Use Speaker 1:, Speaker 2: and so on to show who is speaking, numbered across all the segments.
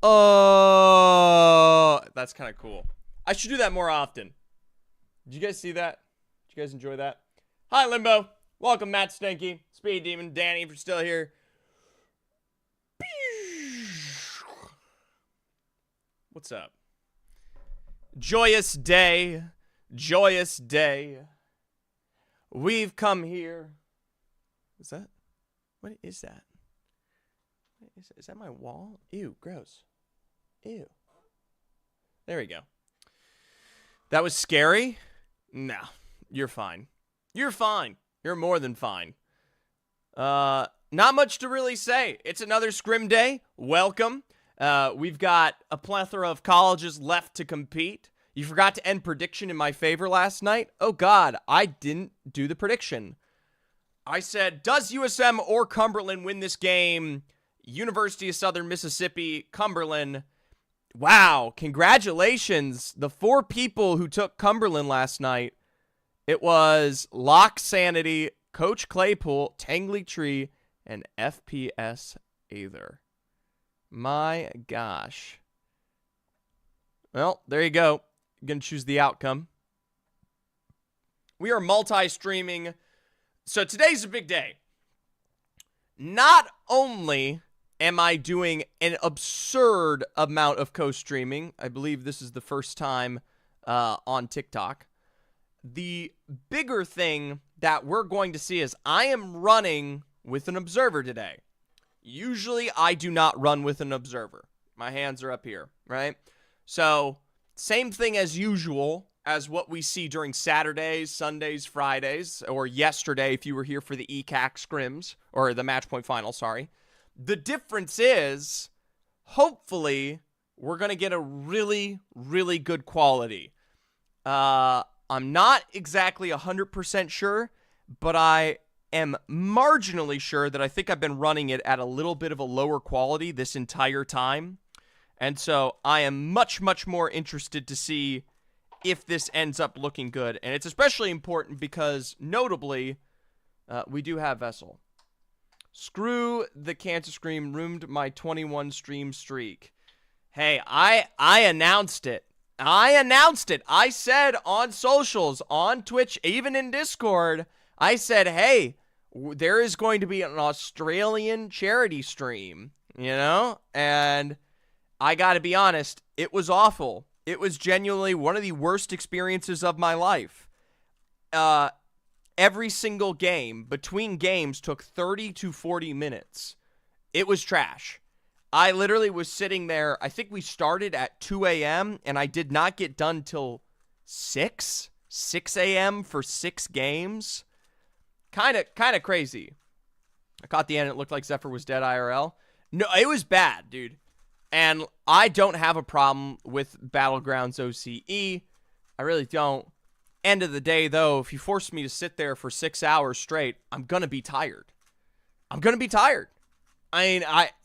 Speaker 1: Oh, that's kind of cool. I should do that more often. Did you guys see that? Did you guys enjoy that? Hi, Limbo. Welcome, Matt Stinky, Speed Demon, Danny, if you're still here. What's up? Joyous day. Joyous day. We've come here. Is that? What is that? Is that my wall? Ew, gross. Ew. There we go. That was scary? No, you're fine. You're fine. You're more than fine. Not much to really say. It's another scrim day. Welcome. We've got a plethora of colleges left to compete. You forgot to end prediction in my favor last night. Oh, God, I didn't do the prediction. I said, does USM or Cumberland win this game? University of Southern Mississippi, Cumberland. Wow, congratulations. The 4 people who took Cumberland last night. It was Lock Sanity, Coach Claypool, Tangley Tree, and FPS Aether. My gosh. Well, there you go. You're going to choose the outcome. We are multi-streaming. So today's a big day. Not only am I doing an absurd amount of co-streaming, I believe this is the first time on TikTok. The bigger thing that we're going to see is I am running with an observer today. Usually I do not run with an observer. My hands are up here, right? So same thing as usual as what we see during Saturdays, Sundays, Fridays, or yesterday if you were here for the ECAC scrims, or the match point final, sorry. The difference is, hopefully, we're going to get a really, really good quality. I'm not exactly 100% sure, but I am marginally sure that I think I've been running it at a little bit of a lower quality this entire time. And so I am much, much more interested to see if this ends up looking good. And it's especially important because, notably, we do have Vessel. Screw the Cancer Scream ruined my 21 stream streak. Hey, I announced it. I said on socials, on Twitch, even in Discord, I said, hey, there is going to be an Australian charity stream, you know? And I gotta be honest, it was awful. It was genuinely one of the worst experiences of my life. Every single game, between games, took 30 to 40 minutes. It was trash. I literally was sitting there, I think we started at 2 a.m., and I did not get done till 6 a.m. for 6 games. Kind of crazy. I caught the end, it looked like Zephyr was dead IRL. No, it was bad, dude. And I don't have a problem with Battlegrounds OCE. I really don't. End of the day, though, if you force me to sit there for 6 hours straight, I'm going to be tired. I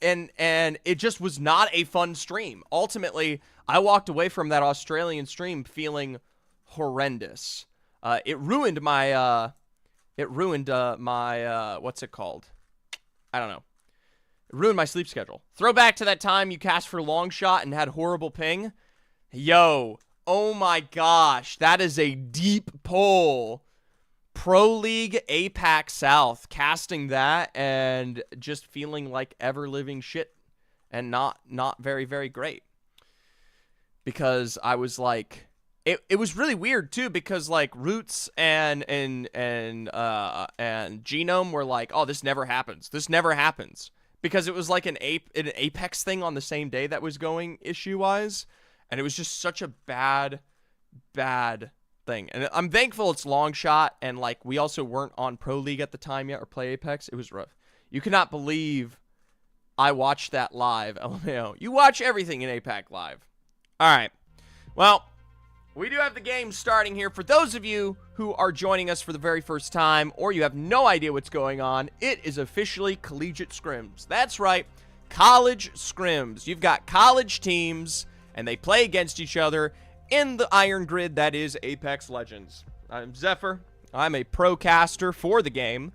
Speaker 1: mean, and it just was not a fun stream. Ultimately, I walked away from that Australian stream feeling horrendous. It ruined my, what's it called? I don't know. It ruined my sleep schedule. Throwback to that time you cast for long shot and had horrible ping. Yo, oh my gosh, that is a deep pull. Pro League APAC South, casting that and just feeling like ever-living shit and not very, very great. Because I was like, it was really weird too, because like Roots and Genome were like, oh, this never happens. This never happens. Because it was like an Apex thing on the same day that was going issue-wise. And it was just such a bad thing. And I'm thankful it's long shot. And like we also weren't on Pro League at the time yet or play Apex. It was rough. You cannot believe I watched that live. LMAO. You watch everything in APAC live. All right. Well, we do have the game starting here. For those of you who are joining us for the very first time, or you have no idea what's going on, it is officially Collegiate Scrims. That's right, college scrims. You've got college teams, and they play against each other in the iron grid that is Apex Legends. I'm Zephyr. I'm a pro caster for the game.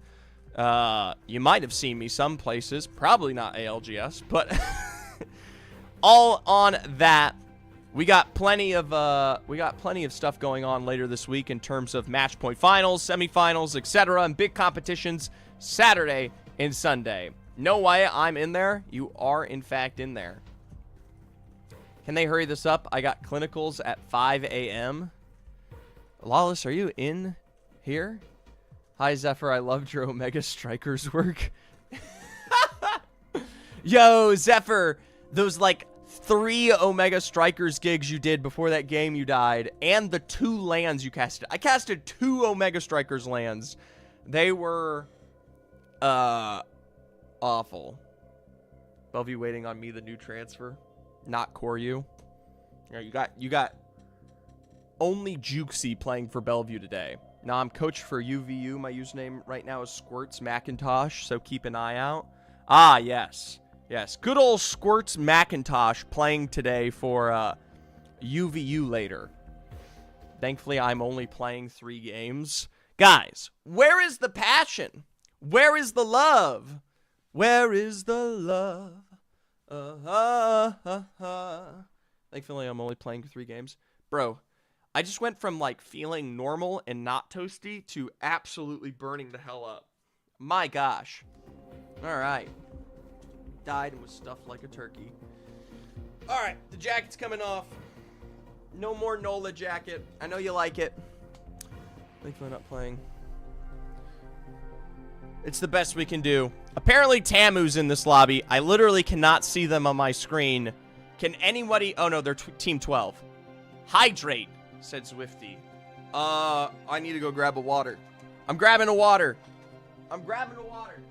Speaker 1: You might have seen me some places, probably not ALGS, but all on that. We got plenty of stuff going on later this week in terms of match point finals, semifinals, etc., and big competitions Saturday and Sunday. No way I'm in there. You are in fact in there. Can they hurry this up? I got clinicals at 5 a.m. Lawless, are you in here? Hi, Zephyr. I loved your Omega Strikers work. Yo, Zephyr, those like 3 Omega Strikers gigs you did before that game you died, and the 2 lands you casted. I casted 2 Omega Strikers lands. They were awful. Bellevue waiting on me, the new transfer. Not Koryu. Yeah, you got only Jukesy playing for Bellevue today. Now I'm coach for UVU. My username right now is Squirts Macintosh, so keep an eye out. Ah, yes. Yes, good old Squirts Macintosh playing today for UVU later. Thankfully, I'm only playing 3 games. Guys, where is the passion? Where is the love? Where is the love? Thankfully, I'm only playing 3 games. Bro, I just went from, like, feeling normal and not toasty to absolutely burning the hell up. My gosh. All right. Died and was stuffed like a turkey. All right, the jacket's coming off. No more NOLA jacket. I know you like it. Thankfully, not playing. It's the best we can do. Apparently, Tamu's in this lobby. I literally cannot see them on my screen. Can anybody... Oh, no, they're Team 12. Hydrate, said Swifty. I need to go grab a water. I'm grabbing a water. I'm grabbing a water.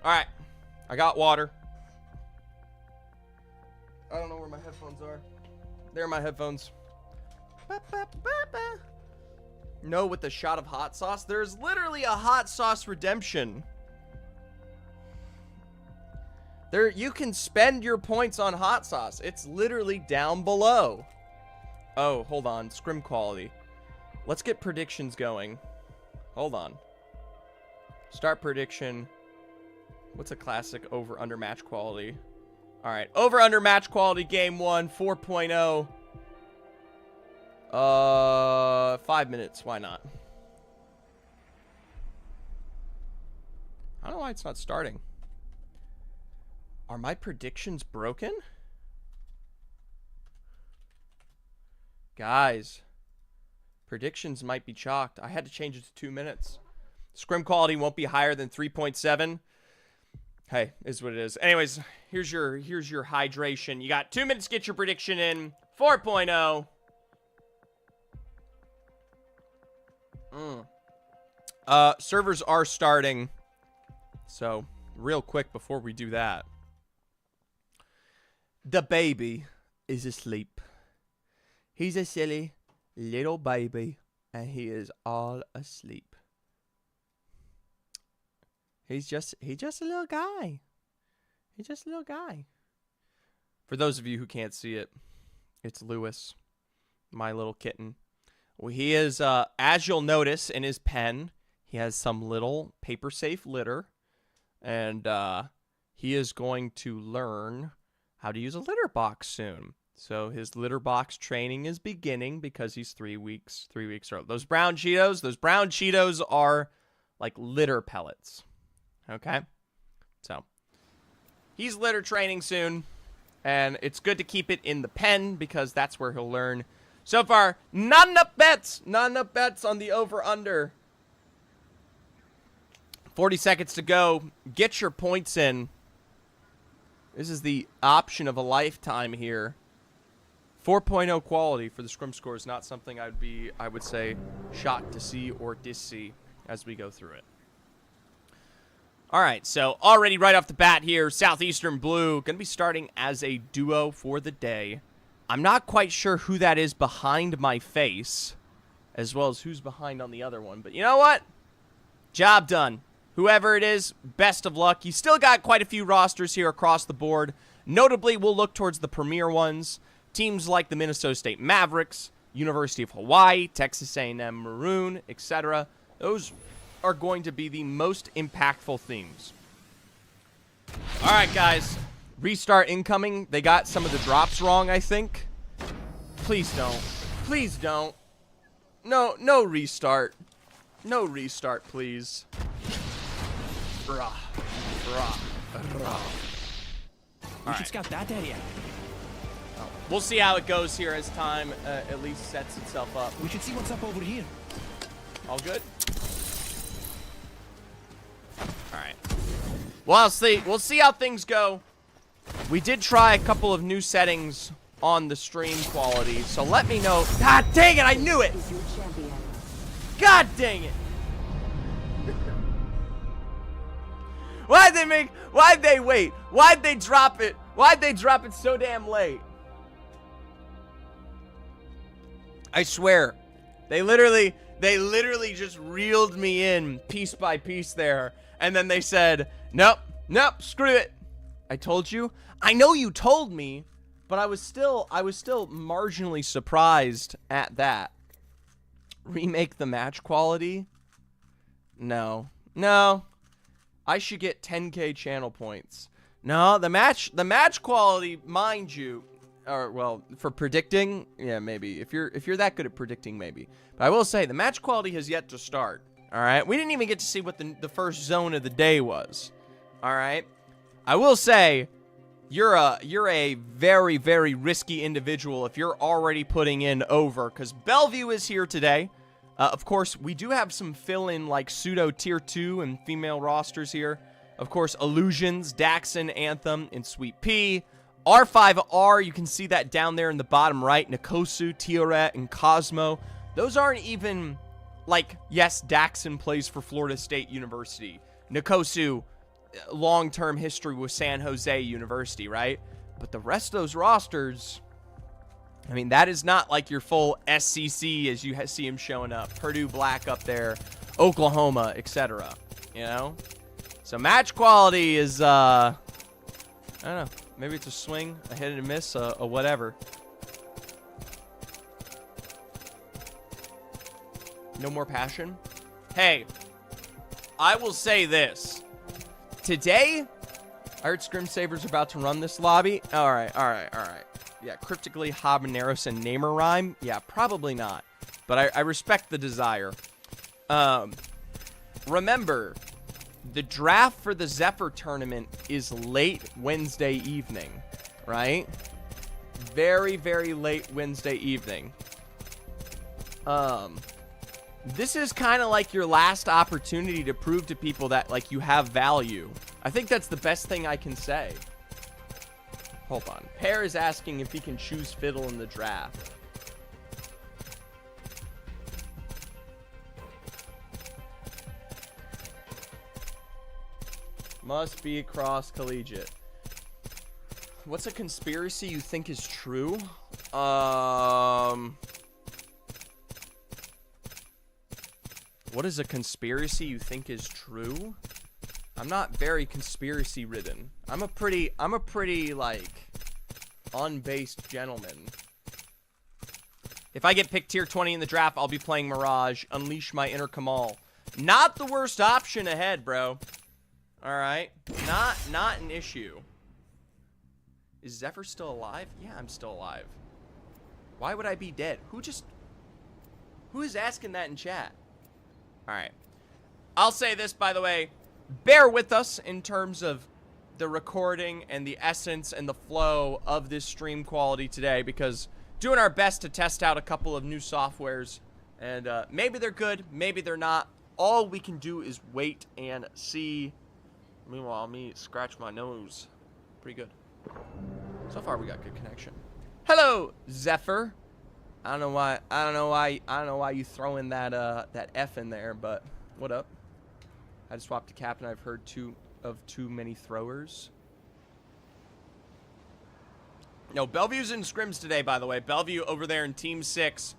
Speaker 1: Alright, I got water. I don't know where my headphones are. There are my headphones. No, with the shot of hot sauce. There's literally a hot sauce redemption. There, you can spend your points on hot sauce. It's literally down below. Oh, hold on. Scrim quality. Let's get predictions going. Hold on. Start prediction. What's a classic over-under match quality? All right. Over-under match quality game 1, 4.0. 5 minutes. Why not? I don't know why it's not starting. Are my predictions broken? Guys. Predictions might be chalked. I had to change it to 2 minutes. Scrim quality won't be higher than 3.7. Hey, is what it is. Anyways, here's your hydration. You got 2 minutes to get your prediction in. 4.0. Servers are starting. So, real quick before we do that. The baby is asleep. He's a silly little baby, and he is all asleep. He's just a little guy. He's just a little guy. For those of you who can't see it, it's Lewis, my little kitten. Well, he is, as you'll notice in his pen, he has some little paper-safe litter, and he is going to learn how to use a litter box soon. So his litter box training is beginning because he's 3 weeks old. Those brown Cheetos are like litter pellets. Okay? So he's litter training soon, and it's good to keep it in the pen because that's where he'll learn. So far, not enough bets on the over-under. 40 seconds to go. Get your points in. This is the option of a lifetime here. 4.0 quality for the scrim score is not something I would say, shocked to see or dis-see as we go through it. All right, so already right off the bat here, Southeastern Blue going to be starting as a duo for the day. I'm not quite sure who that is behind my face, as well as who's behind on the other one. But you know what? Job done. whoever it is, best of luck. You still got quite a few rosters here across the board. Notably, we'll look towards the premier ones. Teams like the Minnesota State Mavericks, University of Hawaii, Texas A&M Maroon, etc. Those are going to be the most impactful themes. All right, guys. Restart incoming. They got some of the drops wrong, I think. Please don't. Please don't. No restart. No restart, please. Rah. Rah. Rah.
Speaker 2: We should scout that area.
Speaker 1: We'll see how it goes here as time at least sets itself up.
Speaker 2: We should see what's up over here.
Speaker 1: All good? All right. Well, we'll see how things go. We did try a couple of new settings on the stream quality, so let me know. God dang it, I knew it! God dang it! Why'd they wait? Why'd they drop it? Why'd they drop it so damn late? I swear, they literally just reeled me in piece by piece there, and then they said, nope, screw it. I told you. I know you told me, but I was still marginally surprised at that. Remake the match quality? No. I should get 10k channel points. No, the match quality, mind you, or well, for predicting, yeah, maybe. If you're that good at predicting, maybe. But I will say the match quality has yet to start. All right, we didn't even get to see what the first zone of the day was. All right, I will say you're a very, very risky individual if you're already putting in over, because Bellevue is here today. Of course, we do have some fill-in like pseudo tier 2 and female rosters here. Of course, Illusions, Daxon, Anthem, and Sweet Pea. R5R, you can see that down there in the bottom right. Nikosu, Tioret, and Cosmo. Those aren't even, like, yes, Daxon plays for Florida State University. Nikosu, long-term history with San Jose University, right? But the rest of those rosters, I mean, that is not like your full SCC as you see him showing up. Purdue Black up there, Oklahoma, etc. You know? So match quality is, I don't know. Maybe it's a swing, a hit and a miss, a whatever. No more passion? Hey, I will say this. Today, I heard Scrimsaver's about to run this lobby. All right. Yeah, cryptically Habaneros and Namer rhyme. Yeah, probably not. But I respect the desire. Remember, the draft for the Zephyr tournament is late Wednesday evening, right? Very, very late Wednesday evening. This is kind of like your last opportunity to prove to people that, like, you have value. I think that's the best thing I can say. Hold on. Pear is asking if he can choose Fiddle in the draft. Must be across collegiate. What's a conspiracy you think is true? What is a conspiracy you think is true? I'm not very conspiracy ridden. I'm a pretty like unbased gentleman. If I get picked tier 20 in the draft, I'll be playing Mirage, unleash my inner Kamal. Not the worst option ahead, bro. All right, not an issue. Is Zephyr still alive? Yeah, I'm still alive. Why would I be dead? Who is asking that in chat? All right, I'll say this, by the way. Bear with us in terms of the recording and the essence and the flow of this stream quality today, because doing our best to test out a couple of new softwares, and maybe they're good, maybe they're not. All we can do is wait and see. Meanwhile, me scratch my nose. Pretty good. So far, we got good connection. Hello, Zephyr. I don't know why you throw in that that F in there, but what up? I just swapped to captain. I've heard too many throwers. No, Bellevue's in scrims today, by the way. Bellevue over there in Team 6.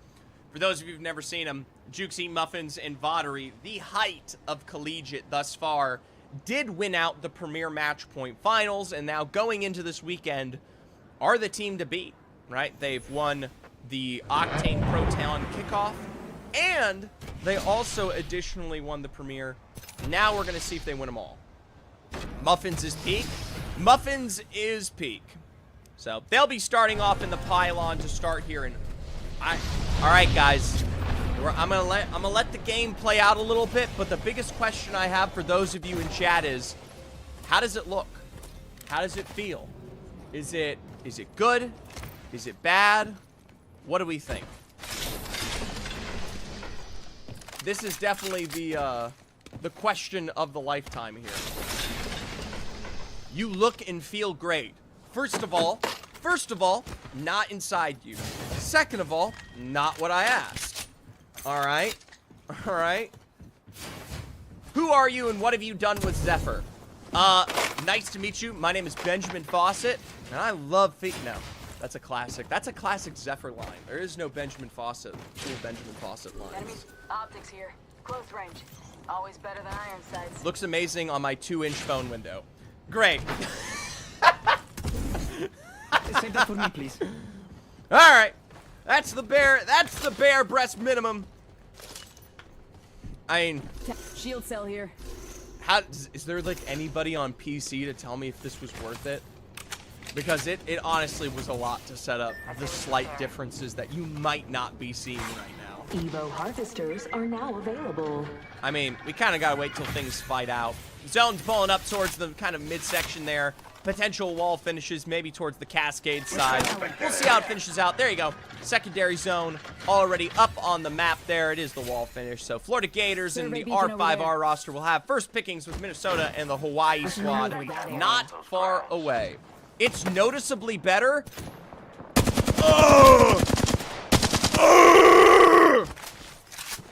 Speaker 1: For those of you who've never seen him, Jukesy, Muffins, and Voddery, the height of collegiate thus far, did win out the Premier Match Point Finals, and now going into this weekend are the team to beat, right? They've won the Octane Pro Talent Kickoff, and they also additionally won the Premier. Now we're going to see if they win them all. Muffins is peak. Muffins is peak. So they'll be starting off in the pylon to start here. And all right, guys, I'm gonna let the game play out a little bit. But the biggest question I have for those of you in chat is, how does it look? How does it feel? Is it good? Is it bad? What do we think? This is definitely the question of the lifetime here. You look and feel great. First of all, not inside you. Second of all, not what I asked. All right? All right? Who are you and what have you done with Zephyr? Nice to meet you. My name is Benjamin Fawcett, and I love No, that's a classic. That's a classic Zephyr line. There is no Benjamin Fawcett, cool Benjamin Fawcett lines.
Speaker 3: Enemy optics here. Close range. Always better than iron sights.
Speaker 1: Looks amazing on my 2-inch phone window. Great.
Speaker 2: Save that for me, please.
Speaker 1: All right. That's the bare breast minimum. I mean,
Speaker 3: Shield cell here.
Speaker 1: is there like anybody on PC to tell me if this was worth it? Because it honestly was a lot to set up the slight differences that you might not be seeing right now.
Speaker 4: Evo harvesters are now available.
Speaker 1: I mean, we kind of got to wait till things fight out. Zone's pulling up towards the kind of midsection there. Potential wall finishes maybe towards the Cascade side. We'll see how it finishes out. There you go. Secondary zone already up on the map there. It is the wall finish. So Florida Gators and the R5R roster will have first pickings with Minnesota and the Hawaii squad not far away. It's noticeably better.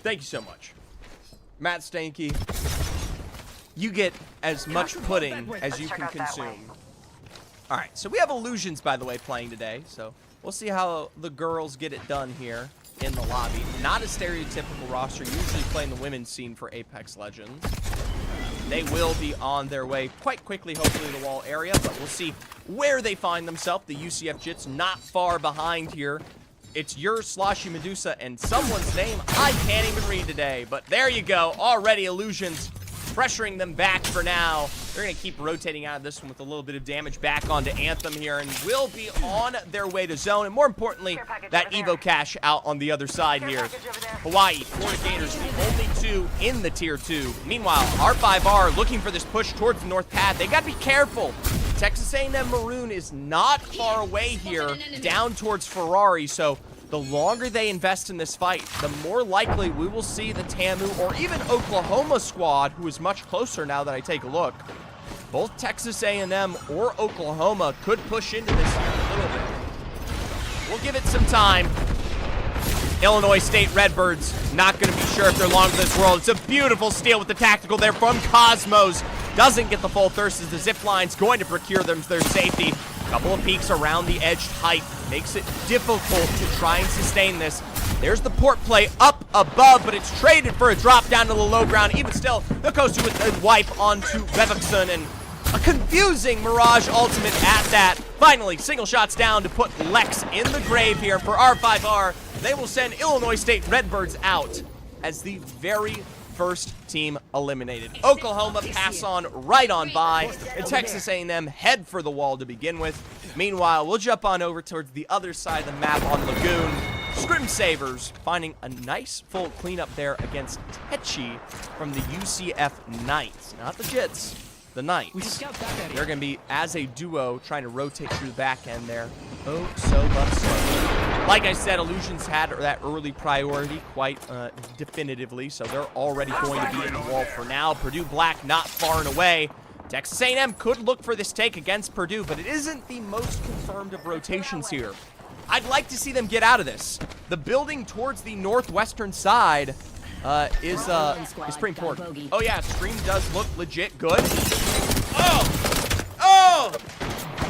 Speaker 1: Thank you so much. Matt Stanky. You get as much pudding as you can consume. All right, so we have Illusions, by the way, playing today. So we'll see how the girls get it done here in the lobby. Not a stereotypical roster, usually playing the women's scene for Apex Legends. They will be on their way quite quickly, hopefully, to the wall area, but we'll see where they find themselves. The UCF Jits not far behind here. It's your Sloshy Medusa and someone's name I can't even read today, but there you go. Already Illusions pressuring them back for now. They're going to keep rotating out of this one with a little bit of damage back onto Anthem here and will be on their way to zone. And more importantly, that Evo cache out on the other side here. Hawaii, Florida Gators, the only two in the Tier 2. Meanwhile, R5R looking for this push towards the north path. They got to be careful. Texas A&M Maroon is not far away here, down towards Ferrari, so the longer they invest in this fight, the more likely we will see the TAMU or even Oklahoma squad, who is much closer now that I take a look. Both Texas A&M or Oklahoma could push into this here a little bit. We'll give it some time. Illinois State Redbirds not going to be sure if they're long for this world. It's a beautiful steal with the tactical there from Cosmos. Doesn't get the full thirst as the zip line's going to procure them their safety. Couple of peaks around the edged height makes it difficult to try and sustain this. There's the port play up above, but it's traded for a drop down to the low ground. Even still, the Kosu with a wipe onto Revikson and a confusing Mirage ultimate at that. Finally, single shots down to put Lex in the grave here for R5R. They will send Illinois State Redbirds out as the very first team eliminated. Oklahoma pass on right on by, and Texas A&M head for the wall to begin with. Meanwhile, we'll jump on over towards the other side of the map on Lagoon. Scrim Savers finding a nice full cleanup there against Techi from the UCF Knights. Not the Jits, the Knights. They're going to be, as a duo, trying to rotate through the back end there. Oh, so but slow. Like I said, Illusions had that early priority quite definitively, so they're already going to be in the wall for now. Purdue Black not far and away. Texas A&M could look for this take against Purdue, but it isn't the most confirmed of rotations here. I'd like to see them get out of this. The building towards the northwestern side is pretty important. Oh yeah, Scream does look legit good. Oh! Oh!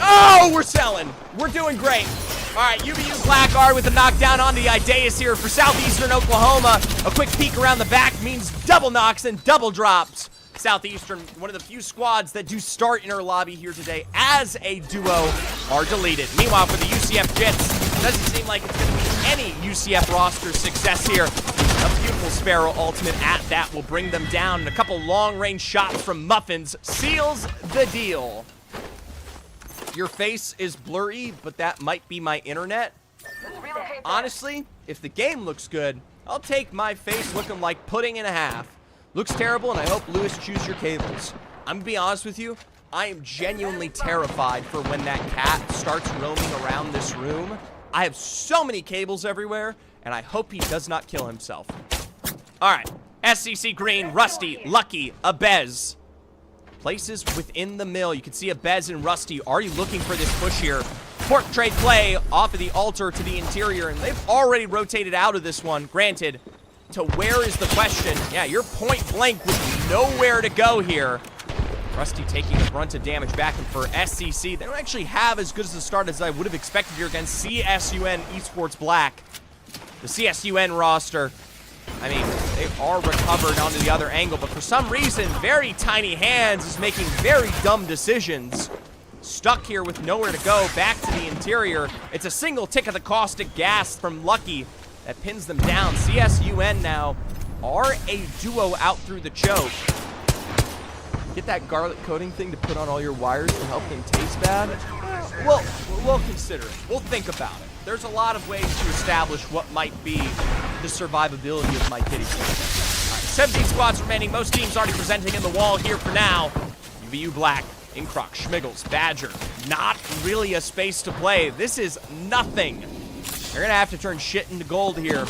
Speaker 1: Oh, we're selling. We're doing great. All right, UVU Blackguard with a knockdown on the Ideas here for Southeastern Oklahoma. A quick peek around the back means double knocks and double drops. Southeastern, one of the few squads that do start in our lobby here today as a duo, are deleted. Meanwhile, for the UCF Jits, doesn't seem like it's going to be any UCF roster success here. A beautiful Sparrow ultimate at that will bring them down. And a couple long-range shots from Muffins seals the deal. Your face is blurry, but that might be my internet. Honestly, if the game looks good, I'll take my face looking like pudding and a half. Looks terrible, and I hope Lewis chews your cables. I'm gonna be honest with you, I am genuinely terrified for when that cat starts roaming around this room. I have so many cables everywhere, and I hope he does not kill himself. All right, SCC Green, Rusty, Lucky, Abez. Places within the mill. You can see Abez and Rusty already looking for this push here. Pork trade play off of the altar to the interior, and they've already rotated out of this one. Granted, to where is the question? Yeah, you're point blank with nowhere to go here. Rusty taking a brunt of damage back, and for SCC, they don't actually have as good as a start as I would have expected here against CSUN Esports Black. The CSUN roster, I mean, they are recovered onto the other angle, but for some reason, very tiny hands is making very dumb decisions. Stuck here with nowhere to go, back to the interior. It's a single tick of the caustic gas from Lucky that pins them down. CSUN now are a duo out through the choke. Get that garlic coating thing to put on all your wires to help them taste bad? Well, we'll consider it. We'll think about it. There's a lot of ways to establish what might be the survivability of my kitty. All right, 17 squads remaining. Most teams already presenting in the wall here for now. UVU Black, Incroc, Schmiggles, Badger. Not really a space to play. This is nothing. They're going to have to turn shit into gold here.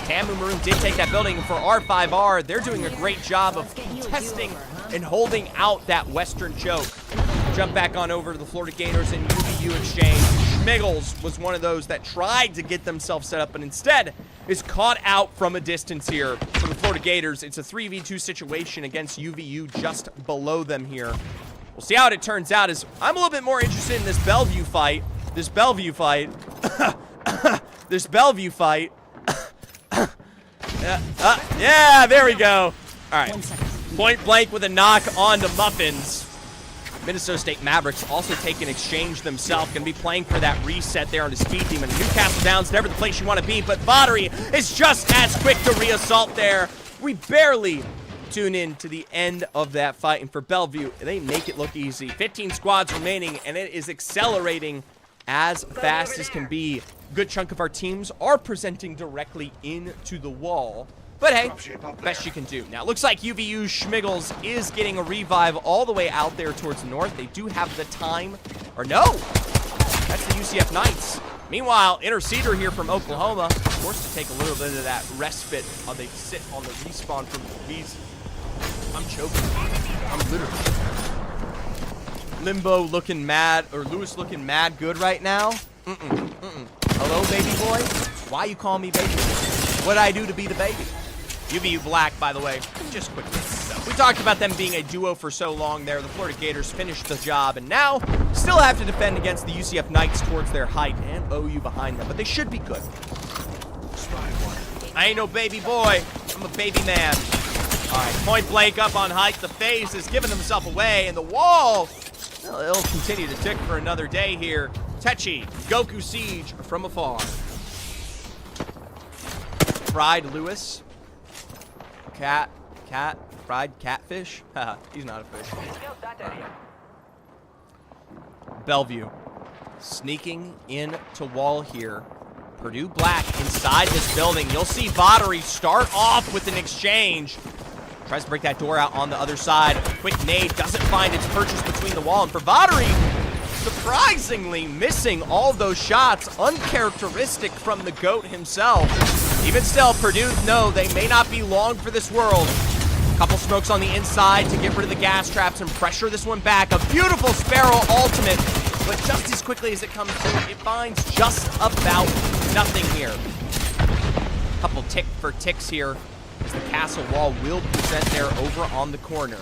Speaker 1: Tamu Maroon did take that building for R5R. They're doing a great job of contesting and holding out that western choke. Jump back on over to the Florida Gators in UVU exchange. Schmiggles was one of those that tried to get themselves set up, but instead is caught out from a distance here for the Florida Gators. It's a 3v2 situation against UVU just below them here. We'll see how it turns out. As I'm a little bit more interested in this Bellevue fight. This Bellevue fight. Yeah, there we go. All right. Point blank with a knock on to Muffins. Minnesota State Mavericks also take an exchange themselves. Going to be playing for that reset there on the Speed Demon. Newcastle Downs, never the place you want to be, but Vatari is just as quick to reassault there. We barely tune in to the end of that fight. And for Bellevue, they make it look easy. 15 squads remaining, and it is accelerating as fast as can be. Good chunk of our teams are presenting directly into the wall. But hey, best you can do. Now, it looks like UVU Schmiggles is getting a revive all the way out there towards the north. They do have the time. Or no! That's the UCF Knights. Meanwhile, Interceder here from Oklahoma, forced to take a little bit of that respite while they sit on the respawn from Louise. I'm choking. I'm literally. Limbo looking mad, or Lewis looking mad good right now. Hello, baby boy? Why you call me baby? What'd I do to be the baby? UVU Black, by the way, just quickly. We talked about them being a duo for so long there. The Florida Gators finished the job, and now still have to defend against the UCF Knights towards their height and OU behind them, but they should be good. I ain't no baby boy. I'm a baby man. All right, point blank up on height. The phase has given himself away, and the wall, well, it'll continue to tick for another day here. Techi, Goku Siege from afar. Fried Lewis. Fried catfish. Haha, he's not a fish. Bellevue sneaking in to wall here. Purdue Black inside this building. You'll see Vatari start off with an exchange. Tries to break that door out on the other side. Quick nade doesn't find its purchase between the wall. And for Vatari, surprisingly missing all those shots. Uncharacteristic from the GOAT himself. Even still, Purdue, no, they may not be long for this world. Couple smokes on the inside to get rid of the gas traps and pressure this one back. A beautiful Sparrow ultimate, but just as quickly as it comes through, it finds just about nothing here. Couple tick for ticks here as the castle wall will present there over on the corner.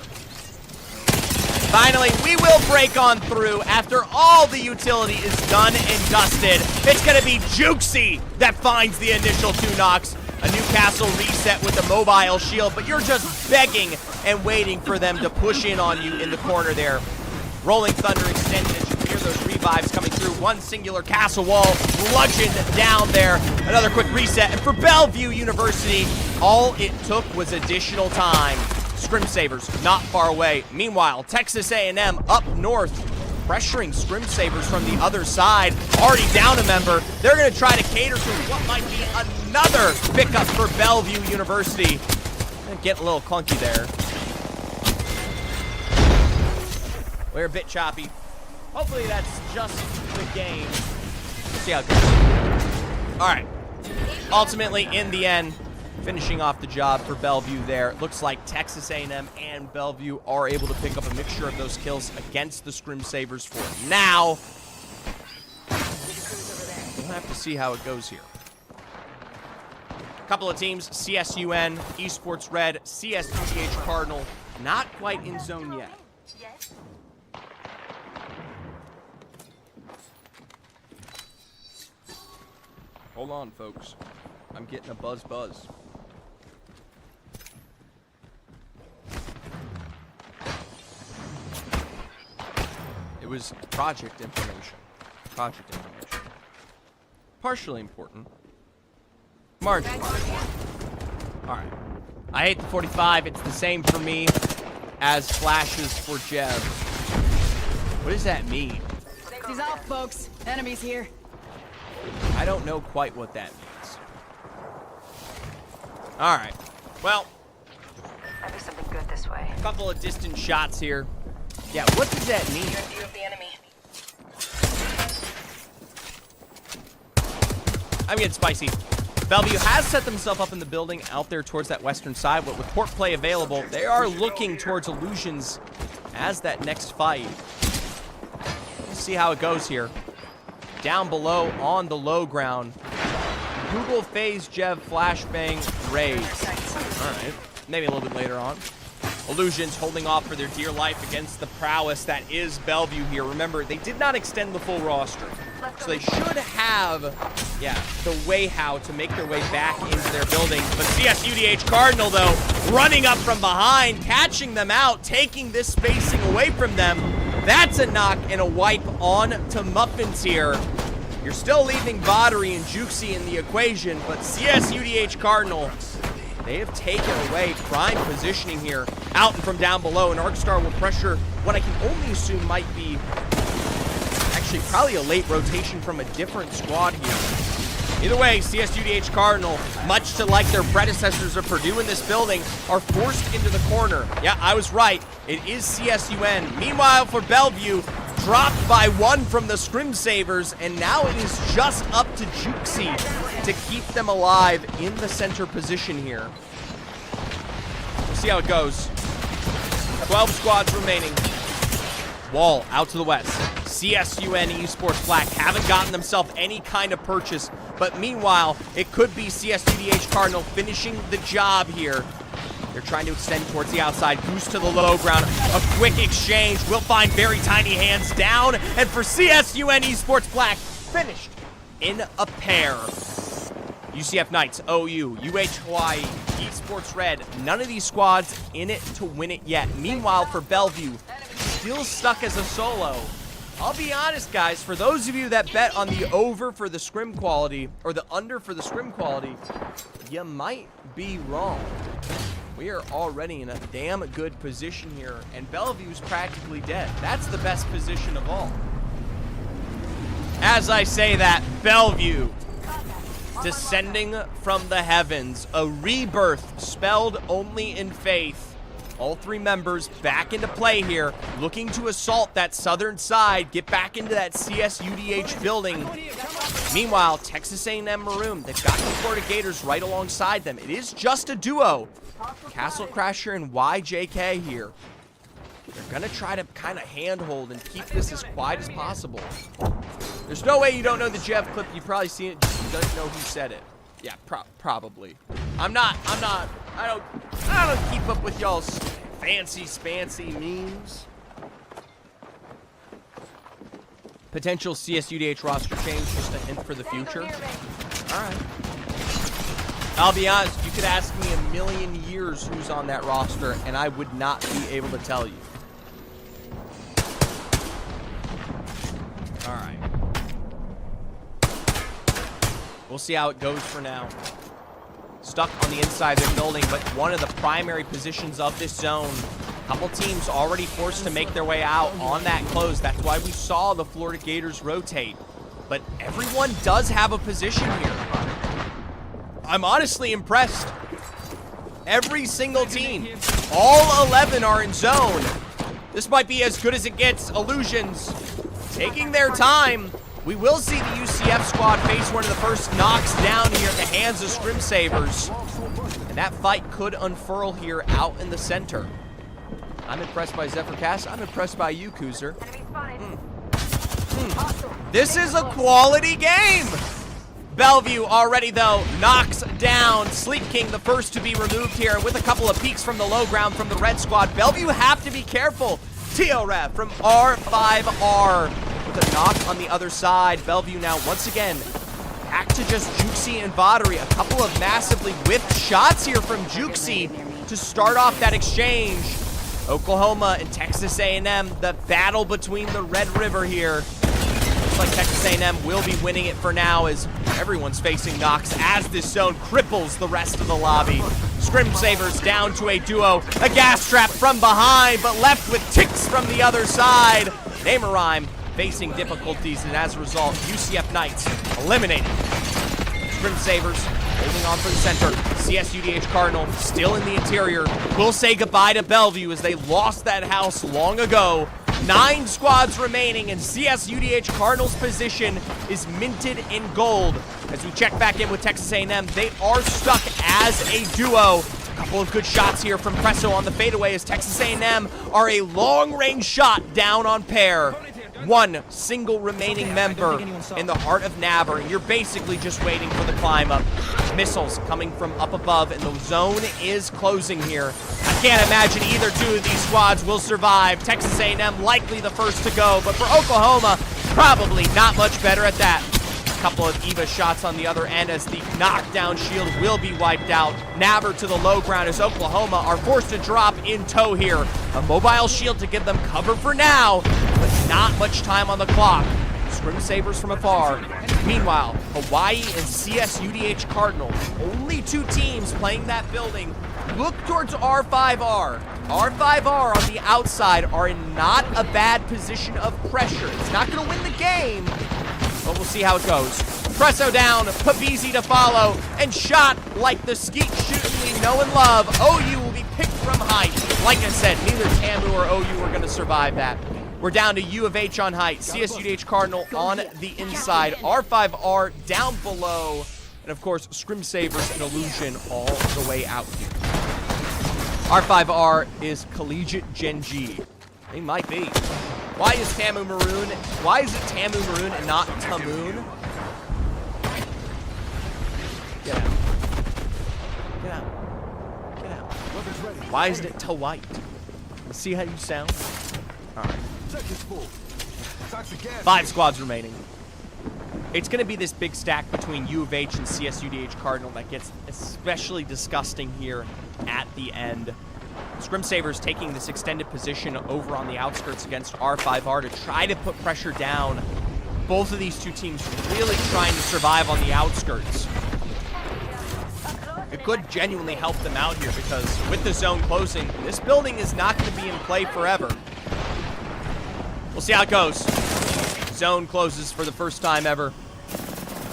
Speaker 1: Finally, we will break on through after all the utility is done and dusted. It's going to be Juicy that finds the initial 2 knocks. A new castle reset with a mobile shield, but you're just begging and waiting for them to push in on you in the corner there. Rolling Thunder extended as you hear those revives coming through. One singular castle wall bludgeoned down there. Another quick reset. And for Bellevue University, all it took was additional time. Scrim Savers not far away. Meanwhile, Texas A&M up north, pressuring Scrim Savers from the other side. Already down a member. They're going to try to cater to what might be another pickup for Bellevue University. Getting a little clunky there. We're a bit choppy. Hopefully that's just the game. Let's see how it goes. All right. Ultimately, in the end, finishing off the job for Bellevue there. Looks like Texas A&M and Bellevue are able to pick up a mixture of those kills against the Scrim Savers for now. We'll have to see how it goes here. Couple of teams, CSUN, Esports Red, CSUDH Cardinal, not quite in zone yet. Hold on, folks. I'm getting a buzz. It was project information. Partially important. Marginal. Alright. I hate the 45. It's the same for me as flashes for Jev. What does that mean?
Speaker 3: Safety's off, folks. Enemies here.
Speaker 1: I don't know quite what that means. Alright. Well,
Speaker 3: Might be something good this way.
Speaker 1: a couple of distant shots here. Yeah, what does that mean?
Speaker 3: Good view of the enemy.
Speaker 1: I'm getting spicy. Bellevue has set themselves up in the building out there towards that western side, but with port play available, they are looking towards Illusions as that next fight. Let's see how it goes here. Down below on the low ground. Google phase Jev flashbang raise. Alright. Maybe a little bit later on. Illusions holding off for their dear life against the prowess that is Bellevue here. Remember, they did not extend the full roster. So they should have, the way how to make their way back into their building. But CSUDH Cardinal, though, running up from behind, catching them out, taking this spacing away from them. That's a knock and a wipe on to Muffins here. You're still leaving Vattery and Juxi in the equation, but CSUDH Cardinal, they have taken away prime positioning here out and from down below, and Arcstar will pressure what I can only assume might be actually probably a late rotation from a different squad here. Either way, CSUDH Cardinal, much to like their predecessors of Purdue in this building, are forced into the corner. Yeah, I was right. It is CSUN. Meanwhile, for Bellevue, dropped by 1 from the Scrim Savers, and now it is just up to Juxi to keep them alive in the center position here. We'll see how it goes. 12 squads remaining. Wall out to the west. CSUN Esports Black haven't gotten themselves any kind of purchase, but meanwhile, it could be CSUDH Cardinal finishing the job here. They're trying to extend towards the outside. Goose to the low ground. A quick exchange will find very tiny hands down. And for CSUN Esports Black, finished in a pair. UCF Knights, OU, UH Hawaii, Esports Red. None of these squads in it to win it yet. Meanwhile, for Bellevue, still stuck as a solo. I'll be honest, guys, for those of you that bet on the over for the scrim quality, or the under for the scrim quality, you might be wrong. We are already in a damn good position here, and Bellevue's practically dead. That's the best position of all. As I say that, Bellevue descending from the heavens, a rebirth spelled only in faith. All 3 members back into play here, looking to assault that southern side, get back into that CSUDH building. Meanwhile, Texas A&M Maroon, they've got the Florida Gators right alongside them. It is just a duo. Castle Crasher and YJK here. They're gonna try to kind of handhold and keep this as quiet as possible. There's no way you don't know the Jev clip. You've probably seen it, just don't know who said it. Yeah, probably. I don't keep up with y'all's fancy memes. Potential CSUDH roster change, just a hint for the future. All right. I'll be honest, you could ask me a million years who's on that roster, and I would not be able to tell you. All right. We'll see how it goes for now. Stuck on the inside of the building, but one of the primary positions of this zone. A couple teams already forced to make their way out on that close. That's why we saw the Florida Gators rotate. But everyone does have a position here. I'm honestly impressed. Every single team, all 11 are in zone. This might be as good as it gets. Illusions taking their time. We will see the UCF squad face one of the first knocks down here at the hands of Scrim Sabers. And that fight could unfurl here out in the center. I'm impressed by Zephyr Cass. I'm impressed by you, Kuzer. This is a quality game. Bellevue already, though, knocks down Sleep King, the first to be removed here, with a couple of peeks from the low ground from the red squad. Bellevue have to be careful. T-O-Rev from R5R with a knock on the other side. Bellevue now, once again, back to just Juxi and Vatari. A couple of massively whiffed shots here from Juxi to start off that exchange. Oklahoma and Texas A&M, the battle between the Red River here. Looks like Texas A&M will be winning it for now as everyone's facing knocks as this zone cripples the rest of the lobby. Scrim Sabers down to a duo. A gas trap from behind, but left with ticks from the other side. Namarime facing difficulties, and as a result, UCF Knights eliminated. Scrim Sabers holding on for the center. CSUDH Cardinal still in the interior. We'll say goodbye to Bellevue as they lost that house long ago. 9 squads remaining, and CSUDH Cardinals' position is minted in gold. As we check back in with Texas A&M, they are stuck as a duo. A couple of good shots here from Presso on the fadeaway as Texas A&M are a long-range shot down on pair. One single remaining member in the heart of Navarre, and you're basically just waiting for the climb up. Missiles coming from up above, and the zone is closing here. I can't imagine either two of these squads will survive. Texas A&M likely the first to go, but for Oklahoma, probably not much better at that. A couple of EVA shots on the other end as the knockdown shield will be wiped out. Navarre to the low ground as Oklahoma are forced to drop in tow here. A mobile shield to give them cover for now, but not much time on the clock. Scrim Sabers from afar. Meanwhile, Hawaii and CSUDH Cardinal, only 2 teams playing that building, look towards R5R. R5R on the outside are in not a bad position of pressure. It's not going to win the game, but we'll see how it goes. Presso down, Pavizzi to follow, and shot like the skeet shooting we know and love. OU will be picked from height. Like I said, neither TAMU or OU are going to survive that. We're down to U of H on height, CSUDH Cardinal on the inside, R5R down below, and of course, Scrim Sabers and Illusion all the way out here. R5R is Collegiate Gen G. They might be. Why is TAMU maroon? Why is it TAMU maroon and not Tamoon? Get out. Get out. Get out. Why isn't it to white? Let's see how you sound. All right. 5 squads remaining. It's going to be this big stack between U of H and CSUDH Cardinal that gets especially disgusting here at the end. Scrim Sabers taking this extended position over on the outskirts against R5R to try to put pressure down. Both of these 2 teams really trying to survive on the outskirts. It could genuinely help them out here because with the zone closing, this building is not going to be in play forever. We'll see how it goes. Zone closes for the first time ever.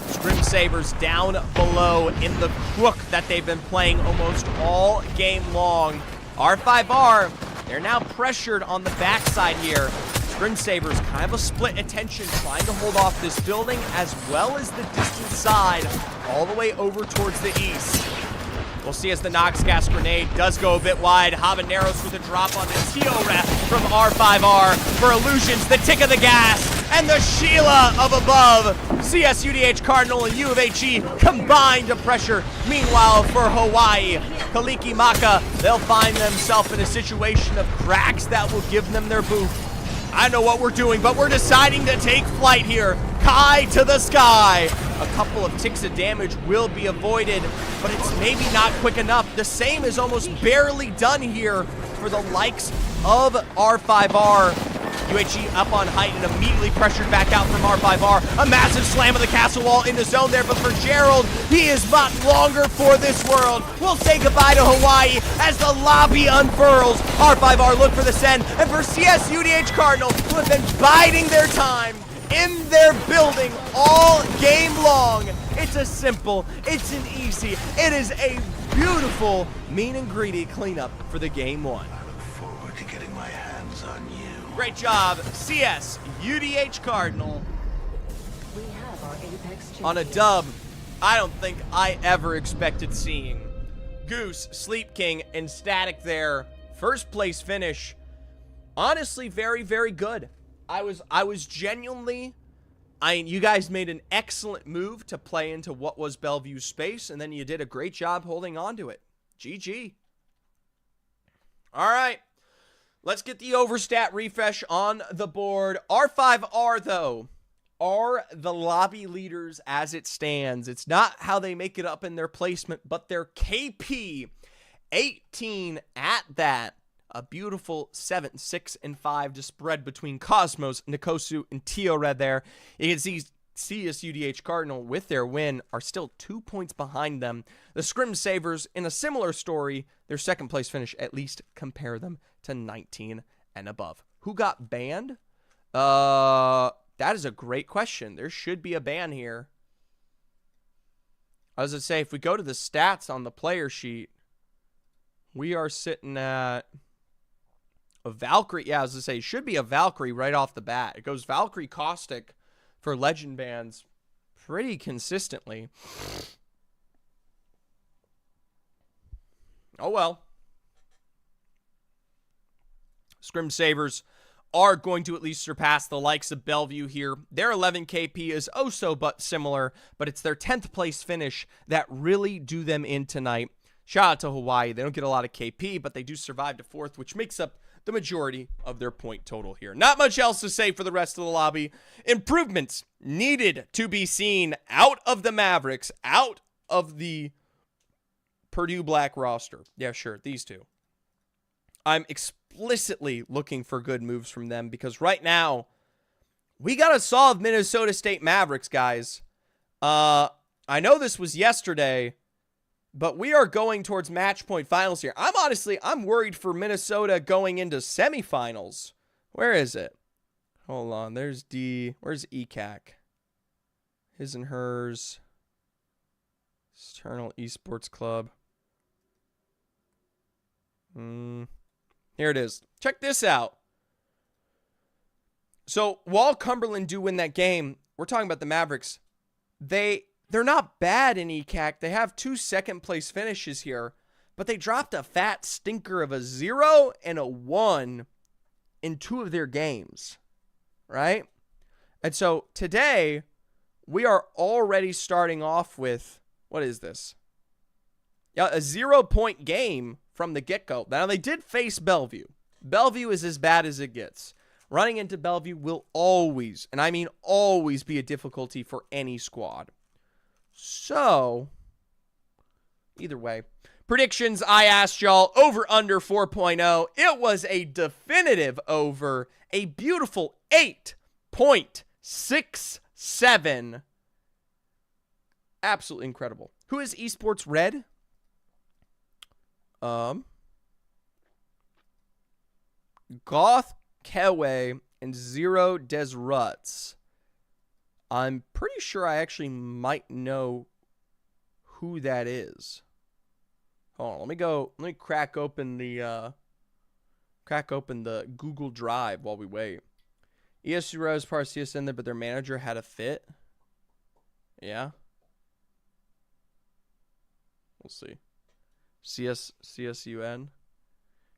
Speaker 1: Scrim Sabers down below in the crook that they've been playing almost all game long. R5R, they're now pressured on the backside here. Scrim Sabers kind of a split attention, trying to hold off this building as well as the distant side all the way over towards the east. We'll see as the Nox gas grenade does go a bit wide. Habaneros with a drop on the T-O-Ref from R5R for Illusions, the tick of the gas, and the Sheila of above. CSUDH Cardinal and U of HE combined to pressure. Meanwhile, for Hawaii, Kaliki Maka, they'll find themselves in a situation of cracks that will give them their booth. I know what we're doing, but we're deciding to take flight here. Kai to the sky. A couple of ticks of damage will be avoided, but it's maybe not quick enough. The same is almost barely done here for the likes of R5R. UHE up on height and immediately pressured back out from R5R. A massive slam of the castle wall in the zone there, but for Gerald, he is not longer for this world. We'll say goodbye to Hawaii as the lobby unfurls. R5R look for the send, and for CS UDH Cardinal, who have been biding their time in their building all game long. It's a simple, it's an easy, it is a beautiful, mean and greedy cleanup for the game one.
Speaker 5: I look forward to getting my hands on you.
Speaker 1: Great job, CS UDH Cardinal.
Speaker 4: We have our Apex champion.
Speaker 1: On a dub I don't think I ever expected seeing. Goose, Sleep King, and Static there. First place finish. Honestly, very, very good. I was genuinely, you guys made an excellent move to play into what was Bellevue's space, and then you did a great job holding on to it. GG. All right. Let's get the overstat refresh on the board. R5R, though, are the lobby leaders as it stands. It's not how they make it up in their placement, but their KP 18 at that. A beautiful 7, 6, and 5 to spread between Cosmos, Nikosu, and Tio Red there. You can see CS UDH Cardinal with their win are still 2 points behind them. The Scrim Savers, in a similar story, their second place finish, at least compare them to 19 and above. Who got banned? That is a great question. There should be a ban here. I was going to say, if we go to the stats on the player sheet, we are sitting at a Valkyrie. Yeah, I was going to say, it should be a Valkyrie right off the bat. It goes Valkyrie Caustic for legend bans pretty consistently. Oh well. Scrim Savers are going to at least surpass the likes of Bellevue here. Their 11 KP is oh so but similar, but it's their 10th place finish that really do them in tonight. Shout out to Hawaii. They don't get a lot of KP, but they do survive to 4th, which makes up the majority of their point total here. Not much else to say for the rest of the lobby. Improvements needed to be seen out of the Mavericks, out of the Purdue Black roster. Yeah, sure, these two. I'm explicitly looking for good moves from them because right now, we got to solve Minnesota State Mavericks, guys. I know this was yesterday, but we are going towards match point finals here. I'm worried for Minnesota going into semifinals. Where is it? Hold on. There's D. Where's ECAC? His and hers. Eternal Esports Club. Here it is. Check this out. So, while Cumberland do win that game, we're talking about the Mavericks. They're not bad in ECAC. They have 2 second-place finishes here, but they dropped a fat stinker of a 0 and a 1 in 2 of their games, right? And so today, we are already starting off with, what is this? Yeah, a 0-point game from the get-go. Now, they did face Bellevue. Bellevue is as bad as it gets. Running into Bellevue will always, and I mean always, be a difficulty for any squad. So, either way, predictions, I asked y'all, over under 4.0. It was a definitive over, a beautiful 8.67. Absolutely incredible. Who is Esports Red? Goth Kewe and Zero Desruts. I'm pretty sure I actually might know who that is. Hold on, let me crack open the Google Drive while we wait. ESU Rose part of CSN there, but their manager had a fit. Yeah. We'll see. CSUN.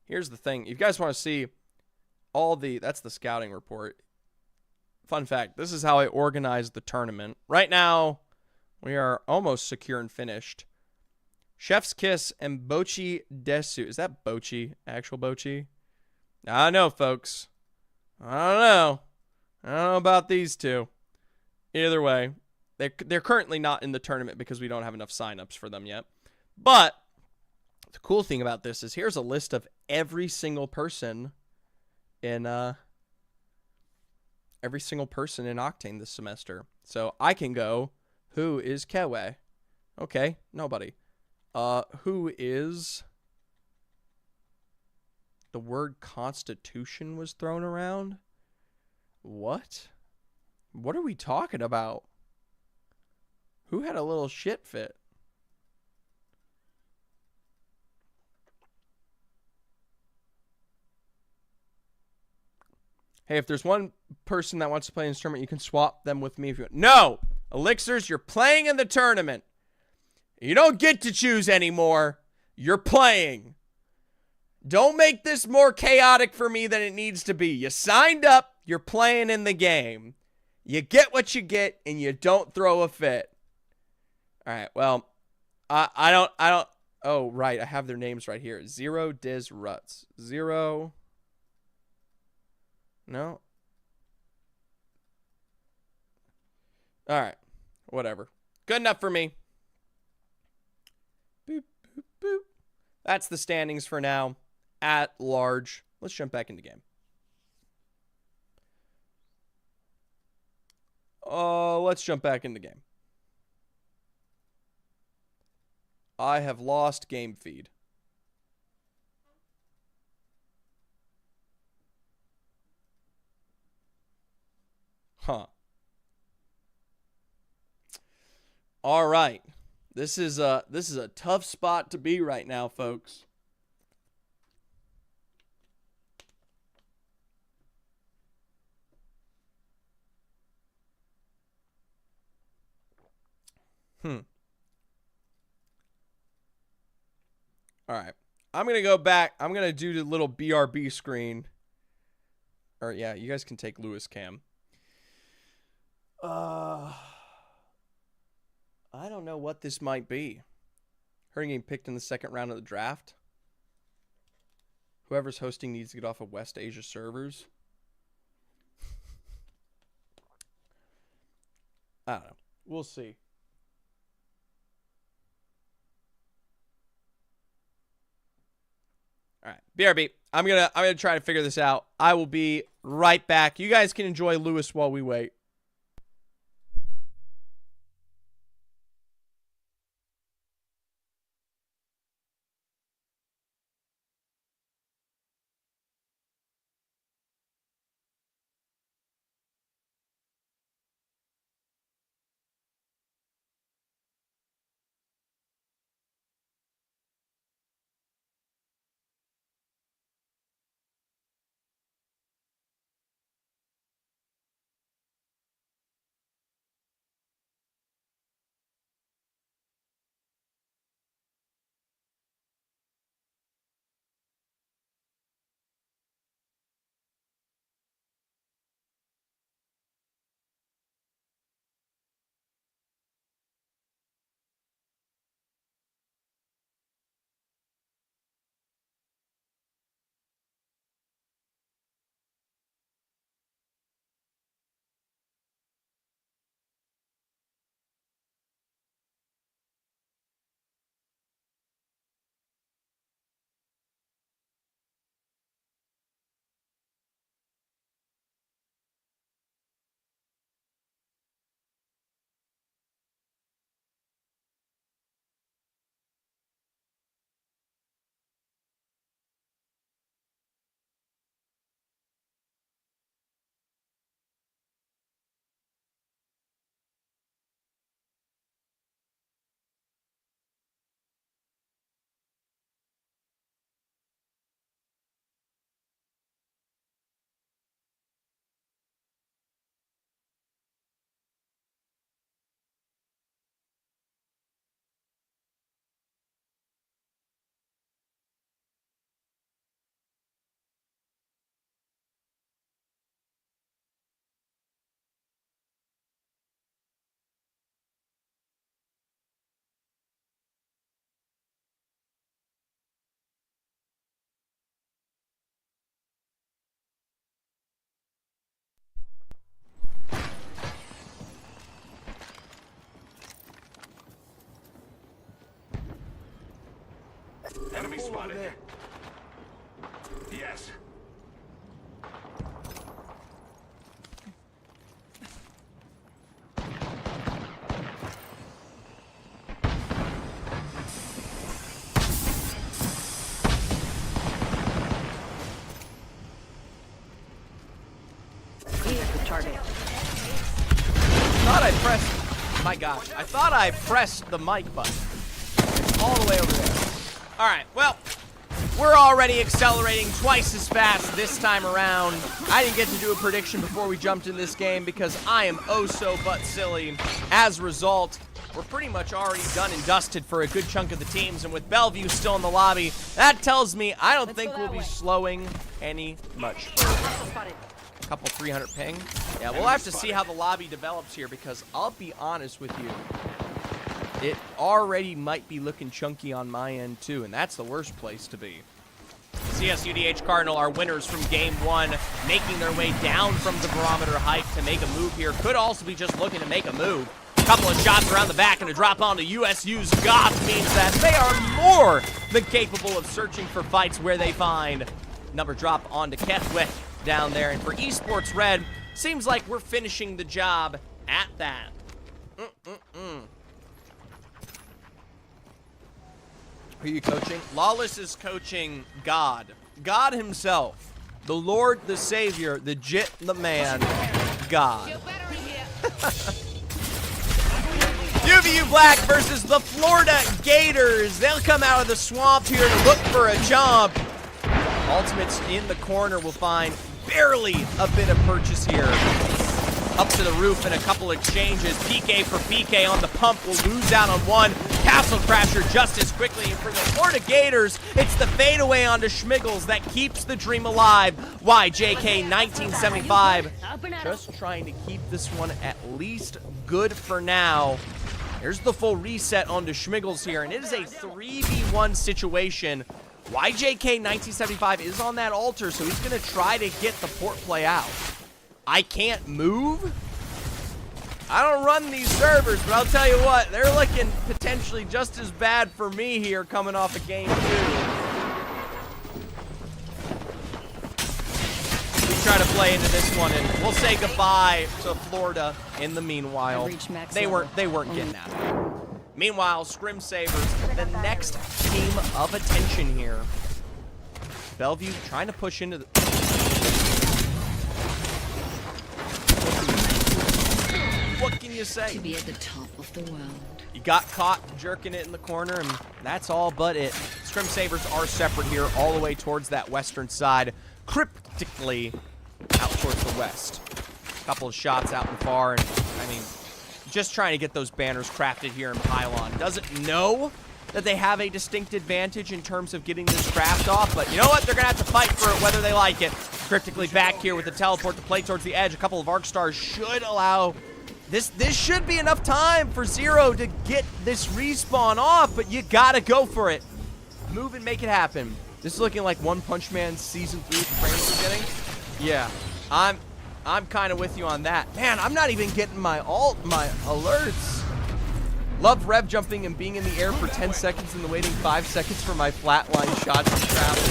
Speaker 1: Here's the thing. If you guys want to see that's the scouting report. Fun fact, this is how I organized the tournament. Right now, we are almost secure and finished. Chef's Kiss and Bochi Desu. Is that Bochi? Actual Bochi? I don't know, folks. I don't know. I don't know about these two. Either way, they're currently not in the tournament because we don't have enough signups for them yet. But the cool thing about this is here's a list of every single person in Octane this semester. So I can go, who is Kewe? Okay, nobody. Who is... The word Constitution was thrown around? What? What are we talking about? Who had a little shit fit? Hey, if there's one person that wants to play in this tournament, you can swap them with me if you want. No! Elixirs, you're playing in the tournament. You don't get to choose anymore. You're playing. Don't make this more chaotic for me than it needs to be. You signed up. You're playing in the game. You get what you get, and you don't throw a fit. All right, well, I don't. Oh, right, I have their names right here. Zero Diz Ruts. Zero. No. All right, whatever. Good enough for me. Boop, boop, boop. That's the standings for now. At large. Let's jump back into game. Let's jump back into game. I have lost game feed. Huh. All right. This is a tough spot to be right now, folks. All right. I'm going to go back. I'm going to do the little BRB screen. Or, yeah, you guys can take Lewis Cam. I don't know what this might be. Her getting picked in the second round of the draft. Whoever's hosting needs to get off of West Asia servers. I don't know. We'll see. All right, BRB. I'm gonna try to figure this out. I will be right back. You guys can enjoy Lewis while we wait.
Speaker 5: spotted. Yes.
Speaker 4: Here's the target.
Speaker 1: Thought I pressed. My gosh, I thought I pressed the mic button. It's all the way over there. All right, well, we're already accelerating twice as fast this time around. I didn't get to do a prediction before we jumped in this game because I am oh so but silly. As a result, we're pretty much already done and dusted for a good chunk of the teams, and with Bellevue still in the lobby, that tells me I don't think we'll be slowing any much further. Couple 300 ping. Yeah, we'll have to see how the lobby develops here because I'll be honest with you, it already might be looking chunky on my end too, and that's the worst place to be. CSUDH Cardinal, our winners from game one, making their way down from the barometer height to make a move here. Could also be just looking to make a move. A couple of shots around the back and a drop onto USU's Goth means that they are more than capable of searching for fights where they find. Number drop onto Kethwick down there, and for Esports Red, seems like we're finishing the job at that. Who are you coaching? Lawless is coaching God. God himself. The Lord, the Savior, the Jit, the man, God. UVU Black versus the Florida Gators. They'll come out of the swamp here to look for a jump. Ultimates in the corner will find barely a bit of purchase here. Up to the roof in a couple exchanges. PK for PK on the pump will lose out on one. Castle Crasher just as quickly. And for the Florida Gators, it's the fadeaway onto Schmiggles that keeps the dream alive. YJK 1975 just trying to keep this one at least good for now. Here's the full reset onto Schmiggles here, and it is a 3v1 situation. YJK 1975 is on that altar, so he's going to try to get the port play out. I can't move? I don't run these servers, but I'll tell you what, they're looking potentially just as bad for me here coming off of game 2. We try to play into this one, and we'll say goodbye to Florida in the meanwhile. They weren't getting out of it. Meanwhile, Scrim Sabers, the next team of attention here. Bellevue trying to push into the... What can you say?
Speaker 4: To be at the top of the world.
Speaker 1: You got caught jerking it in the corner, and that's all but it. Scrim Sabers are separate here, all the way towards that western side, cryptically out towards the west. Couple of shots out and far, and I mean, just trying to get those banners crafted here in Pylon. Doesn't know that they have a distinct advantage in terms of getting this craft off, but you know what? They're going to have to fight for it whether they like it. Cryptically back here with the teleport to play towards the edge. A couple of Arc Stars should allow... This should be enough time for Zero to get this respawn off, but you gotta go for it. Move and make it happen. This is looking like One Punch Man Season 3 frames we're getting. Yeah, I'm kind of with you on that. Man, I'm not even getting my alerts. Love rev jumping and being in the air for 10 seconds and then waiting 5 seconds for my flatline shots to travel.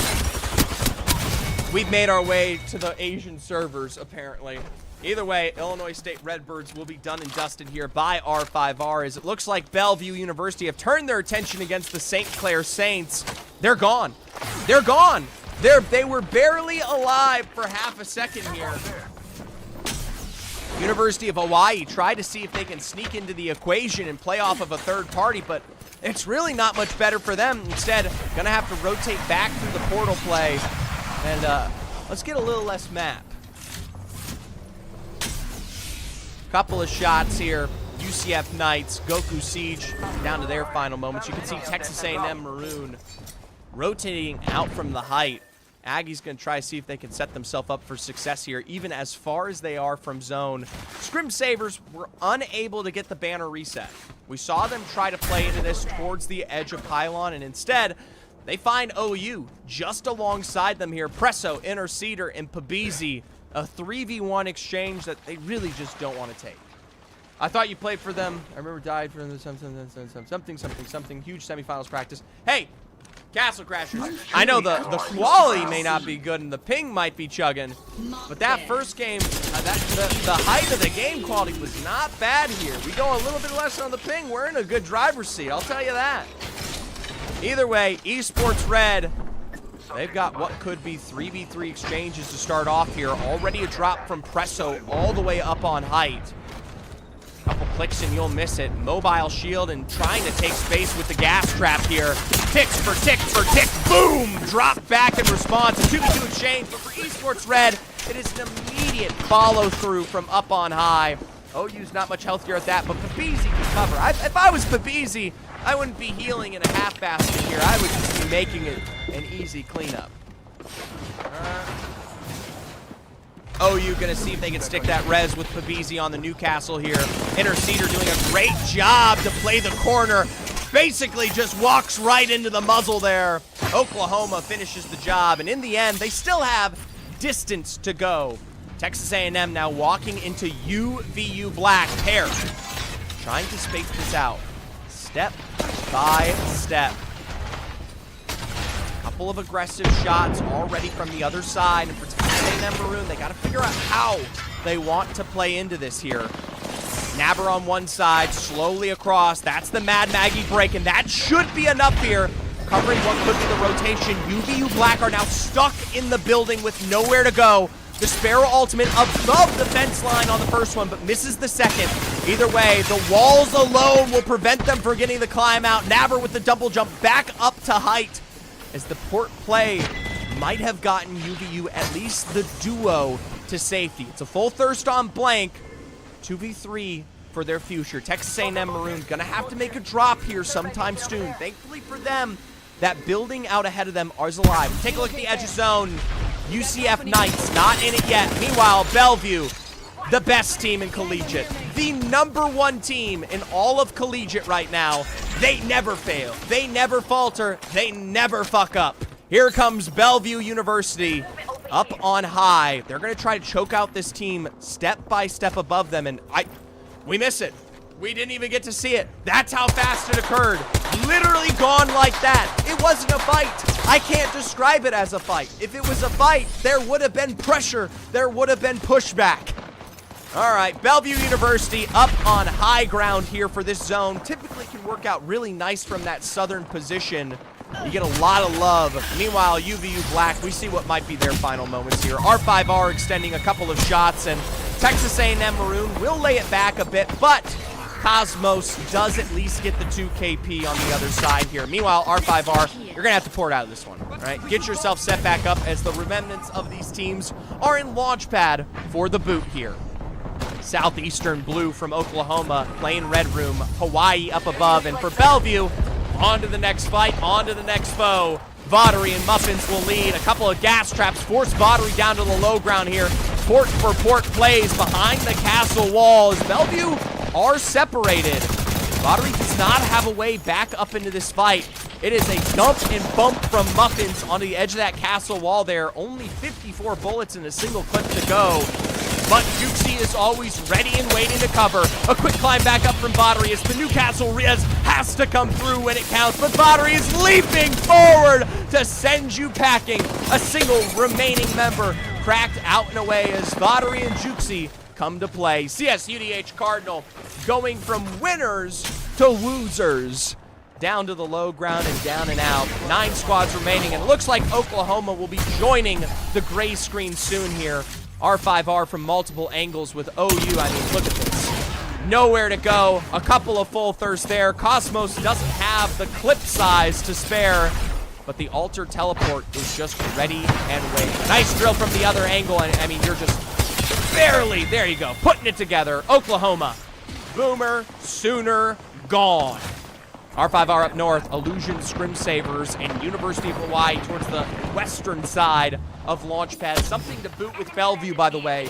Speaker 1: We've made our way to the Asian servers, apparently. Either way, Illinois State Redbirds will be done and dusted here by R5R, as it looks like Bellevue University have turned their attention against the St. Clair Saints. They're gone. They're gone. They were barely alive for half a second here. University of Hawaii tried to see if they can sneak into the equation and play off of a third party, but it's really not much better for them. Instead, gonna have to rotate back through the portal play, and let's get a little less map. Couple of shots here. UCF Knights, Goku Siege down to their final moments. You can see Texas A&M Maroon rotating out from the height. Aggie's going to try to see if they can set themselves up for success here, even as far as they are from zone. Scrim Sabers were unable to get the banner reset. We saw them try to play into this towards the edge of Pylon, and instead, they find OU just alongside them here. Presso, Interceder, and Pabizi. A 3v1 exchange that they really just don't want to take. I thought you played for them. I remember died for them. Something. Huge semifinals practice. Hey, Castle Crashers. I know the quality may not be good and the ping might be chugging, but that first game, the height of the game quality was not bad here. We go a little bit less on the ping. We're in a good driver's seat, I'll tell you that. Either way, Esports Red, they've got what could be 3v3 exchanges to start off here. Already a drop from Presso all the way up on height. Couple clicks and you'll miss it. Mobile shield and trying to take space with the gas trap here. Ticks for tick for tick. Boom! Drop back in response. A 2v2 exchange, but for Esports Red, it is an immediate follow through from up on high. OU's not much healthier at that, but Papizi can cover. If I was Papizi, I wouldn't be healing in a half basket here. I would just be making it an easy cleanup. OU gonna see if they can stick that res with Pavizi on the Newcastle here. Interceder doing a great job to play the corner. Basically just walks right into the muzzle there. Oklahoma finishes the job, and in the end, they still have distance to go. Texas A&M now walking into UVU Black pair. Trying to space this out. Step by step. Couple of aggressive shots already from the other side, and for Texas A&M Maroon, they got to figure out how they want to play into this here. Nabber on one side, slowly across. That's the Mad Maggie break, and that should be enough here. Covering what could be the rotation. UVU Black are now stuck in the building with nowhere to go. The Sparrow ultimate above the fence line on the first one, but misses the second. Either way, the walls alone will prevent them from getting the climb out. Nabber with the double jump back up to height, as the port play might have gotten UVU at least the duo to safety. It's a full thirst on blank. 2v3 for their future. Texas A&M Maroon gonna have to make a drop here sometime soon. Thankfully for them, that building out ahead of them is alive. Take a look at the edge of zone. UCF Knights not in it yet. Meanwhile, Bellevue, the best team in collegiate, the #1 team in all of collegiate right now. They never fail. They never falter. They never fuck up. Here comes Bellevue University up on high. They're going to try to choke out this team step by step above them, and we miss it. We didn't even get to see it. That's how fast it occurred. Literally gone like that. It wasn't a fight. I can't describe it as a fight. If it was a fight, there would have been pressure. There would have been pushback. All right, Bellevue University up on high ground here for this zone. Typically can work out really nice from that southern position. You get a lot of love. Meanwhile, UVU Black, we see what might be their final moments here. R5R extending a couple of shots, and Texas A&M Maroon will lay it back a bit, but Cosmos does at least get the 2 KP on the other side here. Meanwhile, R5R, you're going to have to pour it out of this one, right? Get yourself set back up, as the remnants of these teams are in launch pad for the boot here. Southeastern Blue from Oklahoma playing Red Room. Hawaii up above, and for Bellevue, on to the next fight, on to the next foe. Vattery and Muffins will lead. A couple of gas traps force Vattery down to the low ground here. Port for port plays behind the castle walls. Bellevue are separated. Vattery does not have a way back up into this fight. It is a dump and bump from Muffins on the edge of that castle wall there. Only 54 bullets in a single clip to go. But Juxi is always ready and waiting to cover. A quick climb back up from Vattery as the Newcastle res has to come through when it counts. But Vattery is leaping forward to send you packing. A single remaining member cracked out and away as Vattery and Juxi come to play. CSUDH Cardinal going from winners to losers. Down to the low ground and down and out. 9 squads remaining, and it looks like Oklahoma will be joining the gray screen soon here. R5R from multiple angles with OU. I mean, look at this. Nowhere to go. A couple of full thirsts there. Cosmos doesn't have the clip size to spare, but the altar teleport is just ready and waiting. Nice drill from the other angle, and I mean, you're just barely, there you go, putting it together. Oklahoma, Boomer, Sooner, gone. R5R up north, Illusion Scrimsavers, and University of Hawaii towards the western side of Launchpad. Something to boot with Bellevue, by the way.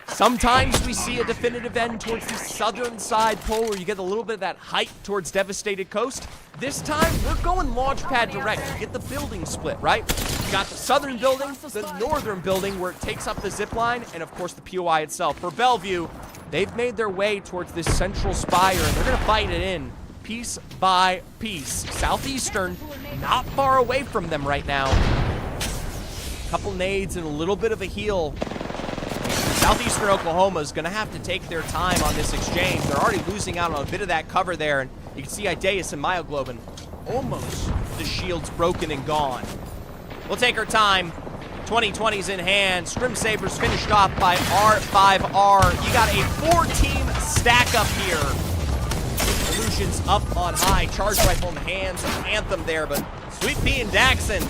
Speaker 1: Sometimes we see a definitive end towards the southern side pole where you get a little bit of that height towards Devastated Coast. This time, we're going Launchpad direct. You get the building split, right? You got the southern building, the northern building where it takes up the zip line, and of course the POI itself. For Bellevue, they've made their way towards this central spire, and they're going to fight it in. piece by piece. Southeastern, not far away from them right now. Couple nades and a little bit of a heal. Southeastern Oklahoma is going to have to take their time on this exchange. They're already losing out on a bit of that cover there. And you can see Ideas and Myoglobin almost the shield's broken and gone. We'll take our time. 2020's in hand. Scrim Sabers finished off by R5R. You got a 4-team stack up here. Illusions up on high. Charge rifle in the hands of Anthem there, but Sweet Pea and Daxon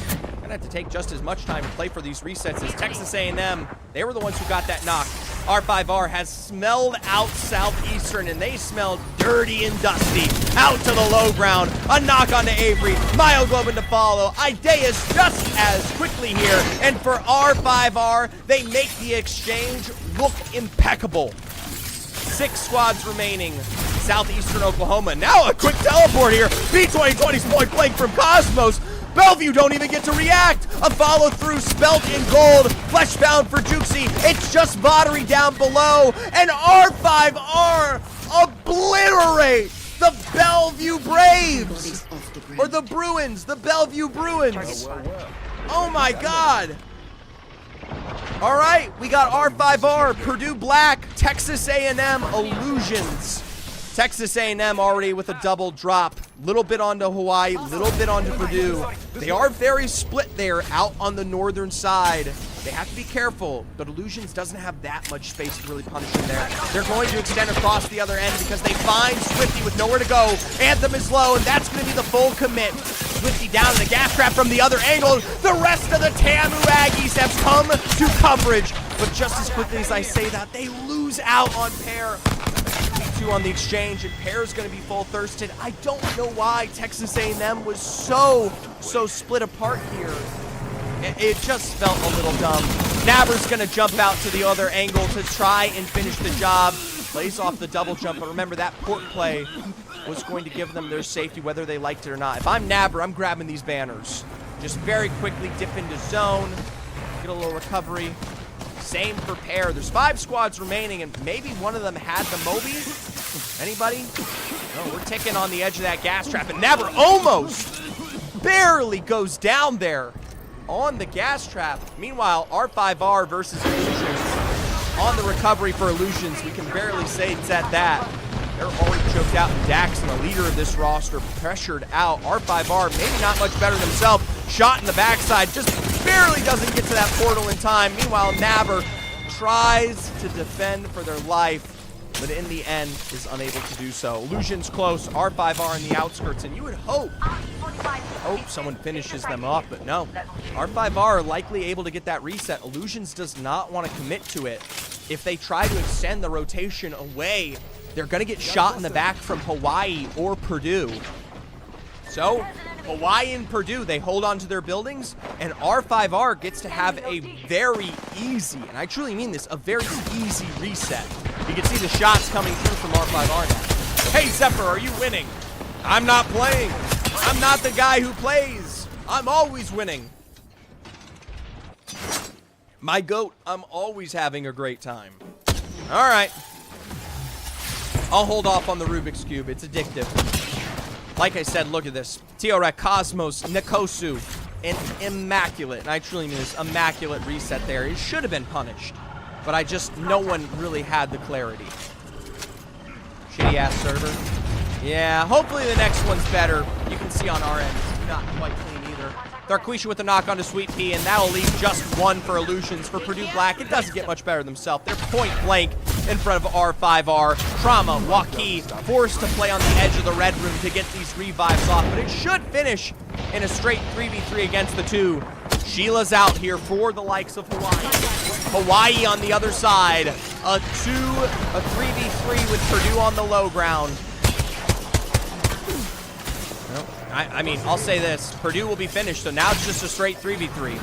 Speaker 1: gonna have to take just as much time to play for these resets as Texas A&M. They were the ones who got that knock. R5R has smelled out Southeastern, and they smelled dirty and dusty. Out to the low ground. A knock onto Avery. Myoglobin to follow. Ideas just as quickly here. And for R5R, they make the exchange look impeccable. 6 squads remaining. Southeastern Oklahoma. Now a quick teleport here. B2020's point blank from Cosmos. Bellevue don't even get to react. A follow through spelt in gold. Fleshbound for Juxie. It's just Vattery down below. And R5R obliterate the Bellevue Braves.
Speaker 4: Bodies off the ground.
Speaker 1: Or the Bruins. The Bellevue Bruins. Oh my God. All right, we got R5R, Purdue Black, Texas A&M Illusions. Texas A&M already with a double drop. Little bit onto Hawaii, little bit onto Purdue. They are very split there out on the northern side. They have to be careful, but Illusions doesn't have that much space to really punish them there. They're going to extend across the other end because they find Swifty with nowhere to go. Anthem is low, and that's going to be the full commit. Swifty down in the gas trap from the other angle. The rest of the TAMU Aggies have come to coverage, but just as quickly as I say that, they lose out on Pear. On the exchange, and Pear's going to be full thirsted. I don't know why Texas A&M was so split apart here. It just felt a little dumb. Nabber's going to jump out to the other angle to try and finish the job. Plays off the double jump, but remember that port play was going to give them their safety whether they liked it or not. If I'm Nabber, I'm grabbing these banners. Just very quickly dip into zone, get a little recovery. Same for Pear. There's 5 squads remaining, and maybe one of them had the Moby. Anybody? No, we're ticking on the edge of that gas trap, and Nabber almost barely goes down there on the gas trap. Meanwhile, R5R versus Illusions. On the recovery for Illusions, we can barely say it's at that. They're already choked out, and Daxon, the leader of this roster, pressured out. R5R, maybe not much better themselves. Shot in the backside, just barely doesn't get to that portal in time. Meanwhile, Nabber tries to defend for their life, but in the end is unable to do so. Illusions close, R5R in the outskirts, and you would hope someone finishes them off, but no. R5R likely able to get that reset. Illusions does not want to commit to it. If they try to extend the rotation away, they're going to get shot in the back from Hawaii or Purdue. So, Hawaii and Purdue, they hold on to their buildings, and R5R gets to have a very easy, and I truly mean this, a very easy reset. You can see the shots coming through from R5R now. Hey, Zephyr, are you winning? I'm not playing. I'm not the guy who plays. I'm always winning. My goat, I'm always having a great time. All right. I'll hold off on the Rubik's Cube. It's addictive. Like I said, look at this. Tiorek, Cosmos, Nikosu, an immaculate, and I truly mean this, immaculate reset there. It should have been punished, but no one really had the clarity. Shitty ass server. Yeah, hopefully the next one's better. You can see on our end, it's not quite clean either. Darquisha with the knock onto Sweet Pea, and that'll leave just 1 for Illusions. For Purdue Black, it doesn't get much better themselves. They're point blank in front of R5R. Trauma, Waukee, forced to play on the edge of the red room to get these revives off, but it should finish in a straight 3v3 against the 2. Sheila's out here for the likes of Hawaii. Hawaii on the other side. A 3v3 with Purdue on the low ground. I mean, I'll say this. Purdue will be finished, so now it's just a straight 3v3.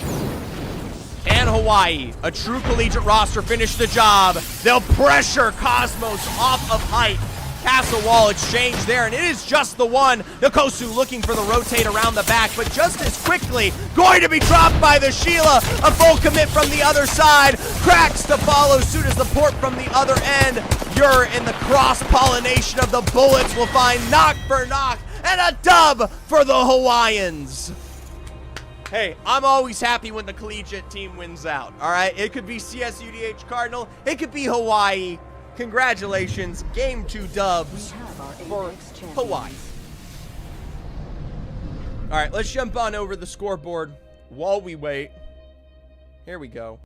Speaker 1: Can Hawaii, a true collegiate roster, finish the job? They'll pressure Cosmos off of height. Castle wall exchange there, and it is just the one. Nkosu looking for the rotate around the back, but just as quickly going to be dropped by the Sheila. A full commit from the other side. Cracks to follow suit as the port from the other end. You're in the cross-pollination of the bullets will find knock for knock, and a dub for the Hawaiians. Hey, I'm always happy when the collegiate team wins out, all right? It could be CSUDH Cardinal. It could be Hawaii. Congratulations. Game 2 dubs for Hawaii. All right, let's jump on over the scoreboard while we wait. Here we go.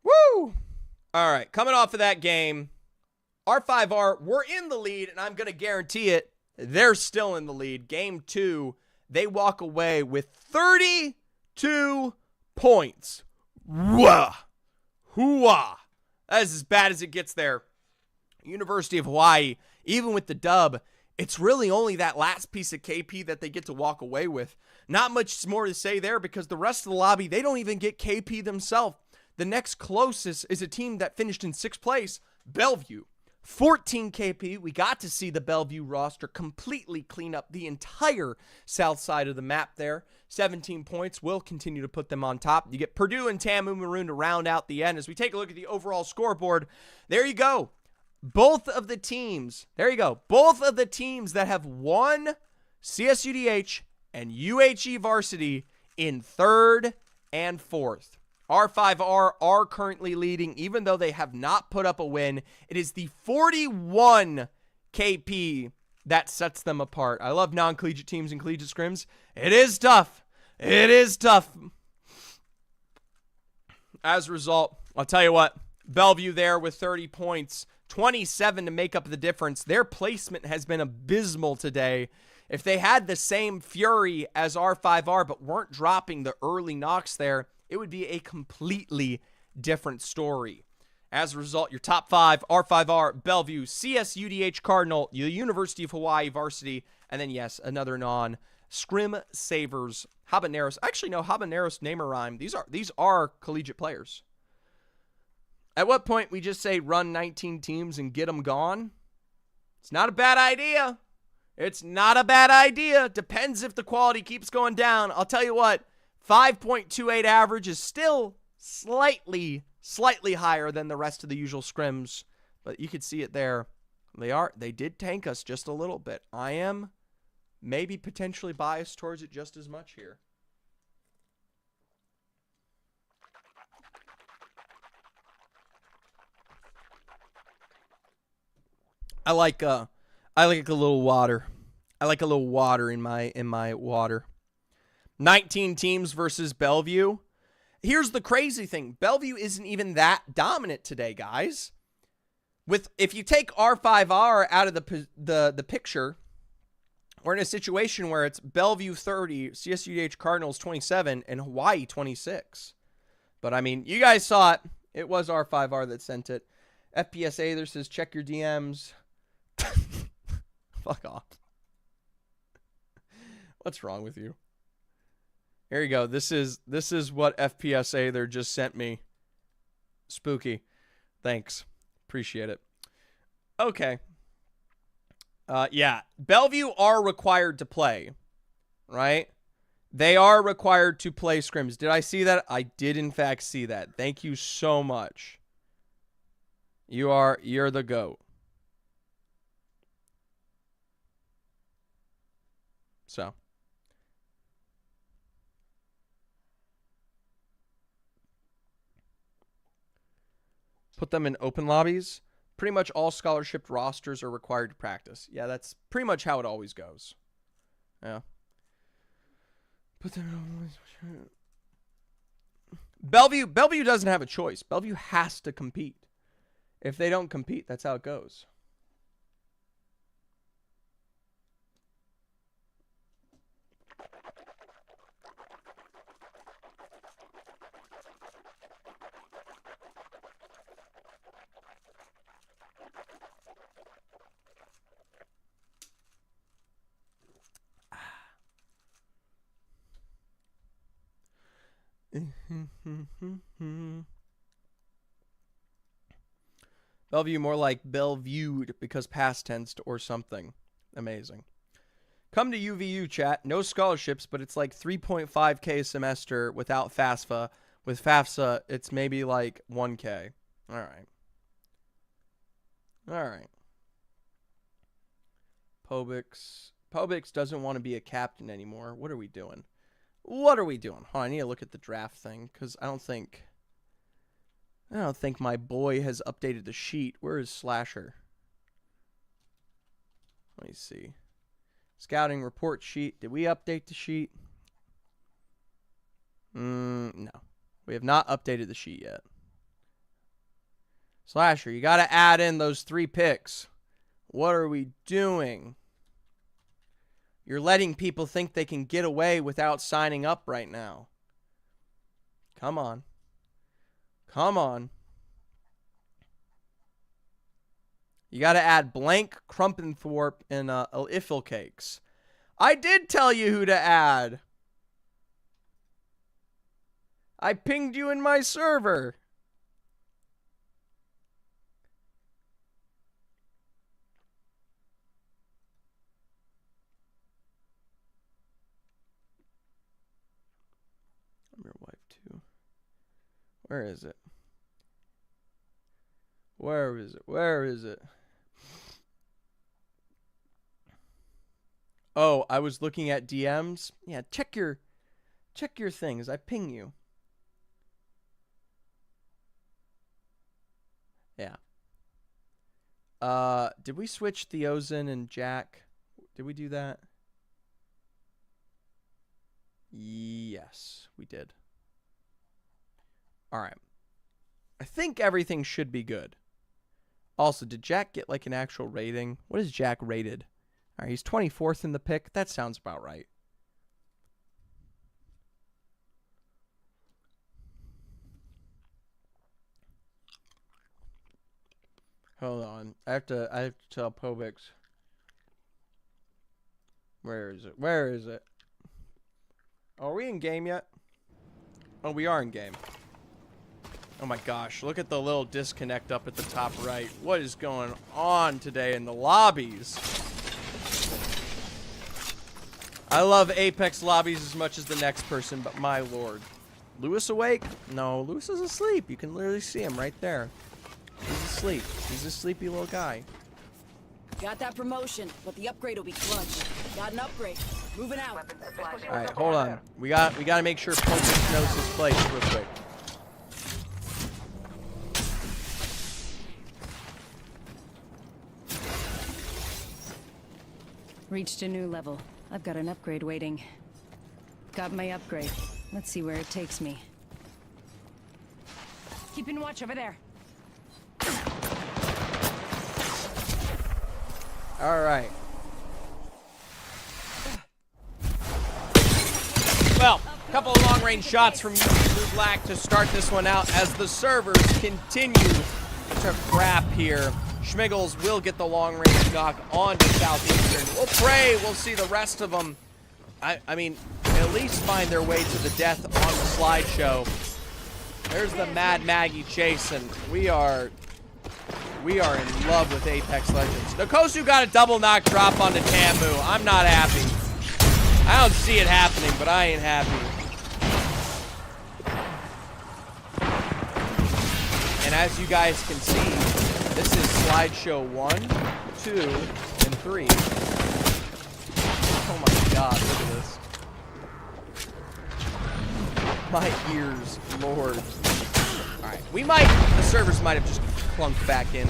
Speaker 1: Woo! All right, coming off of that game, R5R, we're in the lead, and I'm going to guarantee it, they're still in the lead. Game 2, they walk away with 32 points. Wah! Hooah! That is as bad as it gets there. University of Hawaii, even with the dub, it's really only that last piece of KP that they get to walk away with. Not much more to say there because the rest of the lobby, they don't even get KP themselves. The next closest is a team that finished in 6th place, Bellevue. 14 KP. We got to see the Bellevue roster completely clean up the entire south side of the map there. 17 points will continue to put them on top. You get Purdue and Tamu Maroon to round out the end. As we take a look at the overall scoreboard, there you go. Both of the teams, there you go. Both of the teams that have won CSUDH and UHE varsity in 3rd and 4th. R5R are currently leading, even though they have not put up a win. It is the 41 KP that sets them apart. I love non-collegiate teams and collegiate scrims. It is tough. It is tough. As a result, I'll tell you what, Bellevue there with 30 points, 27 to make up the difference. Their placement has been abysmal today. If they had the same fury as R5R but weren't dropping the early knocks there, it would be a completely different story. As a result, your top 5, R5R, Bellevue, CSUDH Cardinal, the University of Hawaii varsity, and then, yes, another non, Scrim Savers, Habaneros. Actually, no, Habaneros, name a rhyme. These are collegiate players. At what point we just say run 19 teams and get them gone? It's not a bad idea. It's not a bad idea. Depends if the quality keeps going down. I'll tell you what. 5.28 average is still slightly higher than the rest of the usual scrims, but you could see it there. They did tank us just a little bit. I am maybe potentially biased towards it just as much here. I like a little water. I like a little water in my water. 19 teams versus Bellevue. Here's the crazy thing. Bellevue isn't even that dominant today, guys. If you take R5R out of the picture, we're in a situation where it's Bellevue 30, CSUDH Cardinals 27, and Hawaii 26. But, I mean, you guys saw it. It was R5R that sent it. FPSA there says, check your DMs. Fuck off. What's wrong with you? Here you go. This is what FPSA there just sent me. Spooky. Thanks. Appreciate it. Okay. Yeah. Bellevue are required to play. Right? They are required to play scrims. Did I see that? I did in fact see that. Thank you so much. You're the GOAT. So. Put them in open lobbies. Pretty much all scholarship rosters are required to practice. Yeah, that's pretty much how it always goes. Yeah. Put them in Bellevue doesn't have a choice. Bellevue has to compete. If they don't compete, that's how it goes. Bellevue more like Bellevued because past tense or something. Amazing. Come to UVU, chat. No scholarships, but it's like 3.5K a semester without FAFSA. With FAFSA, it's maybe like 1K. All right. All right. Pobix doesn't want to be a captain anymore. What are we doing? What are we doing? Oh, I need to look at the draft thing because I don't think my boy has updated the sheet. Where is Slasher? Let me see. Scouting report sheet. Did we update the sheet? No. We have not updated the sheet yet. Slasher, you got to add in those 3 picks. What are we doing? You're letting people think they can get away without signing up right now. Come on. Come on. You got to add blank, Krumpenthorpe, and Eiffel cakes. I did tell you who to add. I pinged you in my server. I'm your wife too. Where is it? Where is it? Where is it? Oh, I was looking at DMs. Yeah, check your things. I ping you. Yeah. Did we switch Theozen and Jack? Did we do that? Yes, we did. All right. I think everything should be good. Also, did Jack get like an actual rating? What is Jack rated? All right, he's 24th in the pick. That sounds about right. Hold on. I have to tell Pobix. Where is it? Where is it? Are we in game yet? Oh, we are in game. Oh my gosh, look at the little disconnect up at the top right. What is going on today in the lobbies? I love Apex lobbies as much as the next person, but my lord. Lewis awake? No, Lewis is asleep. You can literally see him right there. He's asleep. He's a sleepy little guy.
Speaker 4: Got that promotion, but the upgrade will be clutch. Got an upgrade. Moving out.
Speaker 1: Alright, hold on. We gotta make sure Pobix knows his place real quick.
Speaker 4: Reached a new level. I've got an upgrade waiting. Got my upgrade. Let's see where it takes me. Keeping watch over there.
Speaker 1: All right. Well, a couple of long-range shots from Blue Black to start this one out as the servers continue to crap here. Schmiggles will get the long-range knock on to Southeastern. We'll pray we'll see the rest of them, I mean, at least find their way to the death on the slideshow. There's the Mad Maggie chasing. We are in love with Apex Legends. Nkosu got a double knock drop onto Tamu. I'm not happy. I don't see it happening, but I ain't happy. And as you guys can see, this is slideshow 1, 2, and 3. Oh my god, look at this. My ears, lord. Alright, the servers might have just clunked back in.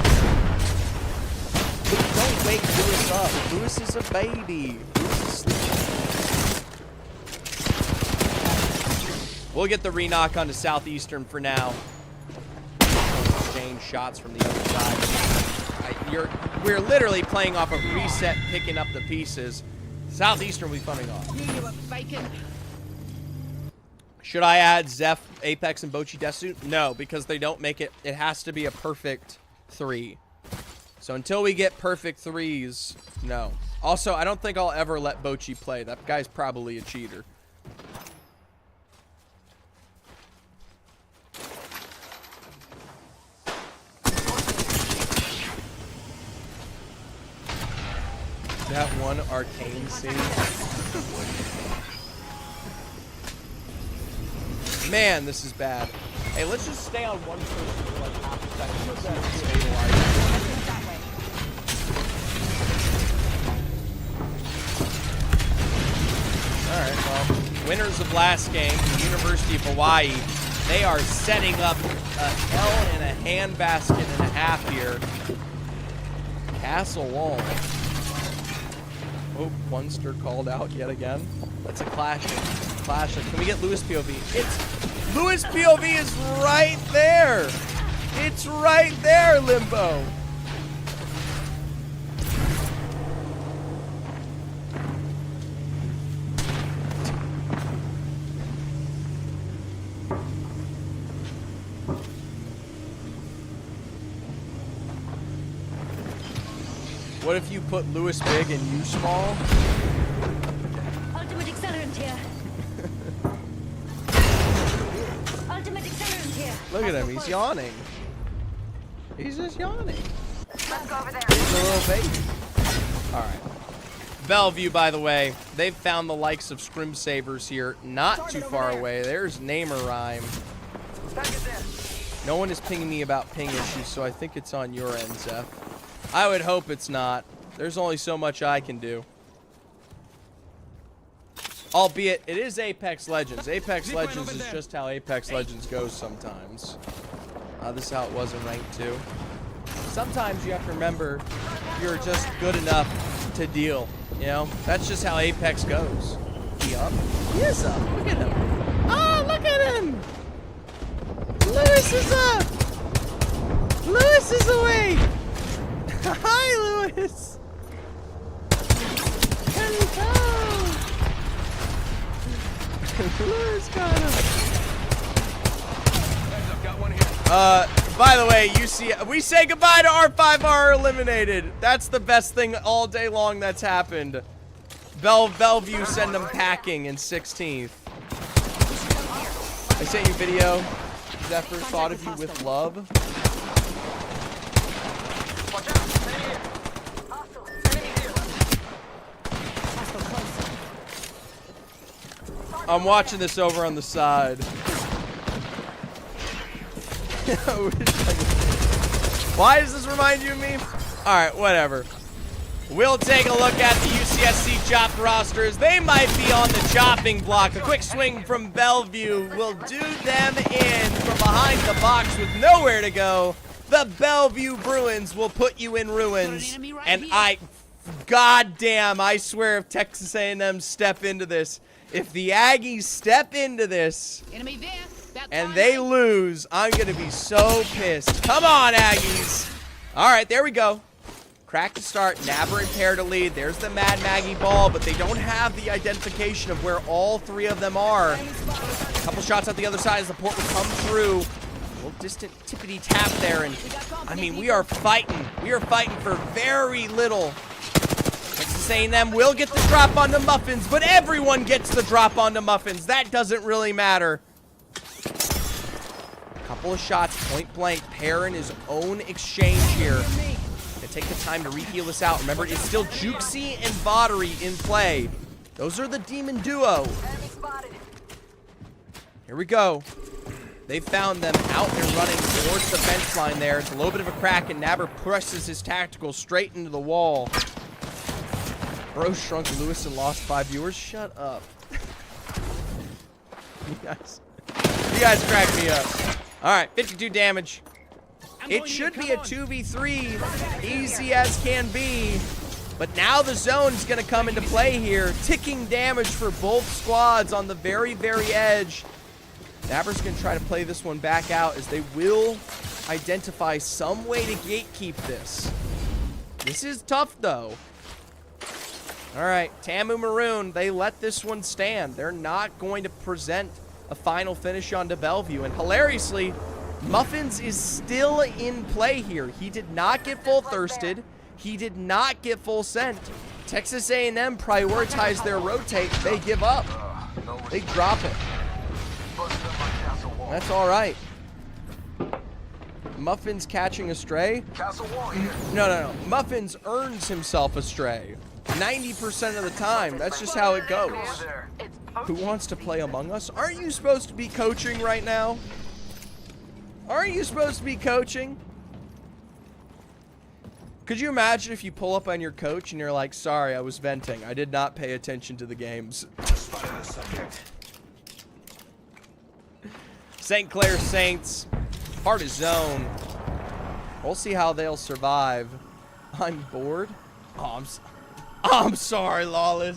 Speaker 1: Don't wake Lewis up. Lewis is a baby. Lewis is sleeping. We'll get the re-knock onto Southeastern for now. Exchange shots from the other side. We're literally playing off of reset, picking up the pieces. Southeastern will be coming off. Should I add Zeph, Apex, and Bochi Desu? No, because they don't make it. It has to be a perfect 3. So until we get perfect 3s, no. Also, I don't think I'll ever let Bochi play. That guy's probably a cheater. That one arcane scene. Man, this is bad. Hey, let's just stay on one person for like half a second. Let's stabilize. Alright, well, winners of last game, the University of Hawaii, they are setting up a hell in a handbasket and a half here. Castle Wall. Oh, Munster called out yet again. That's a clash. Can we get Lewis POV? It's Lewis POV is right there. It's right there, Limbo. What if you put Lewis big and you small?
Speaker 4: Ultimate accelerant here. Ultimate accelerant here.
Speaker 1: Look at him, he's yawning. He's just yawning.
Speaker 3: Let's go over there.
Speaker 1: He's a little baby. Alright. Bellevue, by the way, they've found the likes of Scrim Sabers here, not too far away. There's Namer Rhyme. No one is pinging me about ping issues, so I think it's on your end, Zeph. I would hope it's not. There's only so much I can do. Albeit, it is Apex Legends. Apex Legends is just how Apex Legends goes sometimes. This is how it was in Rank 2. Sometimes you have to remember you're just good enough to deal. You know? That's just how Apex goes. He up? He is up. Look at him. Oh, look at him! Lewis is up! Lewis is awake! Hi, Lewis! Hello! Lewis got him. By the way, we say goodbye to R5R eliminated. That's the best thing all day long that's happened. Bellevue send them packing in 16th. I sent you a video. Zephyr thought of you with love. I'm watching this over on the side. Why does this remind you of me? Alright, whatever. We'll take a look at the UCSC chopped rosters. They might be on the chopping block. A quick swing from Bellevue will do them in from behind the box with nowhere to go. The Bellevue Bruins will put you in ruins. And goddamn, I swear if Texas A&M step into this, if the Aggies step into this and they lose, I'm going to be so pissed. Come on, Aggies. All right, there we go. Crack to start. Nabber and Pear to lead. There's the Mad Maggie ball, but they don't have the identification of where all three of them are. A couple shots out the other side as the port will come through. A little distant tippity tap there, and I mean, we are fighting. We are fighting for very little. Texas A&M will get the drop onto Muffins, but everyone gets the drop onto Muffins. That doesn't really matter. A couple of shots, point blank. Pear in his own exchange here. Take the time to re-heal this out. Remember, it's still Jukesy and Vattery in play. Those are the demon duo. Here we go. They found them out and running towards the fence line there. It's a little bit of a crack, and Nabber presses his tactical straight into the wall. Bro shrunk Lewis and lost 5 viewers. Shut up. You guys crack me up. All right, 52 damage. It should be a 2v3, easy as can be. But now the zone is going to come into play here. Ticking damage for both squads on the very, very edge. Nabber's going to try to play this one back out as they will identify some way to gatekeep this. This is tough, though. All right, Tamu Maroon, they let this one stand. They're not going to present a final finish onto Bellevue. And hilariously, Muffins is still in play here. He did not get full thirsted. He did not get full sent. Texas A&M prioritized their rotate. They give up. They drop it. That's all right. Muffins catching a stray? No. Muffins earns himself a stray. 90% of the time. That's just how it goes.
Speaker 3: It's
Speaker 1: Who wants to play Among Us? Aren't you supposed to be coaching right now? Aren't you supposed to be coaching? Could you imagine if you pull up on your coach and you're like, sorry, I was venting. I did not pay attention to the games.
Speaker 5: Spotted the subject.
Speaker 1: St. Clair Saints, part of zone. We'll see how they'll survive. I'm bored. Oh, I'm sorry, Lawless.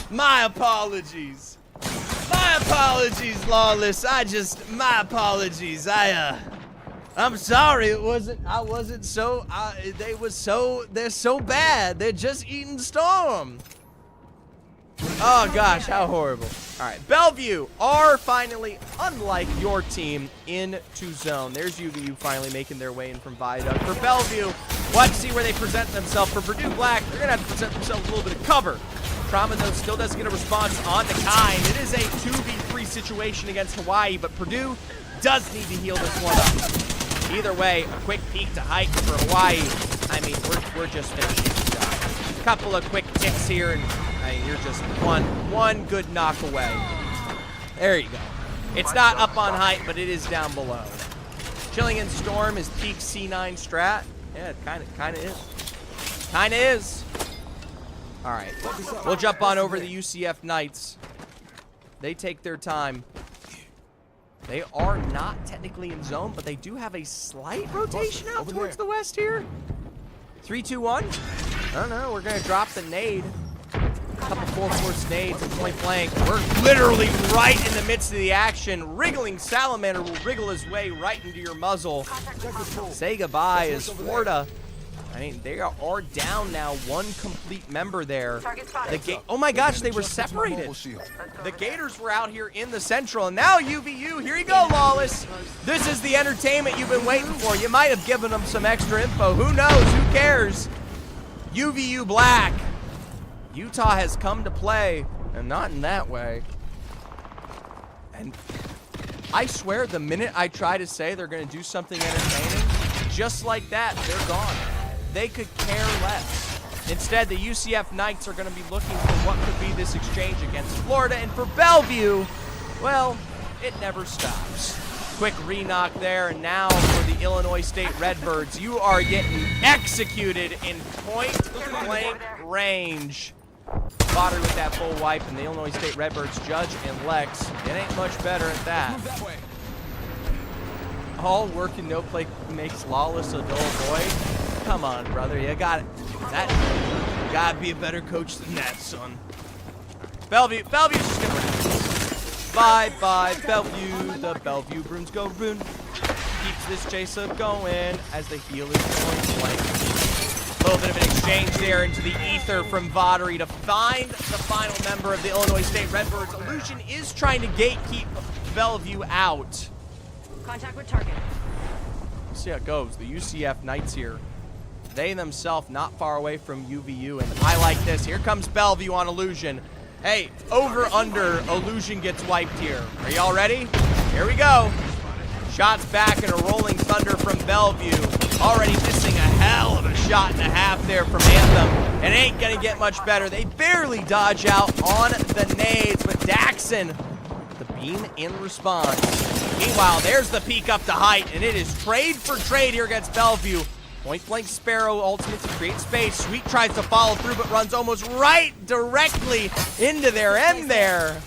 Speaker 1: My apologies. My apologies, Lawless. My apologies. I'm sorry. I wasn't so, they're so bad. They're just eating Storm. Oh gosh, how horrible. All right, Bellevue are finally, unlike your team, into zone. There's UVU finally making their way in from Viaduct. For Bellevue, let's see where they present themselves. For Purdue Black, they're gonna have to present themselves a little bit of cover. Trauma, though, still doesn't get a response on the kind. It is a 2v3 situation against Hawaii, but Purdue does need to heal this one up. Either way, a quick peek to height for Hawaii. I mean, we're just finishing. A couple of quick ticks here, and I mean, you're just one good knock away. There you go. It's not up on height, but it is down below. Chillingham Storm is peak C9 strat. Yeah, it kind of is. Kind of is. All right, we'll jump on over the UCF Knights. They take their time. They are not technically in zone, but they do have a slight rotation out towards the west here. 3, 2, 1. I don't know. We're going to drop the nade. A couple full-force nades and point blank. We're literally right in the midst of the action. Wriggling Salamander will wriggle his way right into your muzzle. Say goodbye as Florida. I mean, they are down now. One complete member there. Oh my gosh, they were separated. The Gators were out here in the Central, and now UVU. Here you go, Lawless. This is the entertainment you've been waiting for. You might have given them some extra info. Who knows? Who cares? UVU Black. Utah has come to play, and not in that way. And I swear, the minute I try to say they're going to do something entertaining, just like that, they're gone. They could care less. Instead, the UCF Knights are going to be looking for what could be this exchange against Florida. And for Bellevue, well, it never stops. Quick re-knock there, and now for the Illinois State Redbirds, you are getting executed in point-blank range. Potter with that full wipe, and the Illinois State Redbirds, Judge and Lex. It ain't much better at that. All work and no play makes Lawless a dull boy. Come on, brother, you got it. You gotta be a better coach than that, son. Bellevue, Bellevue's just gonna run. Bye, Bellevue. The Bellevue Bruins go rune. Keeps this chase up going as the heel is point blank. A little bit of an exchange there into the ether from Vatiri to find the final member of the Illinois State Redbirds. Illusion is trying to gatekeep Bellevue out.
Speaker 4: Contact with target.
Speaker 1: We'll see how it goes. The UCF Knights here. They themselves not far away from UVU, and I like this. Here comes Bellevue on Illusion. Hey, over, under, Illusion gets wiped here. Are y'all ready? Here we go. Shots back and a rolling thunder from Bellevue. Already missing a hell of a shot and a half there from Anthem. It ain't gonna get much better. They barely dodge out on the nades, but Daxon, the beam in response. Meanwhile, there's the peek up to height, and it is trade for trade here against Bellevue. Point blank Sparrow ultimate to create space. Sweet tries to follow through, but runs almost right directly into their end there.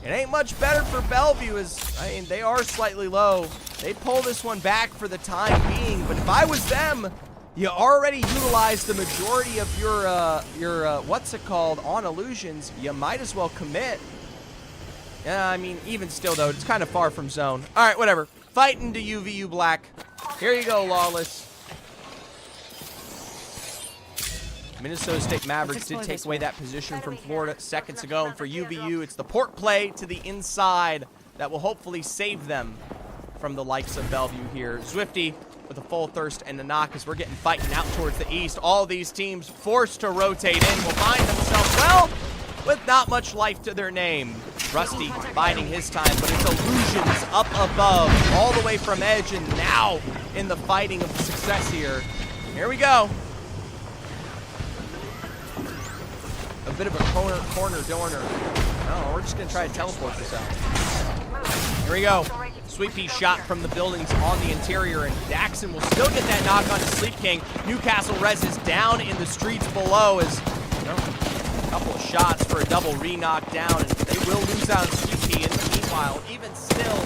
Speaker 1: It ain't much better for Bellevue as, I mean, they are slightly low. They pull this one back for the time being, but if I was them, you already utilized the majority of your what's it called, on illusions. You might as well commit. Yeah, I mean, even still though, it's kind of far from zone. All right, whatever. Fighting to UVU Black. Here you go, Lawless. Minnesota State Mavericks did take away that position from Florida seconds ago. And for UVU, it's the port play to the inside that will hopefully save them from the likes of Bellevue here. Zwifty with a full thirst and a knock as we're getting fighting out towards the east. All these teams forced to rotate in will find themselves, well, with not much life to their name. Rusty biding his time, but it's Illusions up above, all the way from edge, and now in the fighting of the success here. Here we go. a bit of a corner donor. No, we're just gonna try to teleport this out. Here we go. Sweet pea shot from the buildings on the interior, and Daxon will still get that knock on Sleep King. Newcastle Res is down in the streets below as, you know, a couple of shots for a double re-knock down, and they will lose out on Sweet Pea. In the meanwhile, even still,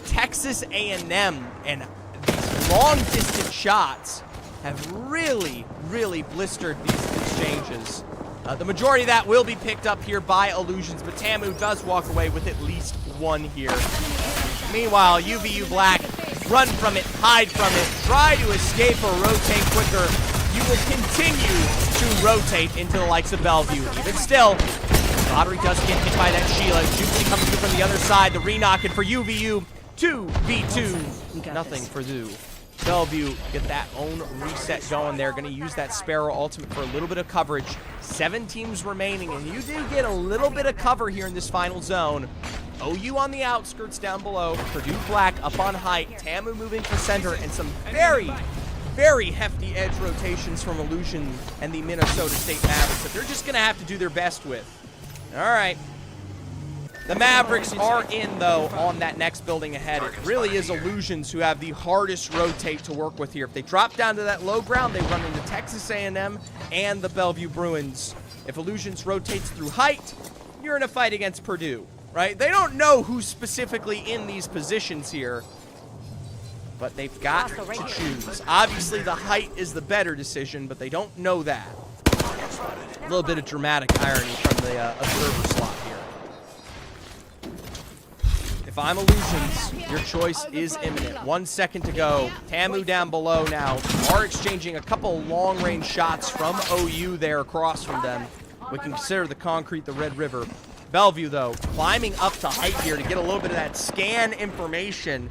Speaker 1: Texas A&M and these long-distance shots have really, really blistered these exchanges. The majority of that will be picked up here by Illusions, but Tamu does walk away with at least one here. Meanwhile, UVU Black, run from it, hide from it, try to escape or rotate quicker. You will continue to rotate into the likes of Bellevue. Even still, Lottery does get hit by that Sheila. Jubilee coming through from the other side, the re-knocking for UVU. 2v2, nothing for Zoo. Bellevue get that own reset going there. Going to use that Sparrow ultimate for a little bit of coverage. 7 teams remaining, and you do get a little bit of cover here in this final zone. OU on the outskirts down below. Purdue Black up on height. Tamu moving to center, and some very, very hefty edge rotations from Illusion and the Minnesota State Mavericks that they're just going to have to do their best with. All right. The Mavericks are in, though, on that next building ahead. It really is Illusions who have the hardest rotate to work with here. If they drop down to that low ground, they run into Texas A&M and the Bellevue Bruins. If Illusions rotates through height, you're in a fight against Purdue, right? They don't know who's specifically in these positions here, but they've got to choose. Obviously, the height is the better decision, but they don't know that. A little bit of dramatic irony from the observer slot here. If I'm Illusions, your choice is imminent. 1 second to go. Tamu down below now. Are exchanging a couple long-range shots from OU there across from them. We can consider the concrete the Red River. Bellevue, though, climbing up to height here to get a little bit of that scan information.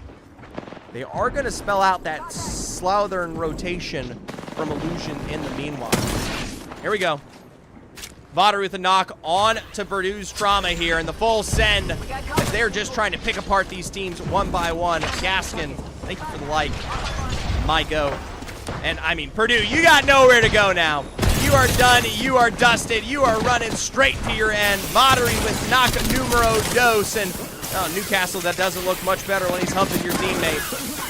Speaker 1: They are going to spell out that southern rotation from Illusion in the meanwhile. Here we go. Vader with a knock on to Purdue's Trauma here, and the full send as they're just trying to pick apart these teams one by one. Gaskin, thank you for the like. My go. And, I mean, Purdue, you got nowhere to go now. You are done. You are dusted. You are running straight to your end. Vadery with knock numero dos, and Newcastle, that doesn't look much better when he's humping your teammate.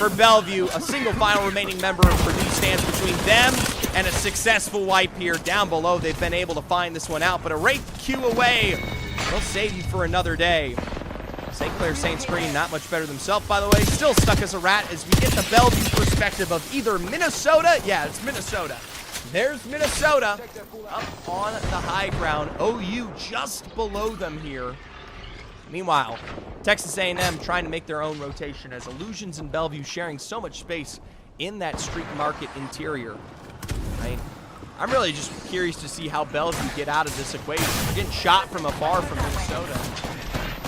Speaker 1: For Bellevue, a single final remaining member of Purdue stands between them and a successful wipe here. Down below, they've been able to find this one out, but a Wraith Q away. They'll save you for another day. St. Clair Saints Green, not much better themselves, by the way. Still stuck as a rat as we get the Bellevue perspective of either Minnesota. Yeah, it's Minnesota. There's Minnesota up on the high ground. OU just below them here. Meanwhile, Texas A&M trying to make their own rotation as Illusions and Bellevue sharing so much space in that street market interior. I'm really just curious to see how Bellevue get out of this equation. They're getting shot from afar from Minnesota.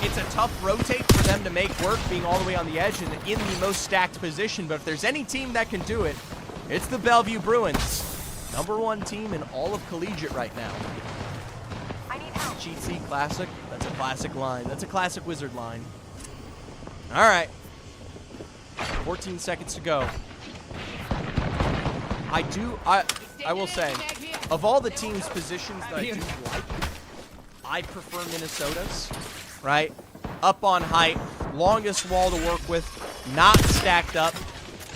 Speaker 1: It's a tough rotate for them to make work, being all the way on the edge and in the most stacked position, but if there's any team that can do it, it's the Bellevue Bruins. #1 team in all of collegiate right now. Cheat Seat classic. That's a classic line. That's a classic Wizard line. All right. 14 seconds to go. I will say, of all the team's positions that I do like, I prefer Minnesota's, right? Up on height, longest wall to work with, not stacked up.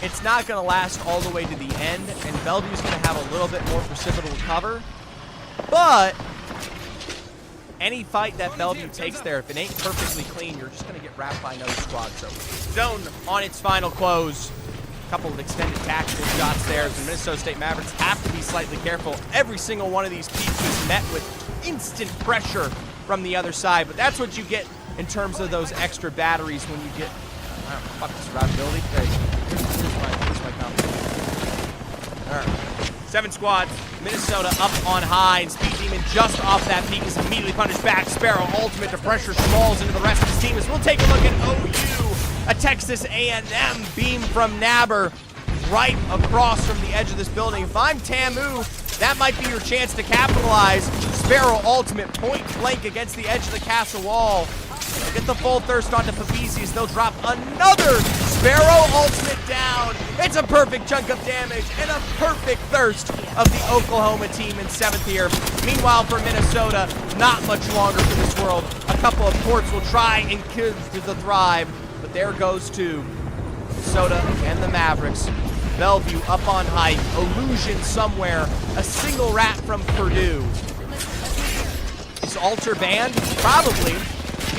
Speaker 1: It's not going to last all the way to the end, and Bellevue's going to have a little bit more precipitable cover. But any fight that Bellevue takes there, if it ain't perfectly clean, you're just going to get wrapped by another squad. So, zone on its final close. A couple of extended tactical shots there. The Minnesota State Mavericks have to be slightly careful. Every single one of these peaks is met with instant pressure from the other side. But that's what you get in terms of those extra batteries when you get, fuck this survivability. Here's my comment. All right. 7 squads. Minnesota up on high, and Speed Demon just off that peak is immediately punished back. Sparrow ultimate to pressure Schmalls into the rest of his team as we'll take a look at OU. A Texas A&M beam from Nabber right across from the edge of this building. If I'm Tamu, that might be your chance to capitalize. Sparrow ultimate point blank against the edge of the castle wall. They'll get the full thirst onto Fabizis. They'll drop another Sparrow ultimate down. It's a perfect chunk of damage and a perfect thirst of the Oklahoma team in 7th here. Meanwhile, for Minnesota, not much longer for this world. A couple of ports will try and kill the Thrive, but there goes to Minnesota and the Mavericks. Bellevue up on height. Illusion somewhere. A single rat from Purdue. Is Alter banned? Probably.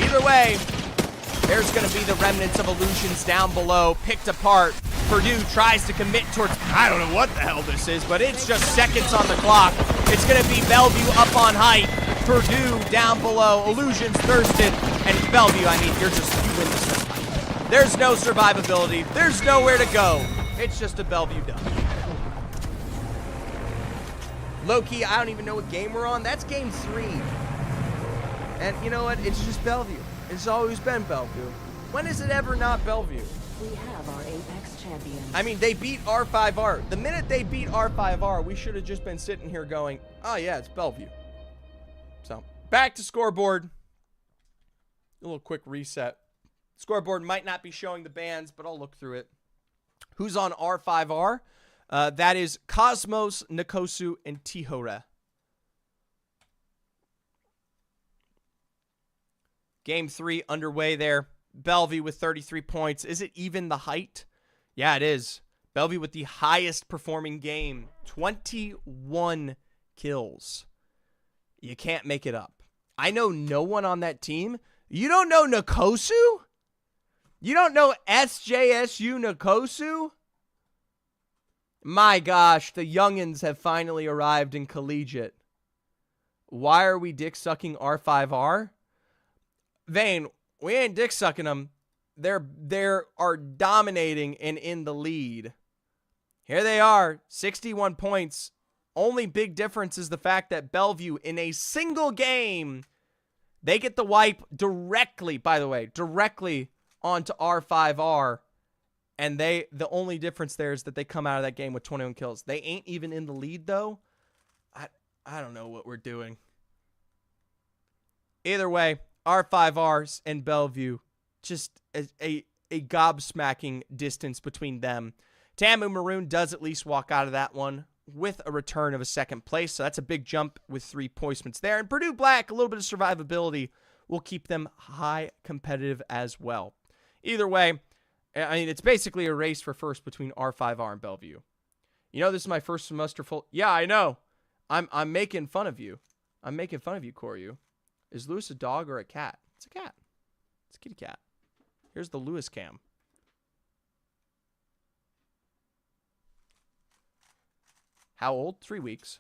Speaker 1: Either way, there's going to be the remnants of Illusions down below, picked apart. Purdue tries to commit towards, I don't know what the hell this is, but it's just seconds on the clock. It's going to be Bellevue up on height, Purdue down below, Illusions thirsted, and Bellevue, I mean, you win this one. There's no survivability. There's nowhere to go. It's just a Bellevue done. Low-key, I don't even know what game we're on. That's game 3. And you know what? It's just Bellevue. It's always been Bellevue. When is it ever not Bellevue?
Speaker 3: We have our Apex champion.
Speaker 1: I mean, they beat R5R. The minute they beat R5R, we should have just been sitting here going, oh yeah, it's Bellevue. So, back to scoreboard. A little quick reset. Scoreboard might not be showing the bans, but I'll look through it. Who's on R5R? That is Cosmos, Nikosu, and Tihore. Game 3 underway there. Bellevue with 33 points. Is it even the height? Yeah, it is. Bellevue with the highest performing game. 21 kills. You can't make it up. I know no one on that team. You don't know Nikosu? You don't know SJSU Nikosu? My gosh, the youngins have finally arrived in collegiate. Why are we dick-sucking R5R? Vane, we ain't dick-sucking them. They are dominating and in the lead. Here they are, 61 points. Only big difference is the fact that Bellevue, in a single game, they get the wipe directly, by the way, directly onto R5R. And the only difference there is that they come out of that game with 21 kills. They ain't even in the lead, though. I don't know what we're doing. Either way, R5Rs and Bellevue, just a gobsmacking distance between them. Tamu Maroon does at least walk out of that one with a return of a second place, so that's a big jump with 3 placements there. And Purdue Black, a little bit of survivability will keep them high competitive as well. Either way, I mean, it's basically a race for first between R5R and Bellevue. You know, this is my first semester full. Yeah, I know. I'm making fun of you. I'm making fun of you, Koryu. Is Lewis a dog or a cat? It's a cat. It's a kitty cat. Here's the Lewis cam. How old? 3 weeks.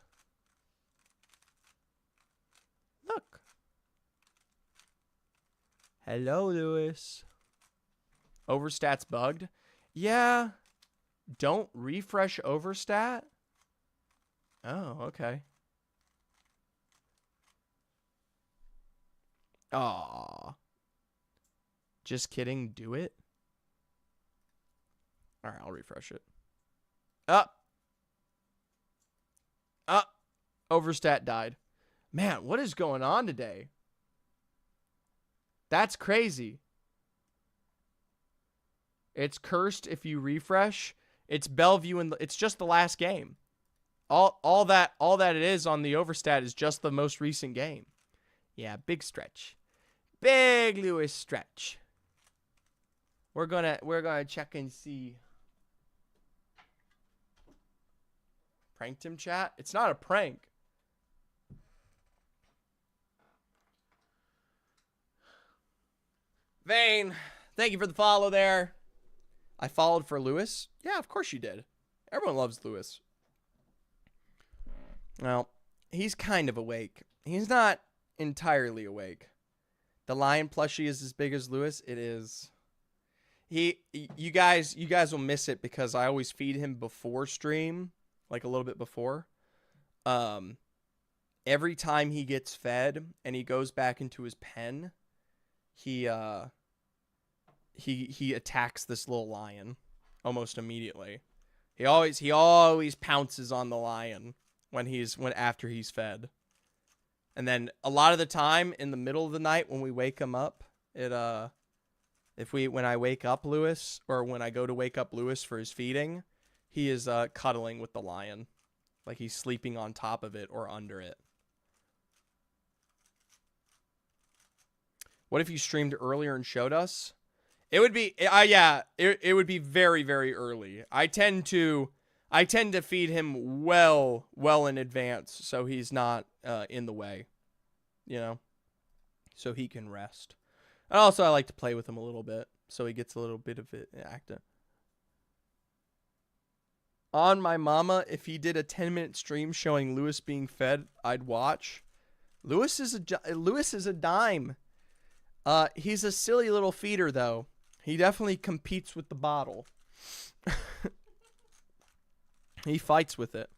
Speaker 1: Look. Hello, Lewis. Overstat's bugged? Yeah. Don't refresh overstat? Oh, okay. Aw. Just kidding. Do it. All right, I'll refresh it. Up. Up. Overstat died. Man, what is going on today? That's crazy. It's cursed if you refresh. It's Bellevue and it's just the last game. All that it is on the overstat is just the most recent game. Yeah, big stretch. Big Lewis stretch. We're gonna check and see. Pranked him, chat? It's not a prank. Vane, thank you for the follow there. I followed for Lewis. Yeah, of course you did. Everyone loves Lewis. Well, he's kind of awake. He's not entirely awake. The lion plushie is as big as Lewis. It is. You guys will miss it because I always feed him before stream, like a little bit before. Every time he gets fed and he goes back into his pen, he attacks this little lion almost immediately. He always pounces on the lion after he's fed. And then a lot of the time in the middle of the night when we wake him up, When I wake up Lewis, or when I go to wake up Lewis for his feeding, he is cuddling with the lion. Like he's sleeping on top of it or under it. What if you streamed earlier and showed us? It would be, yeah, it would be very, very early. I tend to feed him well in advance, so he's not in the way, you know, so he can rest. And also, I like to play with him a little bit, so he gets a little bit of it active. On my mama, if he did a 10-minute stream showing Lewis being fed, I'd watch. Lewis is a dime. He's a silly little feeder, though. He definitely competes with the bottle. He fights with it.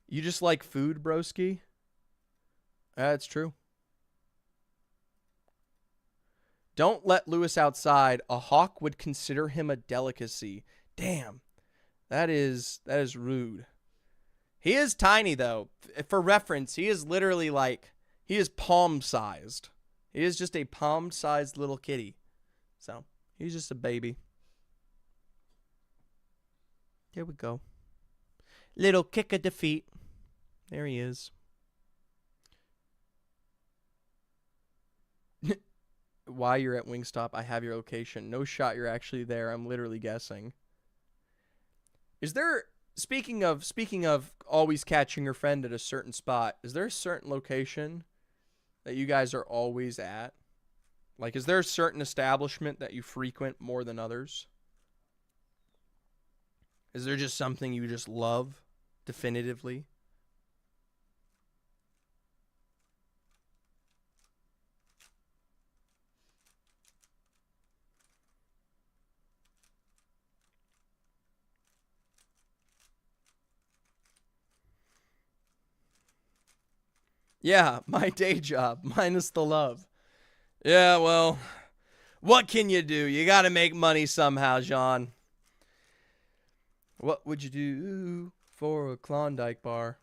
Speaker 1: You just like food, broski? That's true. Don't let Lewis outside. A hawk would consider him a delicacy. Damn. That is rude. He is tiny, though. For reference, he is literally like, he is palm-sized. He is just a palm-sized little kitty. So, he's just a baby. There we go. Little kick of defeat. There he is. Why you're at Wingstop, I have your location. No shot you're actually there. I'm literally guessing. Is there, speaking of always catching your friend at a certain spot, is there a certain location that you guys are always at? Like, is there a certain establishment that you frequent more than others? Is there just something you just love definitively? Yeah, my day job, minus the love. Yeah, well, what can you do? You gotta make money somehow, John. What would you do for a Klondike bar?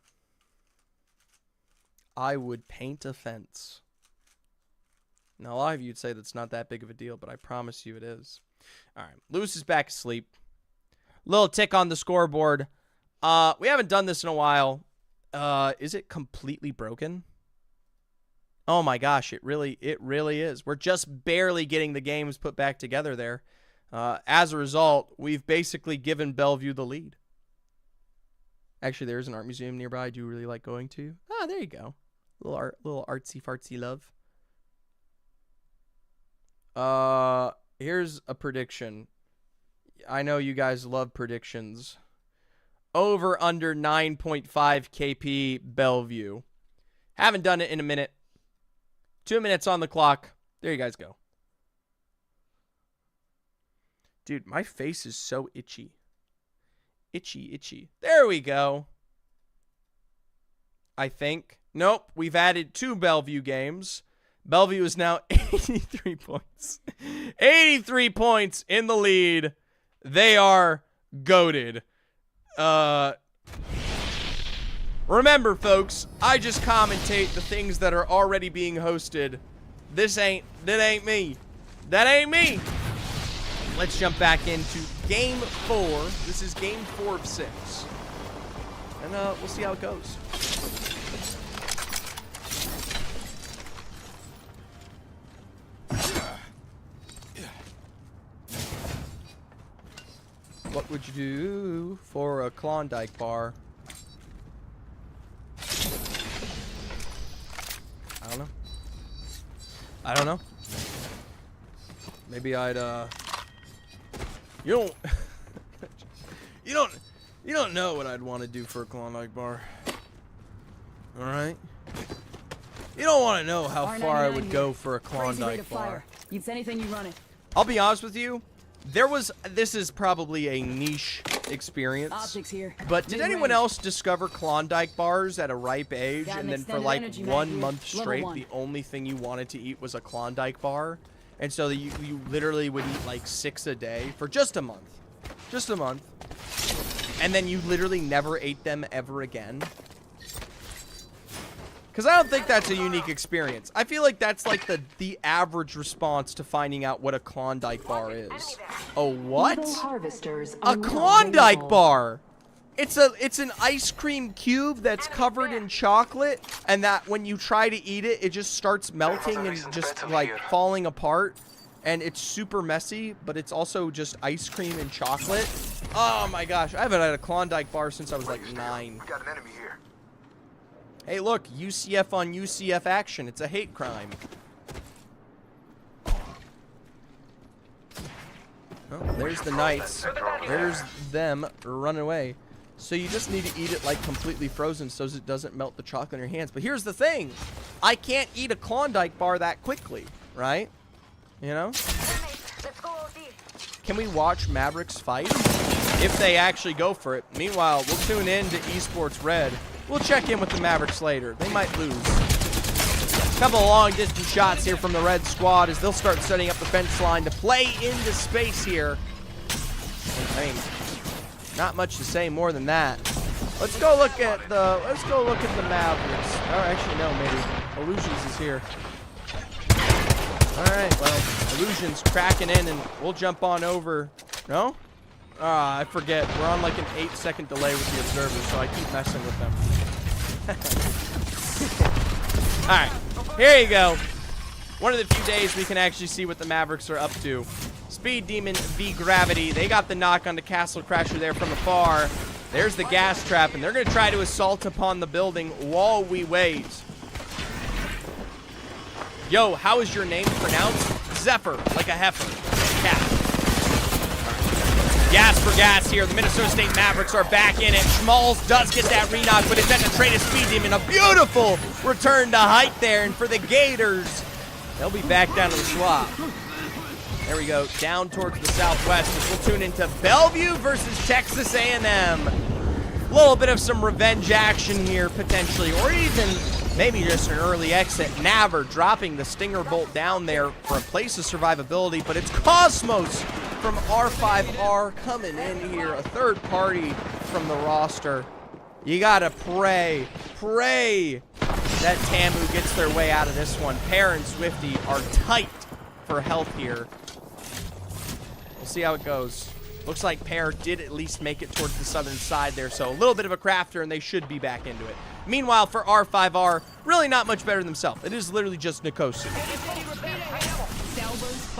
Speaker 1: I would paint a fence. Now, a lot of you would say that's not that big of a deal, but I promise you it is. All right, Lewis is back asleep. Little tick on the scoreboard. We haven't done this in a while. Is it completely broken? Oh my gosh, it really is. We're just barely getting the games put back together there. As a result, we've basically given Bellevue the lead. Actually, there's an art museum nearby I do really like going to. Ah, there you go. Little artsy fartsy love. Here's a prediction. I know you guys love predictions. Over under 9.5 KP Bellevue. Haven't done it in a minute. 2 minutes on the clock. There you guys go. Dude, my face is so itchy. Itchy. There we go. I think. Nope, we've added 2 Bellevue games. Bellevue is now 83 points. 83 points in the lead. They are goated. Remember, folks, I just commentate the things that are already being hosted. That ain't me. That ain't me. Let's jump back into game 4. This is game 4 of 6. And we'll see how it goes. What would you do for a Klondike bar? I don't know. Maybe I'd You don't know what I'd want to do for a Klondike bar. All right? You don't want to know how far I would go for a Klondike bar.
Speaker 4: Needs anything, you run it.
Speaker 1: I'll be honest with you. This is probably a niche experience.
Speaker 4: Optics here.
Speaker 1: But did anyone else discover Klondike bars at a ripe age, and then for like 1 month straight, the only thing you wanted to eat was a Klondike bar? And so you literally would eat like 6 a day for just a month. Just a month. And then you literally never ate them ever again. Because I don't think that's a unique experience. I feel like that's like the average response to finding out what a Klondike bar is. A what? A Klondike bar! It's an ice cream cube that's covered in chocolate, and that when you try to eat it, it just starts melting and just like falling apart. And it's super messy, but it's also just ice cream and chocolate. Oh my gosh, I haven't had a Klondike bar since I was like 9.
Speaker 5: We got an enemy here.
Speaker 1: Hey, look, UCF on UCF action. It's a hate crime. Oh, there's the Knights. There's them running away. So you just need to eat it like completely frozen so it doesn't melt the chocolate in your hands. But here's the thing. I can't eat a Klondike bar that quickly, right? You know?
Speaker 3: Let's go OD.
Speaker 1: Can we watch Mavericks fight? If they actually go for it. Meanwhile, we'll tune in to Esports Red. We'll check in with the Mavericks later. They might lose. A couple of long-distance shots here from the Red squad as they'll start setting up the fence line to play into space here. I mean, not much to say more than that. Let's go look at the Mavericks. Oh, actually, no, maybe Illusions is here. All right, well, Illusion's cracking in, and we'll jump on over. No? I forget. We're on like an 8-second delay with the observers, so I keep messing with them. All right, here you go. One of the few days we can actually see what the Mavericks are up to. Speed Demon v Gravity. They got the knock on the Castle Crasher there from afar. There's the gas trap, and they're going to try to assault upon the building while we wait. Yo, how is your name pronounced? Zephyr, like a heifer. Cat. Gas for gas here. The Minnesota State Mavericks are back in it. Schmalz does get that re-knock, but it's at the trade of Speed Demon. A beautiful return to height there. And for the Gators, they'll be back down to the swap. There we go, down towards the southwest as we'll tune into Bellevue versus Texas A&M. A little bit of some revenge action here, potentially, or even maybe just an early exit. Naver dropping the Stinger Bolt down there for a place of survivability, but it's Cosmos from R5R coming in here, a third party from the roster. You gotta pray that Tamu gets their way out of this one. Pear and Swifty are tight for health here. We'll see how it goes. Looks like Pear did at least make it towards the southern side there, so a little bit of a crafter, and they should be back into it. Meanwhile, for R5R, really not much better themselves. It is literally just Nikosu.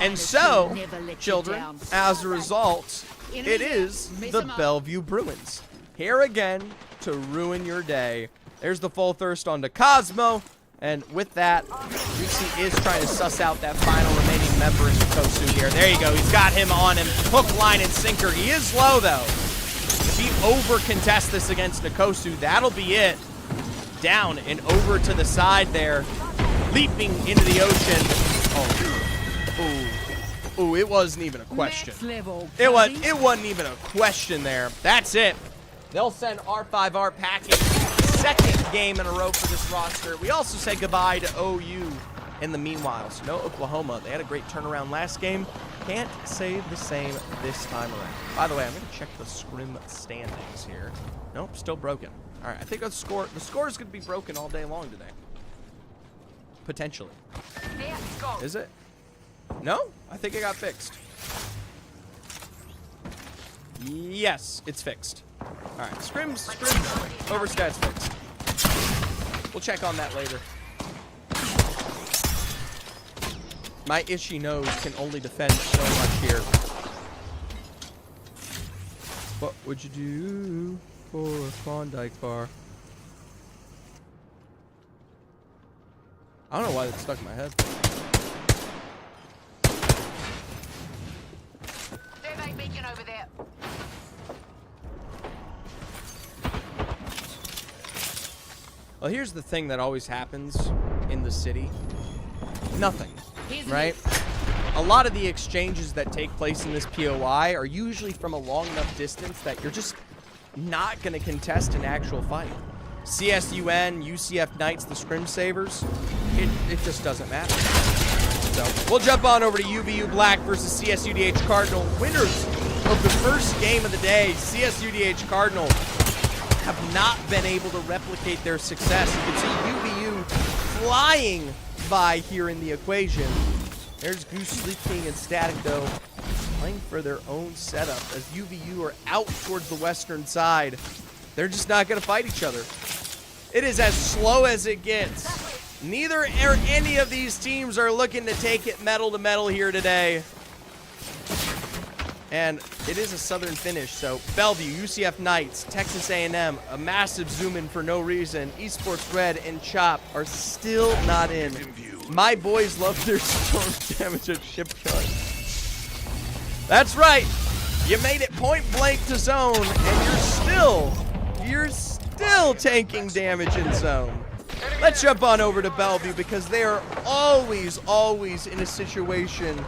Speaker 1: And so, children, as a result, it is the Bellevue Bruins. Here again to ruin your day. There's the full thirst onto Cosmo. And with that, UC is trying to suss out that final remaining member in Nikosu here. There you go. He's got him on him. Hook, line, and sinker. He is low, though. If he over-contests this against Nikosu, that'll be it. Down and over to the side there. Leaping into the ocean. Oh. Ooh, it wasn't even a question. It wasn't even a question there. That's it. They'll send R5R packing. Second game in a row for this roster. We also say goodbye to OU in the meanwhile. So no Oklahoma. They had a great turnaround last game. Can't say the same this time around. By the way, I'm going to check the scrim standings here. Nope, still broken. All right, I think the score is going to be broken all day long today. Potentially. Is it? No? I think it got fixed. Yes, it's fixed. All right, scrims, overstats fixed. We'll check on that later. My itchy nose can only defend so much here. What would you do for a Klondike bar? I don't know why that stuck in my head.
Speaker 3: Survey beacon over there.
Speaker 1: Well, here's the thing that always happens in the city. Nothing, right? A lot of the exchanges that take place in this POI are usually from a long enough distance that you're just not going to contest an actual fight. CSUN, UCF Knights, the Scrim Savers, it just doesn't matter. So we'll jump on over to UVU Black versus CSUDH Cardinal. Winners of the first game of the day, CSUDH Cardinal, have not been able to replicate their success. You can see UVU flying by here in the equation. There's Goose, Sleep King, and Static, though, playing for their own setup as UVU are out towards the western side. They're just not going to fight each other. It is as slow as it gets. Neither or any of these teams are looking to take it metal to metal here today. And it is a southern finish, so Bellevue, UCF Knights, Texas A&M, a massive zoom in for no reason. Esports Red and Chop are still not in. My boys love their storm damage at Shipyard. That's right. You made it point blank to zone, and you're still tanking damage in zone. Let's jump on over to Bellevue because they are always in a situation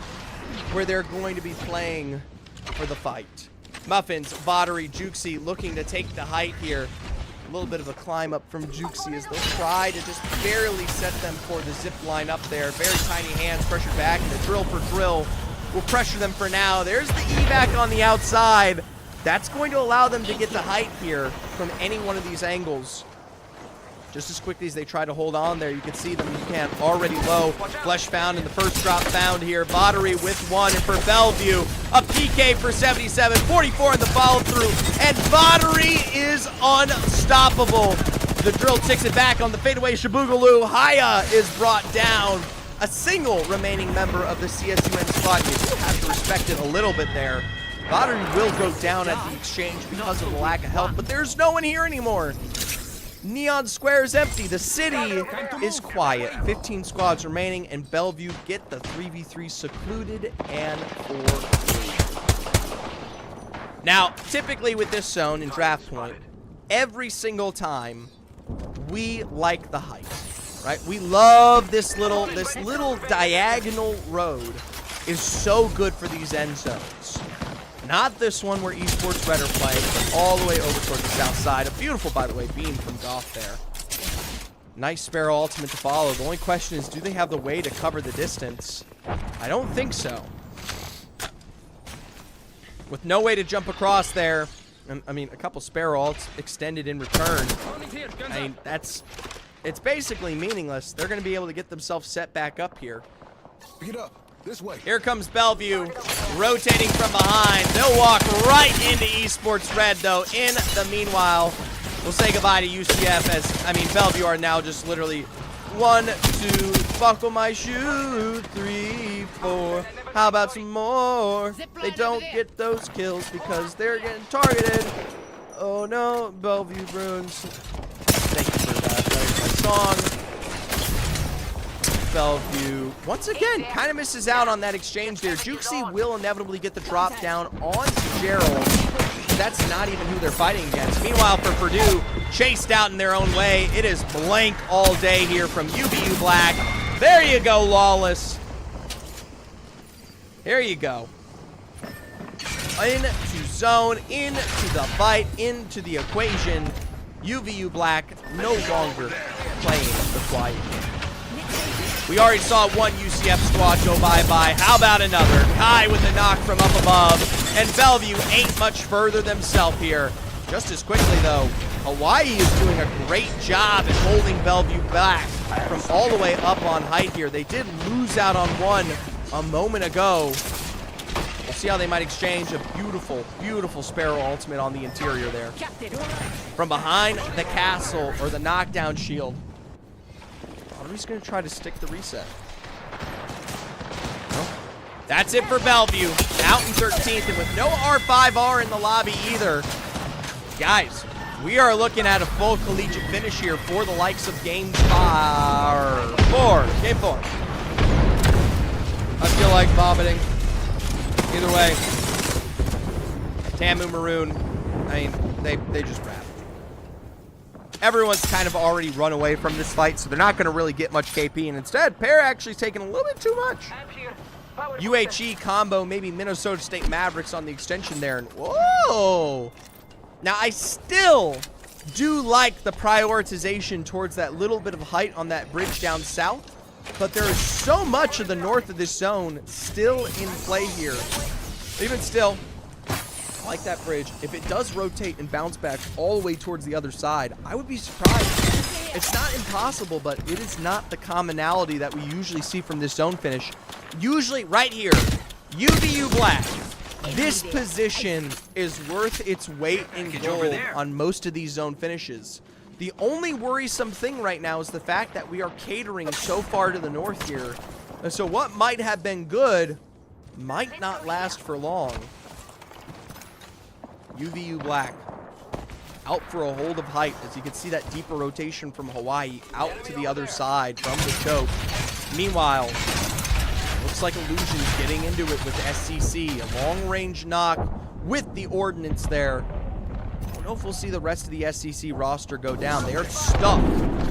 Speaker 1: where they're going to be playing for the fight. Muffins, Bottery, Jukesy looking to take the height here. A little bit of a climb up from Jukesy as they'll try to just barely set them for the zip line up there. Very tiny hands pressured back, and the drill for drill will pressure them for now. There's the evac on the outside. That's going to allow them to get the height here from any one of these angles. Just as quickly as they try to hold on there, you can see them. You can already low. Flesh found in the first drop found here. Bottery with one, and for Bellevue, a PK for 77, 44 in the follow through, and Bottery is unstoppable. The drill ticks it back on the fadeaway Shabugaloo. Haya is brought down. A single remaining member of the CSUN squad. You do have to respect it a little bit there. Bottery will go down at the exchange because of the lack of help, but there's no one here anymore. Neon Square is empty. The city is quiet. 15 squads remaining, and Bellevue get the 3v3 secluded and for free. Now, typically with this zone in Draft Point, every single time we like the height, right? We love this little diagonal road is so good for these end zones. Not this one where Esports Red are playing, but all the way over towards the south side. A beautiful, by the way, beam from Goff there. Nice Sparrow ultimate to follow. The only question is, do they have the way to cover the distance? I don't think so. With no way to jump across there, I mean, a couple Sparrow ults extended in return. I mean, it's basically meaningless. They're going to be able to get themselves set back up here.
Speaker 5: Get up. This way.
Speaker 1: Here comes Bellevue, rotating from behind. They'll walk right into Esports Red, though. In the meanwhile, we'll say goodbye to UCF as, I mean, Bellevue are now just literally 1, 2, buckle my shoe, 3, 4. How about some more? They don't get those kills because they're getting targeted. Oh no, Bellevue Bruins. Thank you for that. That was my song. Bellevue, once again, kind of misses out on that exchange there. Jukesy will inevitably get the drop down onto Gerald. That's not even who they're fighting against. Meanwhile, for Purdue, chased out in their own way. It is blank all day here from UVU Black. There you go, Lawless. Here you go. Into zone, into the fight, into the equation. UVU Black no longer playing the quiet game. We already saw one UCF squad go bye-bye. How about another? Kai with a knock from up above. And Bellevue ain't much further themselves here. Just as quickly, though, Hawaii is doing a great job at holding Bellevue back from all the way up on height here. They did lose out on one a moment ago. We'll see how they might exchange a beautiful, beautiful Sparrow ultimate on the interior there. From behind the castle, or the knockdown shield. He's going to try to stick the reset. Well, that's it for Bellevue. Out in 13th, and with no R5R in the lobby either. Guys, we are looking at a full collegiate finish here for the likes of Game 4. Game 4. I feel like vomiting. Either way. Tamu Maroon, I mean, they just wrapped. Everyone's kind of already run away from this fight, so they're not going to really get much KP. And instead, Pear actually taking a little bit too much. UHE combo, maybe Minnesota State Mavericks on the extension there. And whoa! Now, I still do like the prioritization towards that little bit of height on that bridge down south, but there is so much of the north of this zone still in play here. Even still, I like that bridge. If it does rotate and bounce back all the way towards the other side, I would be surprised It's not impossible, but it is not the commonality that we usually see from this zone finish. Usually, right here, UVU Black. This position is worth its weight in gold on most of these zone finishes. The only worrisome thing right now is the fact that we are catering so far to the north here. And so what might have been good might not last for long. UVU Black out for a hold of height. As you can see that deeper rotation from Hawaii out to the other side from the choke. Meanwhile, looks like Illusion's getting into it with SCC. A long-range knock with the ordnance there. I don't know if we'll see the rest of the SCC roster go down. They are stuck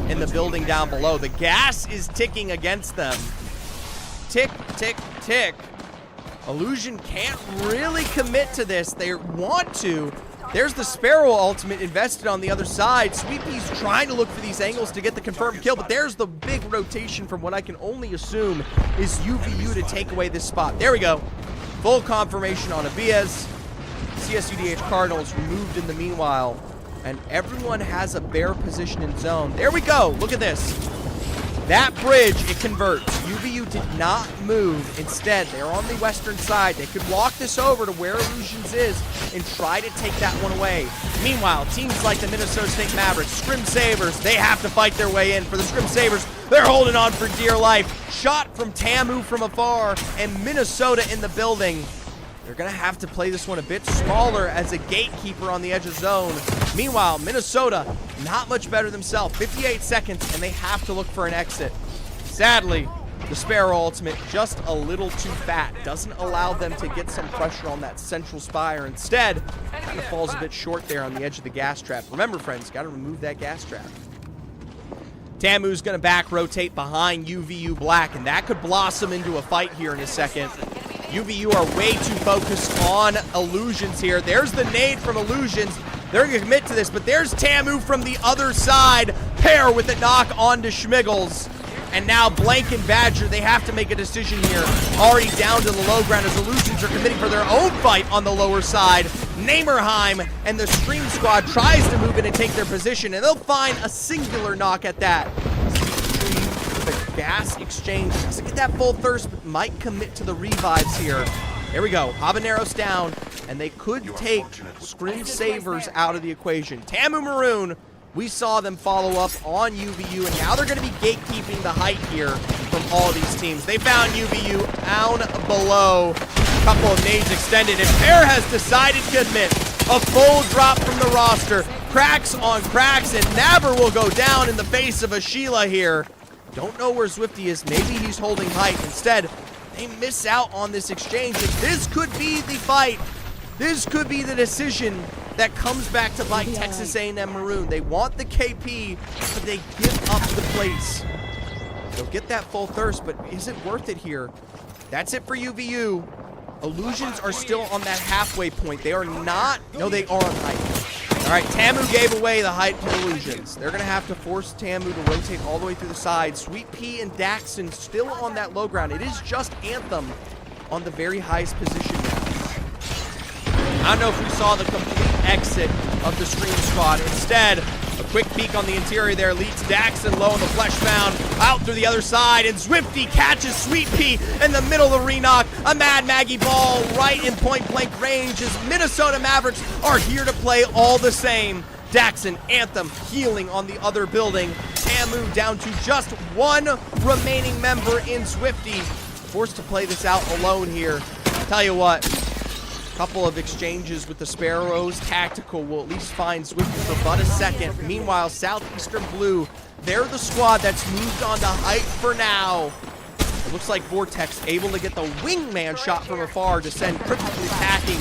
Speaker 1: in the building down below. The gas is ticking against them. Tick, tick, tick. Illusion can't really commit to this. They want to. There's the Sparrow ultimate invested on the other side. Sweet Pea's trying to look for these angles to get the confirmed kill, but there's the big rotation from what I can only assume is UVU to take away this spot. There we go. Full confirmation on Abiez. CSUDH Cardinals removed in the meanwhile, and everyone has a bare position in zone. There we go. Look at this. That bridge, it converts. UVU did not move. Instead, they're on the western side. They could walk this over to where Illusions is and try to take that one away. Meanwhile, teams like the Minnesota State Mavericks, Scrim Sabers, they have to fight their way in. For the Scrim Sabers, they're holding on for dear life. Shot from Tamu from afar, and Minnesota in the building. They're going to have to play this one a bit smaller as a gatekeeper on the edge of zone. Meanwhile, Minnesota, not much better themselves. 58 seconds, and they have to look for an exit. Sadly, the Sparrow ultimate just a little too fat. Doesn't allow them to get some pressure on that central spire. Instead, kind of falls a bit short there on the edge of the gas trap. Remember, friends, got to remove that gas trap. Tamu's going to back rotate behind UVU Black, and that could blossom into a fight here in a second. UVU are way too focused on Illusions here. There's the nade from Illusions. They're going to commit to this, but there's Tamu from the other side. Pair with a knock onto Schmiggles. And now Blank and Badger, they have to make a decision here. Already down to the low ground as Illusions are committing for their own fight on the lower side. Namerheim and the Stream Squad tries to move in and take their position, and they'll find a singular knock at that. The gas exchange doesn't get that full thirst, but might commit to the revives here. There we go. Habaneros down, and they could take Scrim Savers out of the equation. Tamu Maroon, we saw them follow up on UVU, and now they're going to be gatekeeping the height here from all of these teams. They found UVU down below. A couple of nades extended, and Pear has decided to commit. A full drop from the roster. Cracks on cracks, and Naber will go down in the face of a Sheila here. Don't know where Swifty is. Maybe he's holding height. Instead, they miss out on this exchange. And this could be the fight. This could be the decision that comes back to bite Texas A&M Maroon. They want the KP, but they give up the place. They'll get that full thirst, but is it worth it here? That's it for UVU. Illusions are still on that halfway point. They are not. No, they are on height. All right, Tamu gave away the height to Illusions. They're going to have to force Tamu to rotate all the way through the side. Sweet Pea and Daxon still on that low ground. It is just Anthem on the very highest position now. I don't know if we saw the complete exit of the Stream Squad. Instead, a quick peek on the interior there leads Daxon low on the Fleshbound out through the other side, and Swifty catches Sweet Pea in the middle of the re-knock. A Mad Maggie ball right in point-blank range as Minnesota Mavericks are here to play all the same. Daxon, Anthem healing on the other building. Tamu down to just one remaining member in Swifty. Forced to play this out alone here. Tell you what. Couple of exchanges with the Sparrows. Tactical will at least find Swifty for but a second. Meanwhile, Southeastern Blue, they're the squad that's moved on to height for now. It looks like Vortex able to get the wingman shot from afar to send critically packing.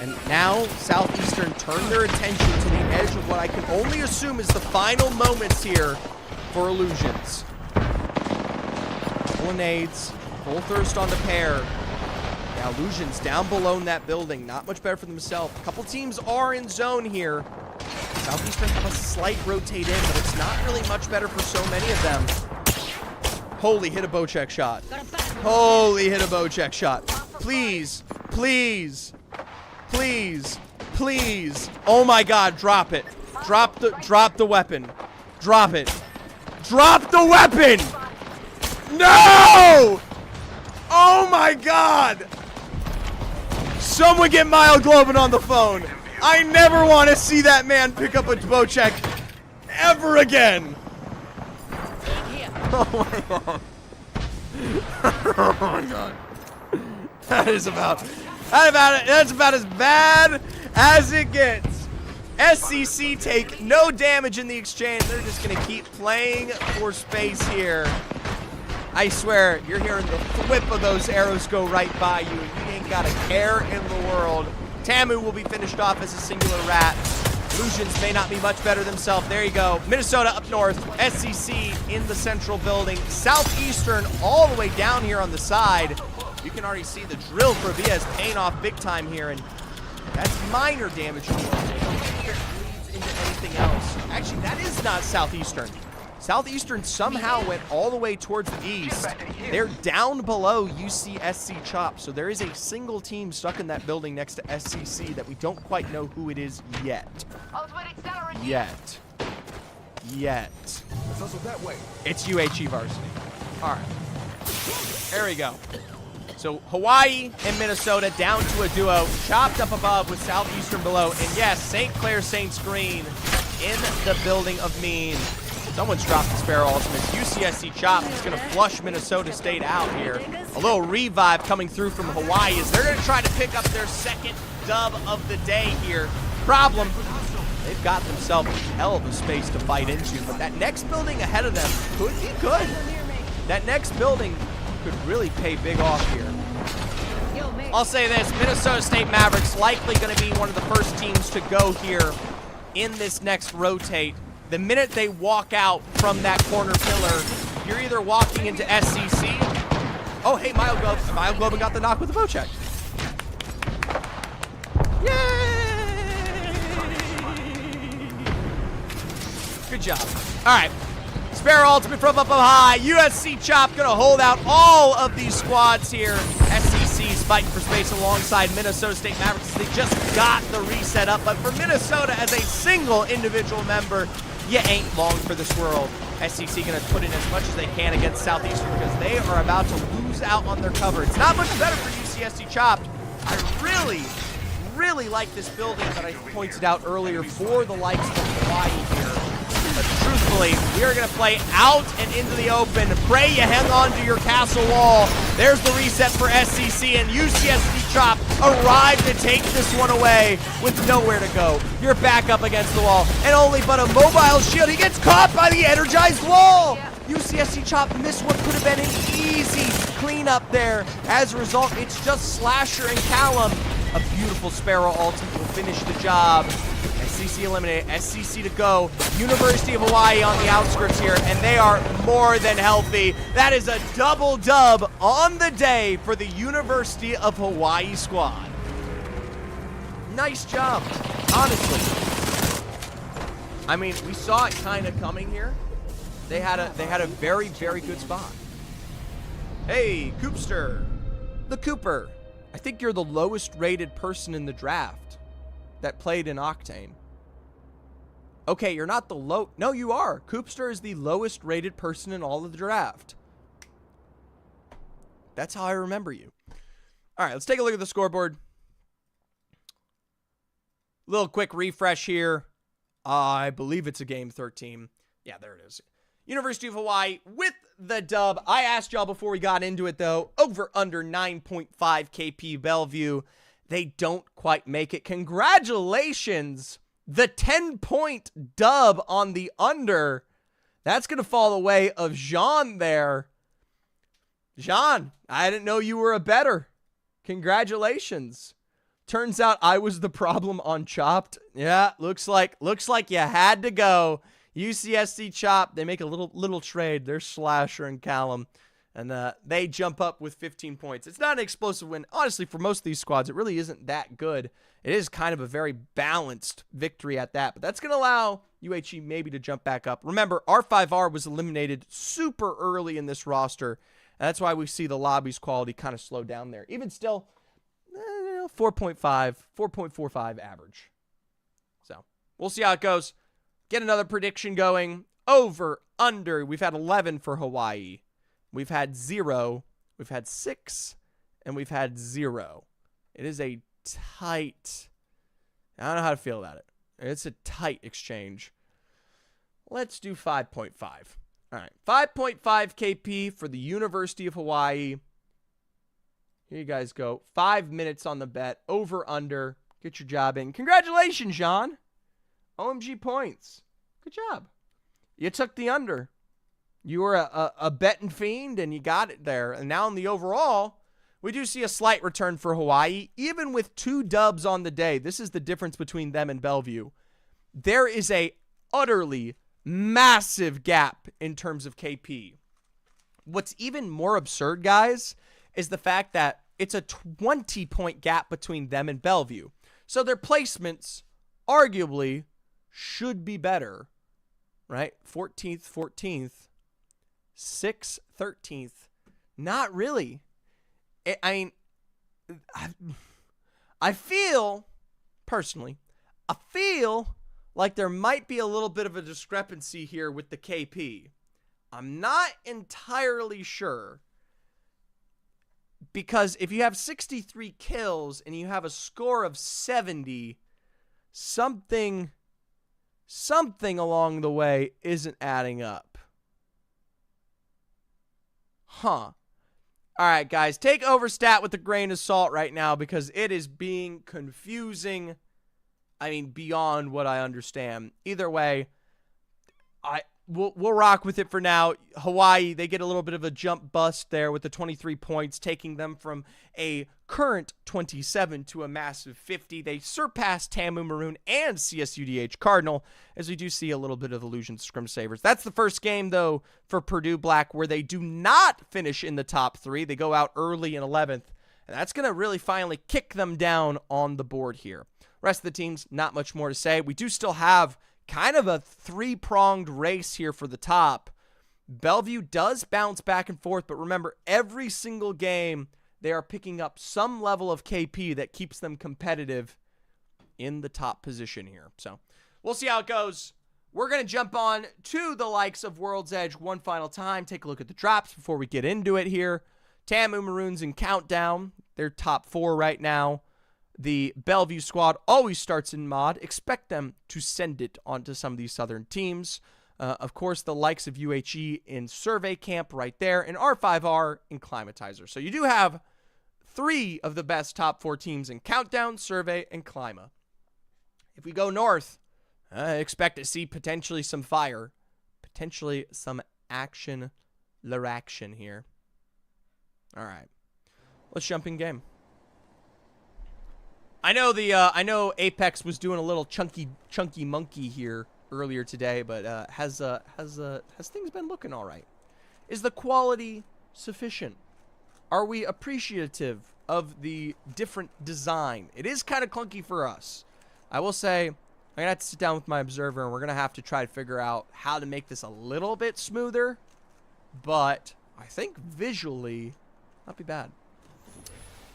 Speaker 1: And now Southeastern turn their attention to the edge of what I can only assume is the final moments here for Illusions. Couple of nades, full thirst on the pair. Now Illusions down below in that building. Not much better for themselves. A couple teams are in zone here. Southeastern have a slight rotate in, but it's not really much better for so many of them. Holy, hit a bow check shot. Holy, hit a bow check shot. Please, please, please, please. Oh my God, drop it. Drop the weapon. Drop it. Drop the weapon! No! Oh my god! Someone get Myoglobin on the phone. I never want to see that man pick up a Bocek ever again. Oh my god. Oh my god. That's about as bad as it gets. SCC take no damage in the exchange. They're just going to keep playing for space here. I swear, you're hearing the whip of those arrows go right by you, and you ain't got a care in the world. Tamu will be finished off as a singular rat. Illusions may not be much better themselves. There you go. Minnesota up north. SCC in the central building. Southeastern all the way down here on the side. You can already see the drill for Vias paying off big time here, and that's minor damage. It bleeds into anything else. Actually, that is not Southeastern. Southeastern somehow went all the way towards the east. They're down below UCSC Chop, so there is a single team stuck in that building next to SCC that we don't quite know who it is yet. Yet.
Speaker 5: Let's hustle that way.
Speaker 1: It's UHE varsity. All right. There we go. So Hawaii and Minnesota down to a duo, chopped up above with Southeastern below. And yes, St. Clair Saints Green in the building of mean. Someone's dropped the Sparrow Ultimate. UCSC Chop is going to flush Minnesota State out here. A little revive coming through from Hawaii as they're going to try to pick up their second dub of the day here. Problem, they've got themselves a hell of a space to fight into, but that next building ahead of them could be good. That next building could really pay big off here. I'll say this, Minnesota State Mavericks likely going to be one of the first teams to go here in this next rotate. The minute they walk out from that corner pillar, you're either walking into SCC. Oh, hey, Myoglobin got the knock with the Bocek. Yay! Good job. All right. Sparrow Ultimate from up high. USC Chop gonna hold out all of these squads here. SCC's fighting for space alongside Minnesota State Mavericks. They just got the reset up, but for Minnesota as a single individual member, you ain't long for this world. SCC gonna put in as much as they can against Southeastern because they are about to lose out on their cover. It's not much better for UCSC Chopped. I really like this building that I pointed out earlier for the likes of Hawaii here. But truthfully, we are going to play out and into the open. Pray you hang on to your castle wall. There's the reset for SCC, and UCSC Chop arrived to take this one away with nowhere to go. You're back up against the wall, and only but a mobile shield. He gets caught by the energized wall. UCSC Chop missed what could have been an easy cleanup there. As a result, it's just Slasher and Callum. A beautiful Sparrow ultimate will finish the job. SCC eliminated, SCC to go. University of Hawaii on the outskirts here, and they are more than healthy. That is a double dub on the day for the University of Hawaii squad. Nice job, honestly. I mean, we saw it kind of coming here. They had a very, very good spot. Hey, Coopster. The Cooper. I think you're the lowest rated person in the draft that played in Octane. Okay, you're not the low... No, you are. Coopster is the lowest rated person in all of the draft. That's how I remember you. All right, let's take a look at the scoreboard. Little quick refresh here. I believe it's a game 13. Yeah, there it is. University of Hawaii with the dub. I asked y'all before we got into it, though. Over under 9.5 KP Bellevue. They don't quite make it. Congratulations. The 10-point dub on the under. That's going to fall the way of Jean there. Jean, I didn't know you were a better. Congratulations. Turns out I was the problem on Chopped. Yeah, looks like you had to go. UCSC Chop, they make a little trade. There's Slasher and Callum, and they jump up with 15 points. It's not an explosive win. Honestly, for most of these squads, it really isn't that good. It is kind of a very balanced victory at that, but that's going to allow UHE maybe to jump back up. Remember, R5R was eliminated super early in this roster, and that's why we see the lobby's quality kind of slow down there. Even still, 4.5, 4.45 average. So, we'll see how it goes. Get another prediction going Over, under. We've had 11 for Hawaii. We've had 0. We've had 6. And we've had 0. It is a tight... I don't know how to feel about it. It's a tight exchange. Let's do 5.5. All right. 5.5 KP for the University of Hawaii. Here you guys go. 5 minutes on the bet. Over, under. Get your job in. Congratulations, John. OMG points. Good job. You took the under. You were a betting fiend, and you got it there. And now in the overall, we do see a slight return for Hawaii. Even with 2 dubs on the day, this is the difference between them and Bellevue. There is a utterly massive gap in terms of KP. What's even more absurd, guys, is the fact that it's a 20-point gap between them and Bellevue. So their placements arguably should be better, right? 14th, 14th, 6th, 13th. Not really. I feel, personally, I feel like there might be a little bit of a discrepancy here with the KP. I'm not entirely sure. Because if you have 63 kills and you have a score of 70, something along the way isn't adding up. Huh. All right, guys, take Overstat with a grain of salt right now because it is being confusing. I mean, beyond what I understand. Either way, we'll rock with it for now. Hawaii, they get a little bit of a jump bust there with the 23 points, taking them from a current 27 to a massive 50. They surpass Tamu Maroon and CSUDH Cardinal, as we do see a little bit of Illusion Scrim Savers. That's the first game, though, for Purdue Black, where they do not finish in the top 3. They go out early in 11th, and that's going to really finally kick them down on the board here. Rest of the teams, not much more to say. We do still have kind of a 3-pronged race here for the top. Bellevue does bounce back and forth, but remember, every single game, they are picking up some level of KP that keeps them competitive in the top position here. So we'll see how it goes. We're going to jump on to the likes of World's Edge one final time. Take a look at the drops before we get into it here. Tamu Maroons in Countdown. They're top 4 right now. The Bellevue squad always starts in mod. Expect them to send it onto some of these southern teams. Of course, the likes of UHE in Survey Camp right there, and R5R in Climatizer. So you do have 3 of the best top 4 teams in Countdown, Survey, and Clima. If we go north, expect to see potentially some fire. Potentially some action here. All right. Let's jump in game. I know Apex was doing a little chunky monkey here earlier today, but has things been looking all right? Is the quality sufficient? Are we appreciative of the different design? It is kind of clunky for us. I will say, I'm gonna have to sit down with my observer and we're gonna have to try to figure out how to make this a little bit smoother, but I think visually, not be bad.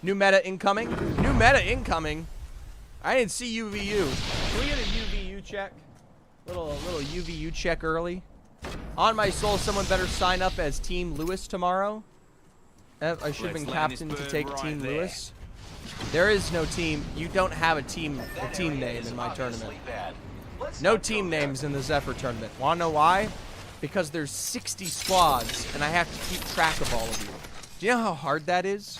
Speaker 1: New meta incoming. New meta incoming. I didn't see UVU. Can we get a UVU check? Little UVU check early. On my soul, someone better sign up as Team Lewis tomorrow. I should have been captain to take Team Lewis. There is no team. You don't have a team name in my tournament. No team names in the Zephyr tournament. Wanna know why? Because there's 60 squads, and I have to keep track of all of you. Do you know how hard that is?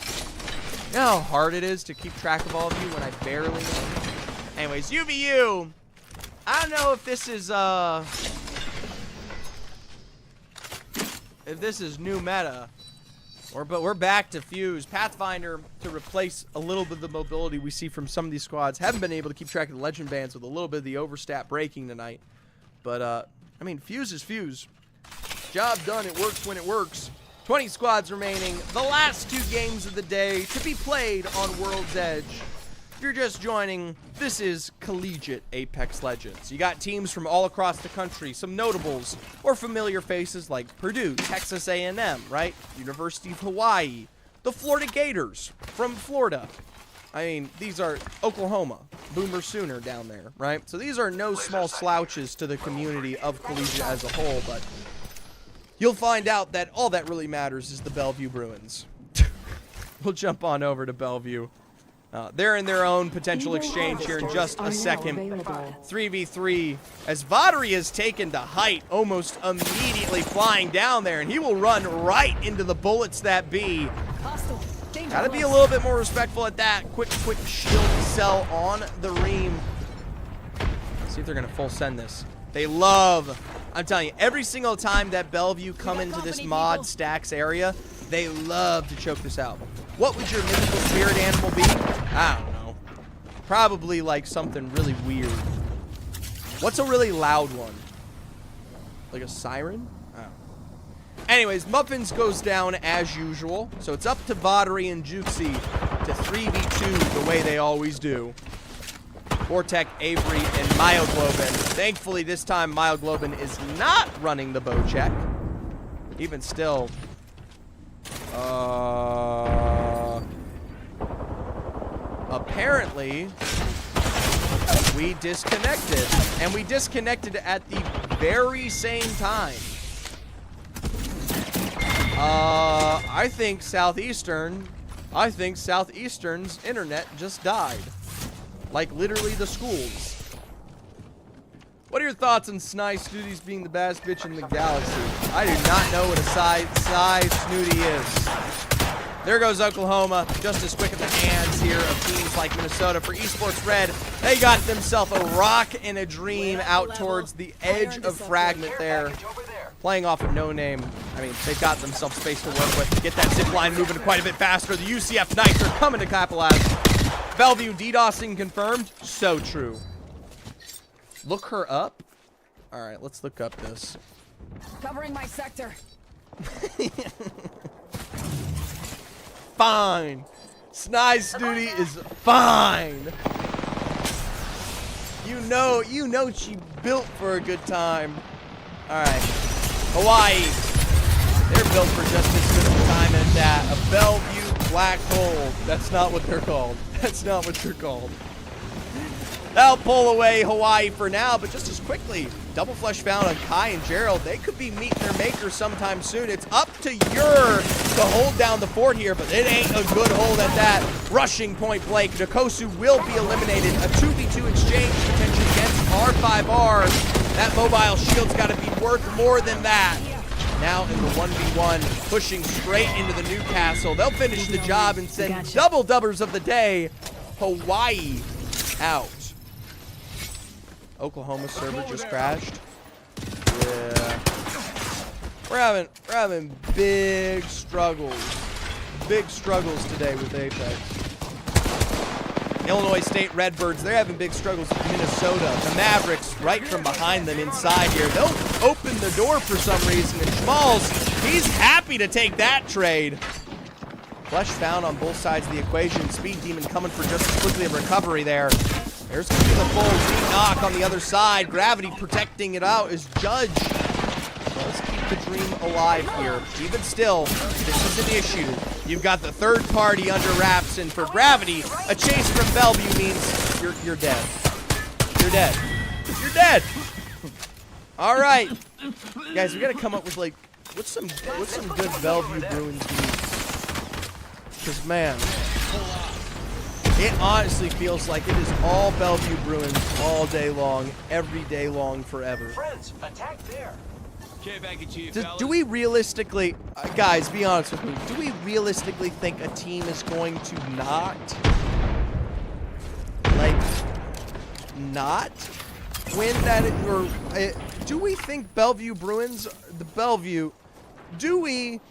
Speaker 1: You know how hard it is to keep track of all of you when I barely know? Anyways, UVU. I don't know if this is new meta, but we're back to Fuse. Pathfinder to replace a little bit of the mobility we see from some of these squads. Haven't been able to keep track of the legend bands with a little bit of the overstat breaking tonight. But I mean, Fuse is Fuse. Job done. It works when it works. 20 squads remaining. The last 2 games of the day to be played on World's Edge. If you're just joining, this is Collegiate Apex Legends. You got teams from all across the country, some notables or familiar faces like Purdue, Texas A&M, right? University of Hawaii, the Florida Gators from Florida, I mean, these are Oklahoma, Boomer Sooner down there, right? So these are no small slouches to the community of Collegiate as a whole, but you'll find out that all that really matters is the Bellevue Bruins. We'll jump on over to Bellevue. They're in their own potential exchange here in just a second. 3v3 as Vatari is taken to height, almost immediately flying down there, and he will run right into the bullets that be. Gotta be a little bit more respectful at that. Quick shield cell on the Ream. Let's see if they're gonna full send this. They love, I'm telling you, every single time that Bellevue come into this mod stacks area, they love to choke this out. What would your mythical spirit animal be? I don't know. Probably like something really weird. What's a really loud one? Like a siren? I don't know. Anyways, Muffins goes down as usual. So it's up to Vatari and Juxi to 3v2 the way they always do. Vortek, Avery, and Myoglobin. Thankfully, this time Myoglobin is not running the bow check. Even still. Apparently, we disconnected. And we disconnected at the very same time. I think Southeastern's internet just died. Like literally the schools. What are your thoughts on Snide Snooties being the baddest bitch in the galaxy? I do not know what a Snide Snooty is. There goes Oklahoma, just as quick at the hands here of teams like Minnesota. For Esports Red, they got themselves a rock and a dream out towards the edge of Fragment there. Playing off of No Name. I mean, they've got themselves space to work with. Get that zip line moving quite a bit faster. The UCF Knights are coming to capitalize. Bellevue DDoSing confirmed. So true. Look her up. All right, let's look up this.
Speaker 3: Covering my sector.
Speaker 1: Fine. Snide Snooty is fine. You know she built for a good time. All right, Hawaii. They're built for just as good of a time as that. A Bellevue black hole. That's not what they're called. That's not what they're called. That'll pull away Hawaii for now, but just as quickly, double flush found on Kai and Gerald. They could be meeting their maker sometime soon. It's up to Ur to hold down the fort here, but it ain't a good hold at that. Rushing point blank. Nkosu will be eliminated. A 2v2 exchange potentially against R5R. That mobile shield's got to be worth more than that. Now in the 1v1, pushing straight into the Newcastle. They'll finish the job and send double dubbers of the day. Hawaii out. Oklahoma server just crashed. Yeah. We're having big struggles. Big struggles today with Apex. Illinois State Redbirds, they're having big struggles with Minnesota. The Mavericks right from behind them inside here. They'll open the door for some reason. And Schmalz, he's happy to take that trade. Flush found on both sides of the equation. Speed Demon coming for just as quickly a recovery there. There's going to be the full re-knock on the other side. Gravity protecting it out is Judge. Let's keep the dream alive here. Even still, this is an issue. You've got the third party under wraps, and for Gravity, a chase from Bellevue means you're dead. You're dead. You're dead. All right, guys, we got to come up with like what's some good Bellevue Bruins news. Because man, it honestly feels like it is all Bellevue Bruins all day long, every day long, forever.
Speaker 2: Friends, attack there. Okay, back at you,
Speaker 1: Do we realistically, guys, be honest with me, do we realistically think a team is going to not win that? Do we think Bellevue Bruins, do we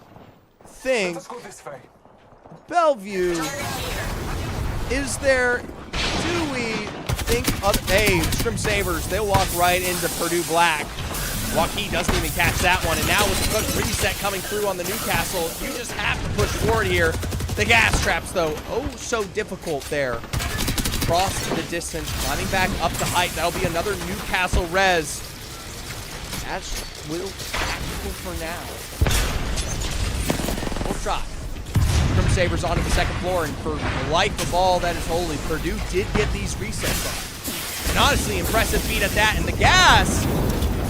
Speaker 1: think
Speaker 2: Let's go this way.
Speaker 1: Bellevue, do we think hey, Scrim Sabers, they'll walk right into Purdue Black. Joaquin doesn't even catch that one, and now with the quick reset coming through on the Newcastle, you just have to push forward here. The gas traps, though, oh so difficult there. Cross the distance, climbing back up the height. That'll be another Newcastle res. That's tactical for now. We'll try. From Sabres onto the second floor, and for the life of all that is holy, Purdue did get these resets up. And honestly, impressive feat at that, and the gas,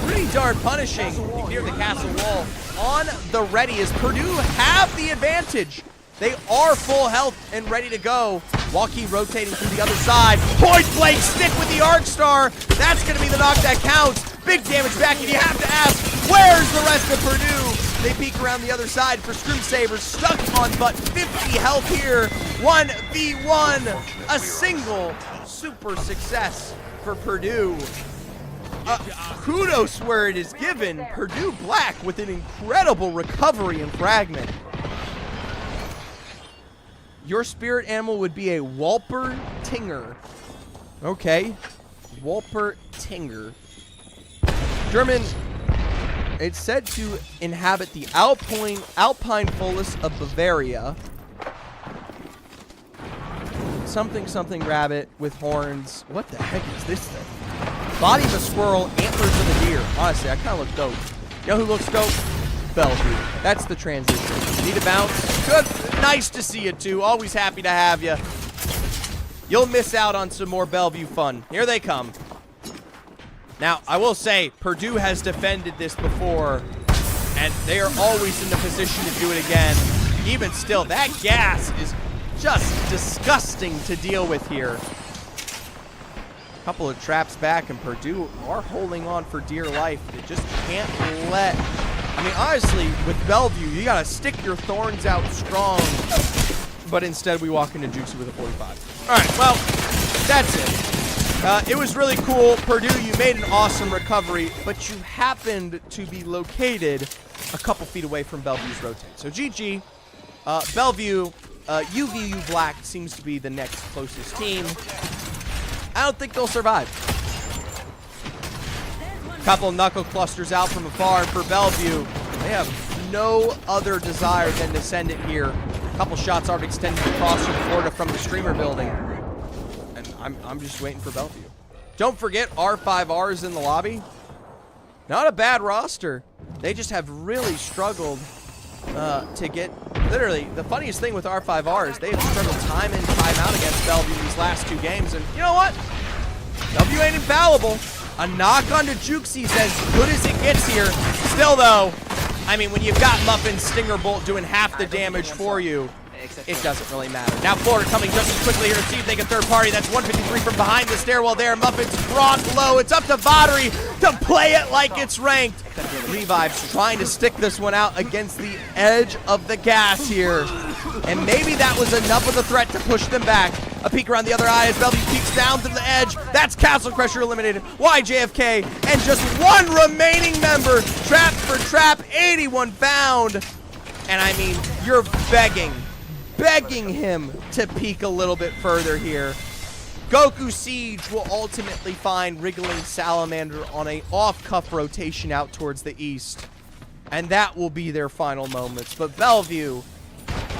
Speaker 1: pretty darn punishing. You can hear the castle wall on the ready as Purdue have the advantage. They are full health and ready to go. Walkie rotating through the other side. Point blank stick with the Arc Star. That's going to be the knock that counts. Big damage back, and you have to ask, where's the rest of Purdue? They peek around the other side for Scrim Sabres, stuck on but 50 health here. 1v1, a single super success for Purdue. Kudos where it is given. Purdue Black with an incredible recovery and fragment. Your spirit animal would be a Walper Tinger. Okay. Walper Tinger. German, it's said to inhabit the Alpine forest of Bavaria. Something rabbit with horns. What the heck is this thing? Body of a squirrel, antlers of a deer. Honestly, I kind of look dope. You know who looks dope? Bellevue. That's the transition. Need a bounce? Good. Nice to see you, too. Always happy to have you. You'll miss out on some more Bellevue fun. Here they come. Now, I will say, Purdue has defended this before, and they are always in the position to do it again. Even still, that gas is just disgusting to deal with here. Couple of traps back, and Purdue are holding on for dear life. They just can't let... I mean, honestly, with Bellevue, you gotta stick your thorns out strong. But instead, we walk into Juicy with a 45. All right, well, that's it. It was really cool. Purdue, you made an awesome recovery, but you happened to be located a couple feet away from Bellevue's rotate. So GG. Bellevue, UVU Black seems to be the next closest team. I don't think they'll survive. Couple knuckle clusters out from afar, and for Bellevue, they have no other desire than to send it here. Couple shots already extended across from Florida from the streamer building. And I'm just waiting for Bellevue. Don't forget, R5R is in the lobby. Not a bad roster. They just have really struggled to get... Literally, the funniest thing with R5R is they have struggled time in, time out against Bellevue these last two games. And you know what? Bellevue ain't infallible. A knock onto Jukesi's as good as it gets here. Still, though, I mean, when you've got Muffin Stinger Bolt doing half the damage for you, it doesn't really matter. Now Florida coming just as quickly here to see if they can third party. That's 153 from behind the stairwell there. Muffin's brought low. It's up to Vatiri to play it like it's ranked. Revive's trying to stick this one out against the edge of the gas here. And maybe that was enough of a threat to push them back. A peek around the other eye as Bellevue peeks down to the edge. That's Castle Crusher eliminated. YJFK and just one remaining member. Trap for trap, 81 found. And I mean, you're begging him to peek a little bit further here. Goku Siege will ultimately find Wriggling Salamander on a off-cuff rotation out towards the east. And that will be their final moments. But Bellevue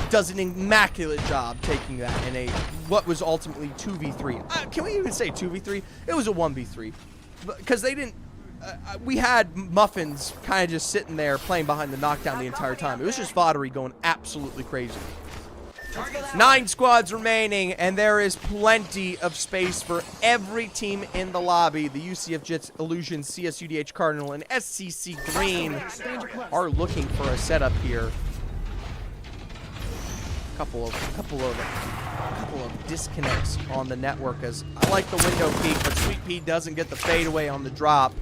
Speaker 1: does an immaculate job taking that in a what was ultimately 2v3. Can we even say 2v3? It was a 1v3. Because they didn't... we had Muffins kind of just sitting there playing behind the knockdown the entire time. It was just Vatiri going absolutely crazy. 9 squads remaining, and there is plenty of space for every team in the lobby. The UCF Jets, Illusion, CSUDH Cardinal, and SCC Green are looking for a setup here. Couple of disconnects on the network as I like the window peek, but Sweet Pea doesn't get the fadeaway on the drop.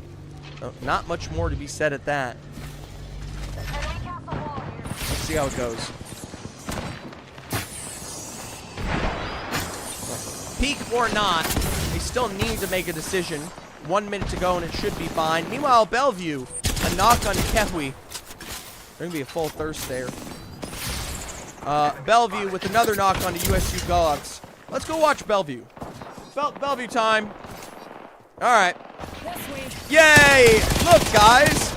Speaker 1: So not much more to be said at that. Let's see how it goes. Peak or not, they still need to make a decision. 1 minute to go and it should be fine. Meanwhile, Bellevue, a knock on Kehui. There's going to be a full thirst there. Bellevue with another knock on USU Gogs. Let's go watch Bellevue. Bellevue time. All right. Yay! Look, guys.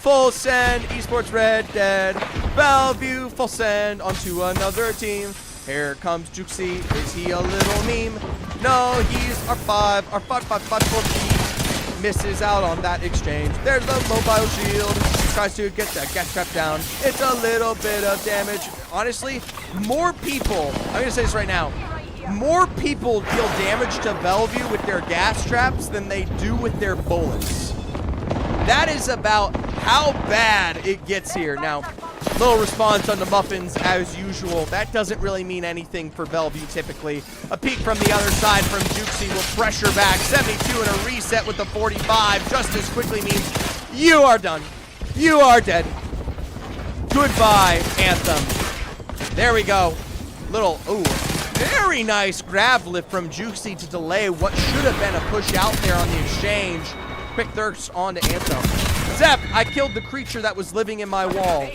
Speaker 1: Full send, Esports Red Dead. Bellevue, full send onto another team. Here comes Juxi. Is he a little meme? No, he's R5. R5, 5, 5, 4. He misses out on that exchange. There's the mobile shield. tries to get that gas trap down. It's a little bit of damage. Honestly, more people, I'm going to say this right now, more people deal damage to Bellevue with their gas traps than they do with their bullets. That is about how bad it gets here. Now, little response on the Muffins as usual. That doesn't really mean anything for Bellevue typically. A peek from the other side from Jukesy will pressure back. 72 and a reset with the 45 just as quickly means you are done. You are dead. Goodbye, Anthem. There we go. Little, ooh, very nice grab lift from Jukesy to delay what should have been a push out there on the exchange. Quick thirst on to Anthem. Zep, I killed the creature that was living in my wall.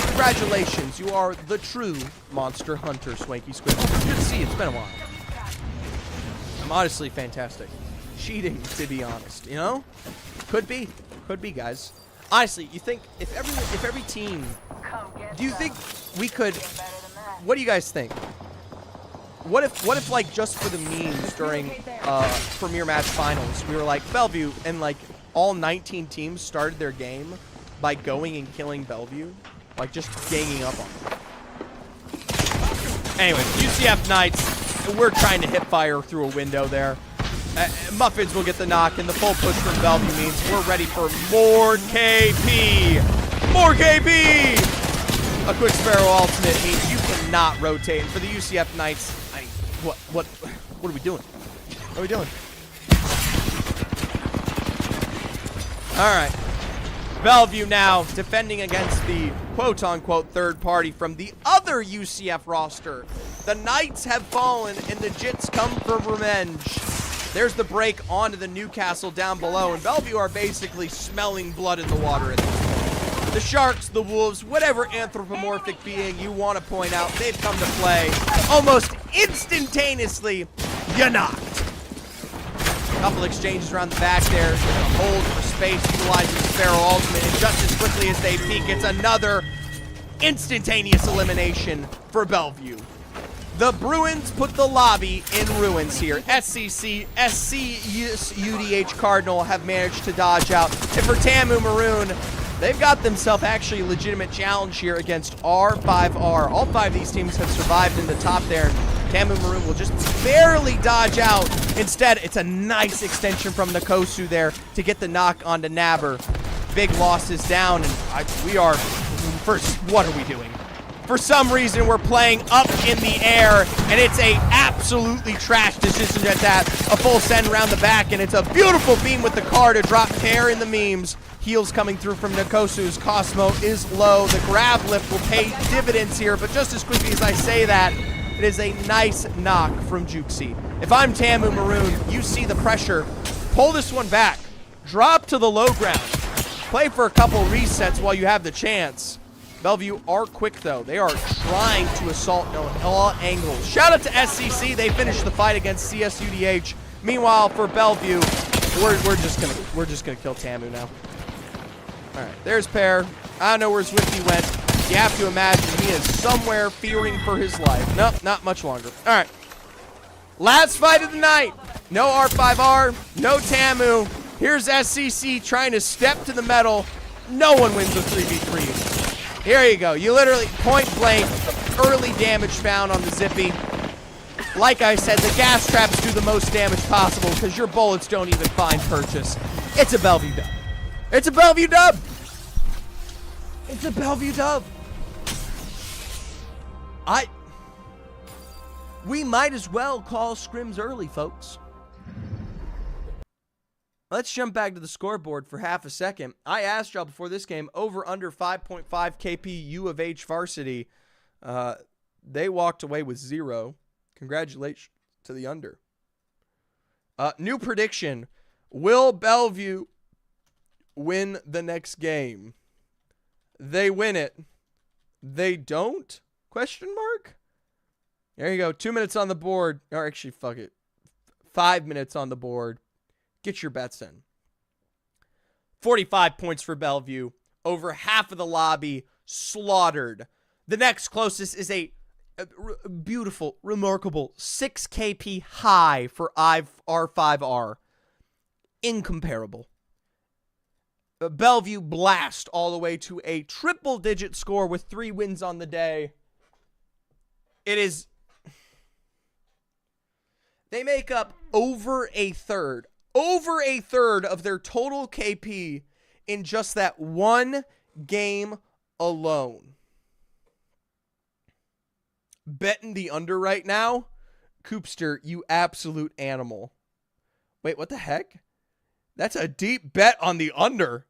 Speaker 1: Congratulations, you are the true monster hunter, Swanky Squid. Good to see you, it's been a while. I'm honestly fantastic. Cheating, to be honest, you know? Could be, guys. Honestly, you think, if every team, do you think we could, what do you guys think? What if like just for the memes during Premier Match Finals, we were like Bellevue and like all 19 teams started their game by going and killing Bellevue, like just ganging up on them. Anyway, UCF Knights, we're trying to hip fire through a window there. Muffins will get the knock, and the full push from Bellevue means we're ready for more KP. More KP! A quick Sparrow ultimate means you cannot rotate. And for the UCF Knights, what are we doing? What are we doing? All right. Bellevue now defending against the quote-unquote third party from the other UCF roster. The Knights have fallen, and the Jits come for revenge. There's the break onto the Newcastle down below, and Bellevue are basically smelling blood in the water at this point. The Sharks, the Wolves, whatever anthropomorphic being you want to point out, they've come to play. Almost instantaneously, you knocked. Couple exchanges around the back there. They're gonna hold for space, utilizing the Sparrow ultimate, and just as quickly as they peek, it's another instantaneous elimination for Bellevue. The Bruins put the lobby in ruins here. SCC, UDH Cardinal have managed to dodge out. And for Tamu Maroon, they've got themselves actually a legitimate challenge here against R5R. All five of these teams have survived in the top there. Tamu Maroon will just barely dodge out. Instead, it's a nice extension from Nkosu there to get the knock onto Nabber. Big losses down, and we are, first, what are we doing? For some reason, we're playing up in the air, and it's a absolutely trash decision at that. A full send around the back, and it's a beautiful beam with the car to drop Pear in the memes. Heals coming through from Nkosu's. Cosmo is low. The grab lift will pay dividends here, but just as quickly as I say that, it is a nice knock from Jukesy. If I'm Tamu Maroon, you see the pressure. Pull this one back. Drop to the low ground. Play for a couple resets while you have the chance. Bellevue are quick, though. They are trying to assault on all angles. Shout out to SCC. They finished the fight against CSUDH. Meanwhile, for Bellevue, we're just gonna kill Tamu now. All right, there's Pear. I don't know where Swifty went. You have to imagine he is somewhere fearing for his life. Nope, not much longer. All right. Last fight of the night. No R5R, no Tamu. Here's SCC trying to step to the metal. No one wins a 3v3. Here you go. You literally, point blank, early damage found on the Zippy. Like I said, the gas traps do the most damage possible because your bullets don't even find purchase. It's a Bellevue dub. It's a Bellevue dub. It's a Bellevue dub. We might as well call scrims early, folks. Let's jump back to the scoreboard for half a second. I asked y'all before this game, over under 5.5 KP U of H varsity. They walked away with 0. Congratulations to the under. New prediction. Will Bellevue win the next game? They win it. They don't? Question mark? There you go. 2 minutes on the board. Or actually, fuck it. 5 minutes on the board. Get your bets in. 45 points for Bellevue. Over half of the lobby slaughtered. The next closest is a beautiful, remarkable 6 KP high for R5R. Incomparable. Bellevue blast all the way to a triple-digit score with 3 wins on the day. It is... They make up over a third of their total KP in just that one game alone. Betting the under right now? Coopster, you absolute animal. Wait, what the heck? That's a deep bet on the under.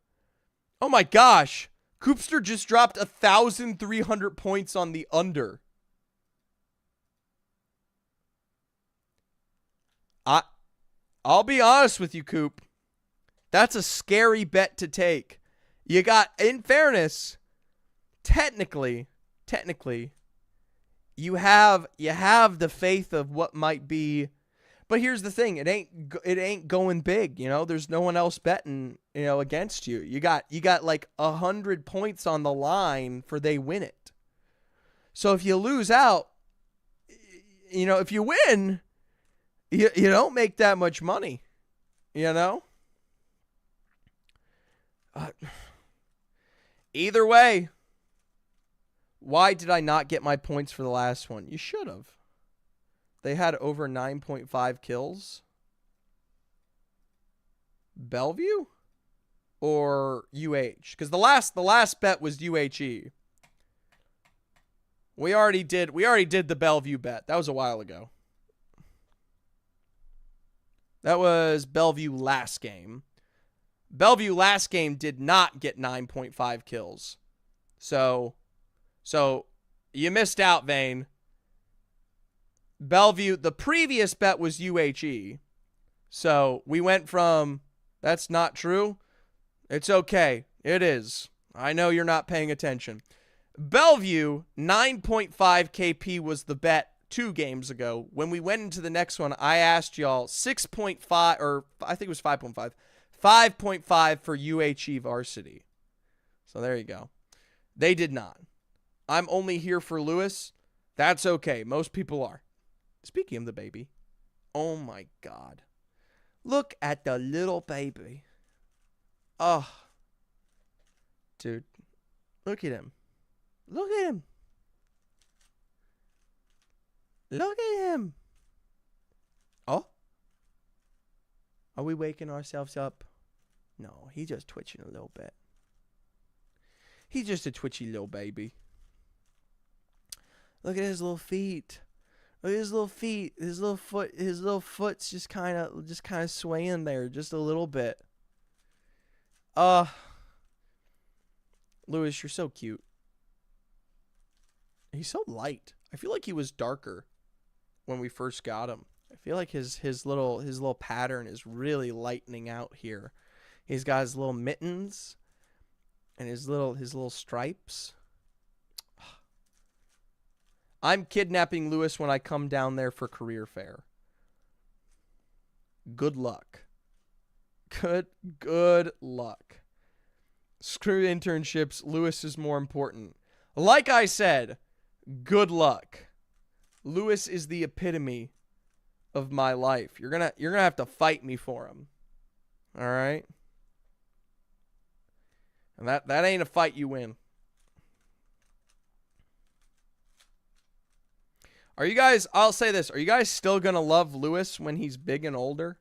Speaker 1: Oh my gosh. Coopster just dropped 1,300 points on the under. I'll be honest with you, Coop. That's a scary bet to take. You got, in fairness, technically, you have the faith of what might be, but here's the thing: it ain't going big. You know, there's no one else betting, you know, against you. You got like 100 points on the line for they win it. So if you lose out, you know, if you win, you don't make that much money, you know? Either way, why did I not get my points for the last one? You should have. They had over 9.5 kills. Bellevue or UH? Because the last bet was UHE. We already did the Bellevue bet. That was a while ago. That was Bellevue last game. Bellevue last game did not get 9.5 kills. So you missed out, Vane. Bellevue, the previous bet was UHE. So we went from, that's not true. It's okay. It is. I know you're not paying attention. Bellevue, 9.5 KP was the bet 2 games ago. When we went into the next one, I asked y'all 6.5, or I think it was 5.5. 5.5 for UHE varsity. So there you go. They did not. I'm only here for Lewis. That's okay. Most people are. Speaking of the baby. Oh my God. Look at the little baby. Oh. Dude. Look at him. Look at him. Look at him. Oh? Are we waking ourselves up? No, he's just twitching a little bit. He's just a twitchy little baby. Look at his little feet. Look at his little feet. His little foot's just kind of swaying there just a little bit. Lewis, you're so cute. He's so light. I feel like he was darker when we first got him. I feel like his little pattern is really lightening out here. He's got his little mittens and his little stripes. I'm kidnapping Lewis when I come down there for career fair. Good luck. Good luck. Screw internships. Lewis is more important. Like I said, good luck. Lewis is the epitome of my life. You're gonna have to fight me for him. All right? And that ain't a fight you win. Are you guys, I'll say this, are you guys still going to love Lewis when he's big and older?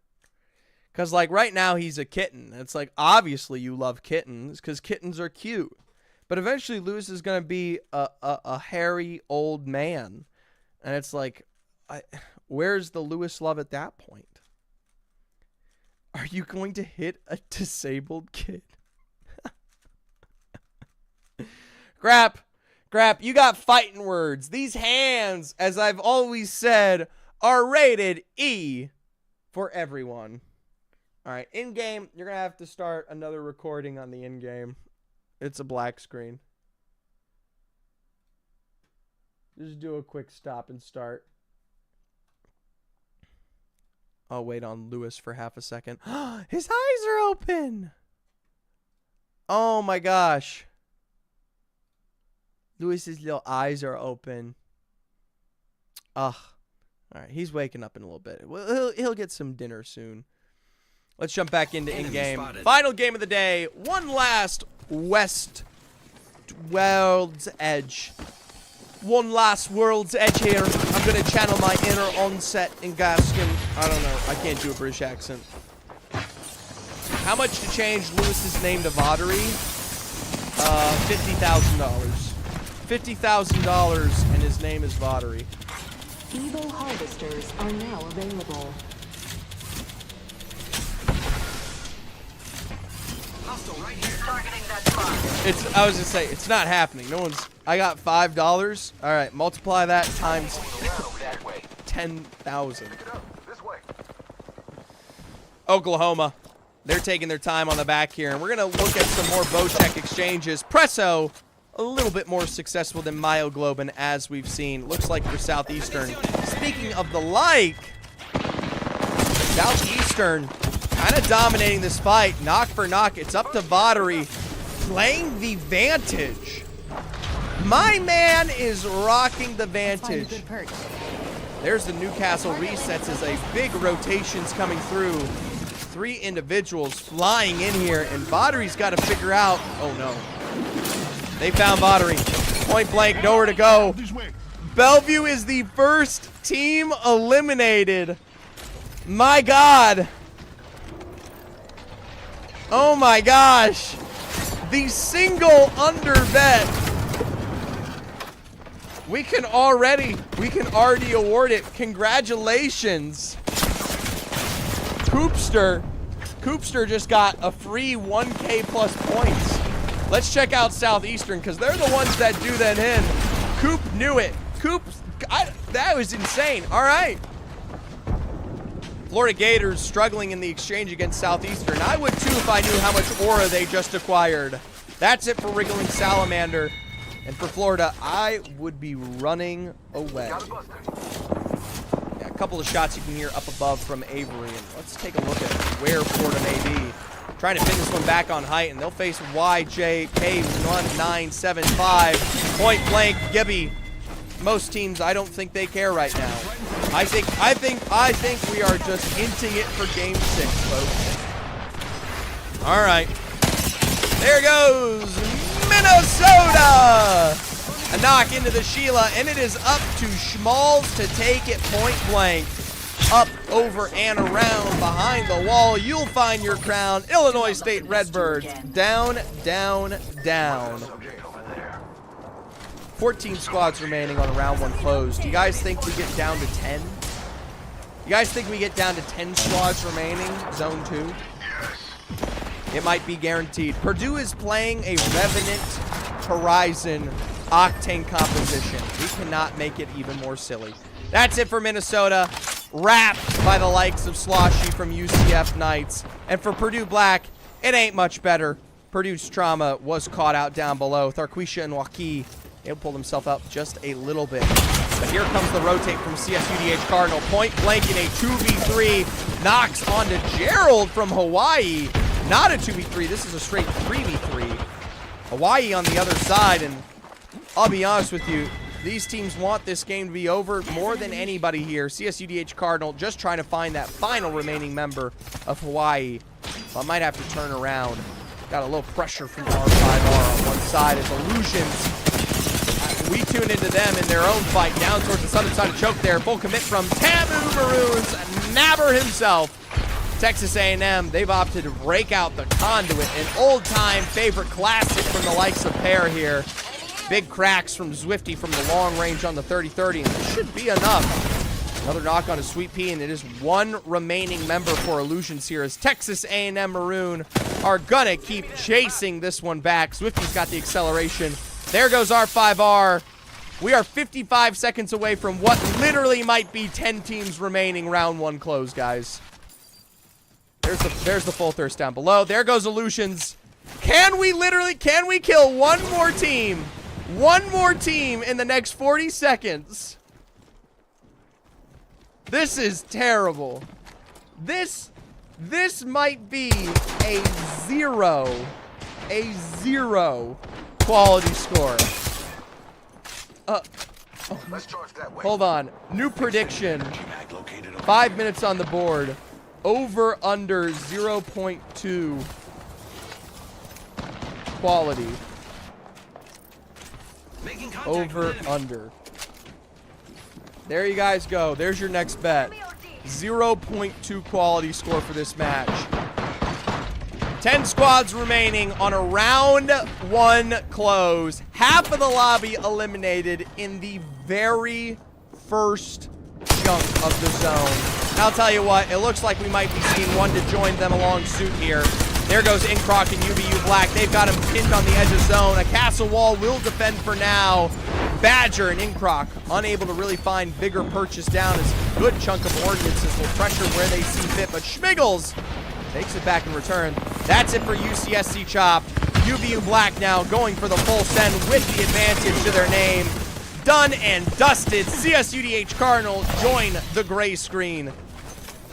Speaker 1: Because, like, right now he's a kitten. It's like, obviously you love kittens because kittens are cute. But eventually Lewis is going to be a hairy old man. And it's like, where's the Lewis love at that point? Are you going to hit a disabled kid? Grap, you got fighting words. These hands, as I've always said, are rated E for everyone. All right, in-game, you're going to have to start another recording on the in-game. It's a black screen. Just do a quick stop and start. I'll wait on Lewis for half a second. His eyes are open. Oh my gosh. Lewis's little eyes are open. Ugh. All right, he's waking up in a little bit. Well, he'll get some dinner soon. Let's jump back into
Speaker 2: Enemy
Speaker 1: in-game.
Speaker 2: spotted.
Speaker 1: Final game of the day. One last West World's Edge. One last World's Edge here. I'm going to channel my inner onset in Gaskin. I don't know. I can't do a British accent. How much to change Lewis's name to Voddery? $50,000. $50,000 and his name is Voddery.
Speaker 6: Evo harvesters are now available.
Speaker 2: Hostile right here.
Speaker 3: Targeting that spot.
Speaker 1: I was gonna say, it's not happening. No one's, I got $5. All right, multiply that times
Speaker 2: That way.
Speaker 1: 10,000.
Speaker 5: Pick it up. This way.
Speaker 1: Oklahoma, they're taking their time on the back here, and we're gonna look at some more Bocek exchanges. Presso, a little bit more successful than Myoglobin, as we've seen. Looks like for Southeastern. Speaking of the like, Southeastern kind of dominating this fight, knock for knock. It's up to Voddery, playing the Vantage. My man is rocking the
Speaker 4: Find a
Speaker 1: Vantage.
Speaker 4: good perch.
Speaker 1: There's the Newcastle resets as a big rotation's coming through. 3 individuals flying in here, and Voddery's got to figure out. Oh no. They found Voddery. Point blank, nowhere to go.
Speaker 5: This way.
Speaker 1: Bellevue is the first team eliminated. My God. Oh my gosh. The single under bet. We can already award it. Congratulations. Coopster just got a free 1K plus points. Let's check out Southeastern, because they're the ones that do that in. Coop knew it. That was insane. All right. Florida Gators struggling in the exchange against Southeastern. I would too if I knew how much aura they just acquired. That's it for Wriggling Salamander. And for Florida, I would be running away.
Speaker 5: Got a buster.
Speaker 1: Yeah, a couple of shots you can hear up above from Avery. And let's take a look at where Florida may be. Trying to pin this one back on height, and they'll face YJK1975. Point blank, Gibby. Most teams, I don't think they care right now. I think we are just hinting it for Game 6, folks. All right, there goes Minnesota. A knock into the Sheila, and it is up to Schmalz to take it point blank. Up, over, and around, behind the wall, you'll find your crown. Illinois State Redbirds, down, down, down. 14 squads remaining on round 1 closed. Do you guys think we get down to 10? You guys think we get down to 10 squads remaining, zone 2? It might be guaranteed. Purdue is playing a Revenant Horizon Octane composition. We cannot make it even more silly. That's it for Minnesota. Wrapped by the likes of Sloshy from UCF Knights. And for Purdue Black, it ain't much better. Purdue's trauma was caught out down below. Tharquisha and Waki, he'll pull himself up just a little bit. But here comes the rotate from CSUDH Cardinal. Point blank in a 2v3. Knocks onto Gerald from Hawaii. Not a 2v3. This is a straight 3v3. Hawaii on the other side. And I'll be honest with you, these teams want this game to be over more than anybody here. CSUDH Cardinal just trying to find that final remaining member of Hawaii. I might have to turn around. Got a little pressure from R5R on one side as Illusions. We tune into them in their own fight down towards the southern side of choke there. Full commit from Tamu Maroons. Nabber himself. Texas A&M, they've opted to break out the conduit. An old-time favorite classic from the likes of Pear here. Big cracks from Zwifty from the long range on the 30-30, and this should be enough. Another knock on a Sweet Pea, and it is one remaining member for Illusions here as Texas A&M Maroon are gonna keep chasing this one back. Zwifty's got the acceleration. There goes R5R. We are 55 seconds away from what literally might be 10 teams remaining round 1 close, guys. There's the full thirst down below. There goes Illusions. Can we kill one more team? One more team in the next 40 seconds. This is terrible. This might be a zero quality score.
Speaker 5: Let's charge that way.
Speaker 1: Hold on. New prediction. 5 minutes on the board. Over under 0.2 quality.
Speaker 2: Making contact
Speaker 1: Over
Speaker 2: with enemy.
Speaker 1: under. There you guys go. There's your next bet. 0.2 quality score for this match. 10 squads remaining on a round 1 close. Half of the lobby eliminated in the very first chunk of the zone. And I'll tell you what, it looks like we might be seeing one to join them along suit here. There goes Incroc and UVU Black. They've got him pinned on the edge of zone. A castle wall will defend for now. Badger and Incroc unable to really find bigger purchase down as a good chunk of ordinances will pressure where they see fit. But Schmiggles takes it back in return. That's it for UCSC Chop. UVU Black now going for the full send with the advantage to their name. Done and dusted. CSUDH Cardinals join the gray screen.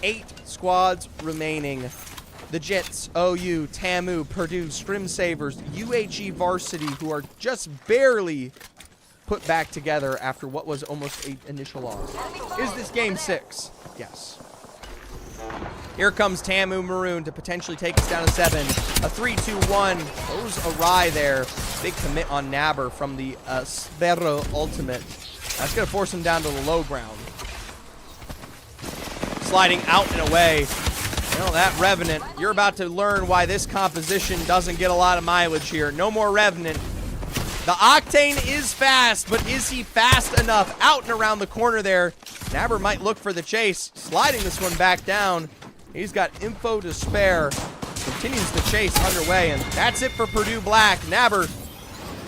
Speaker 1: 8 squads remaining. The Jits, OU, TAMU, Purdue, Scrim Savers, UHE Varsity, who are just barely put back together after what was almost an initial loss. Is this game 6? Yes. Here comes TAMU Maroon to potentially take us down to 7. A 3-2-1 goes awry there. Big commit on Nabber from the Sperro Ultimate. That's going to force him down to the low ground. Sliding out and away. You know, that Revenant, you're about to learn why this composition doesn't get a lot of mileage here. No more Revenant. The Octane is fast, but is he fast enough? Out and around the corner there. Nabber might look for the chase. Sliding this one back down. He's got info to spare. Continues the chase underway, and that's it for Purdue Black. Nabber,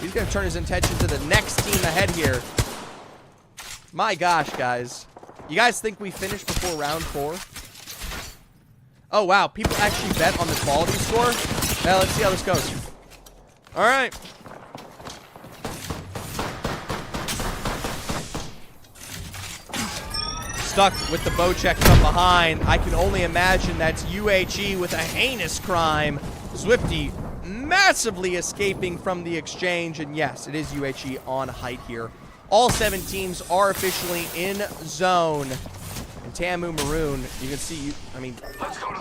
Speaker 1: he's going to turn his attention to the next team ahead here. My gosh, guys. You guys think we finished before round 4? Oh, wow. People actually bet on the quality score? Well, let's see how this goes. All right. Stuck with the bow check from behind. I can only imagine that's UHE with a heinous crime. Swifty massively escaping from the exchange. And yes, it is UHE on height here. All 7 teams are officially in zone. And TAMU Maroon, you can see, I mean,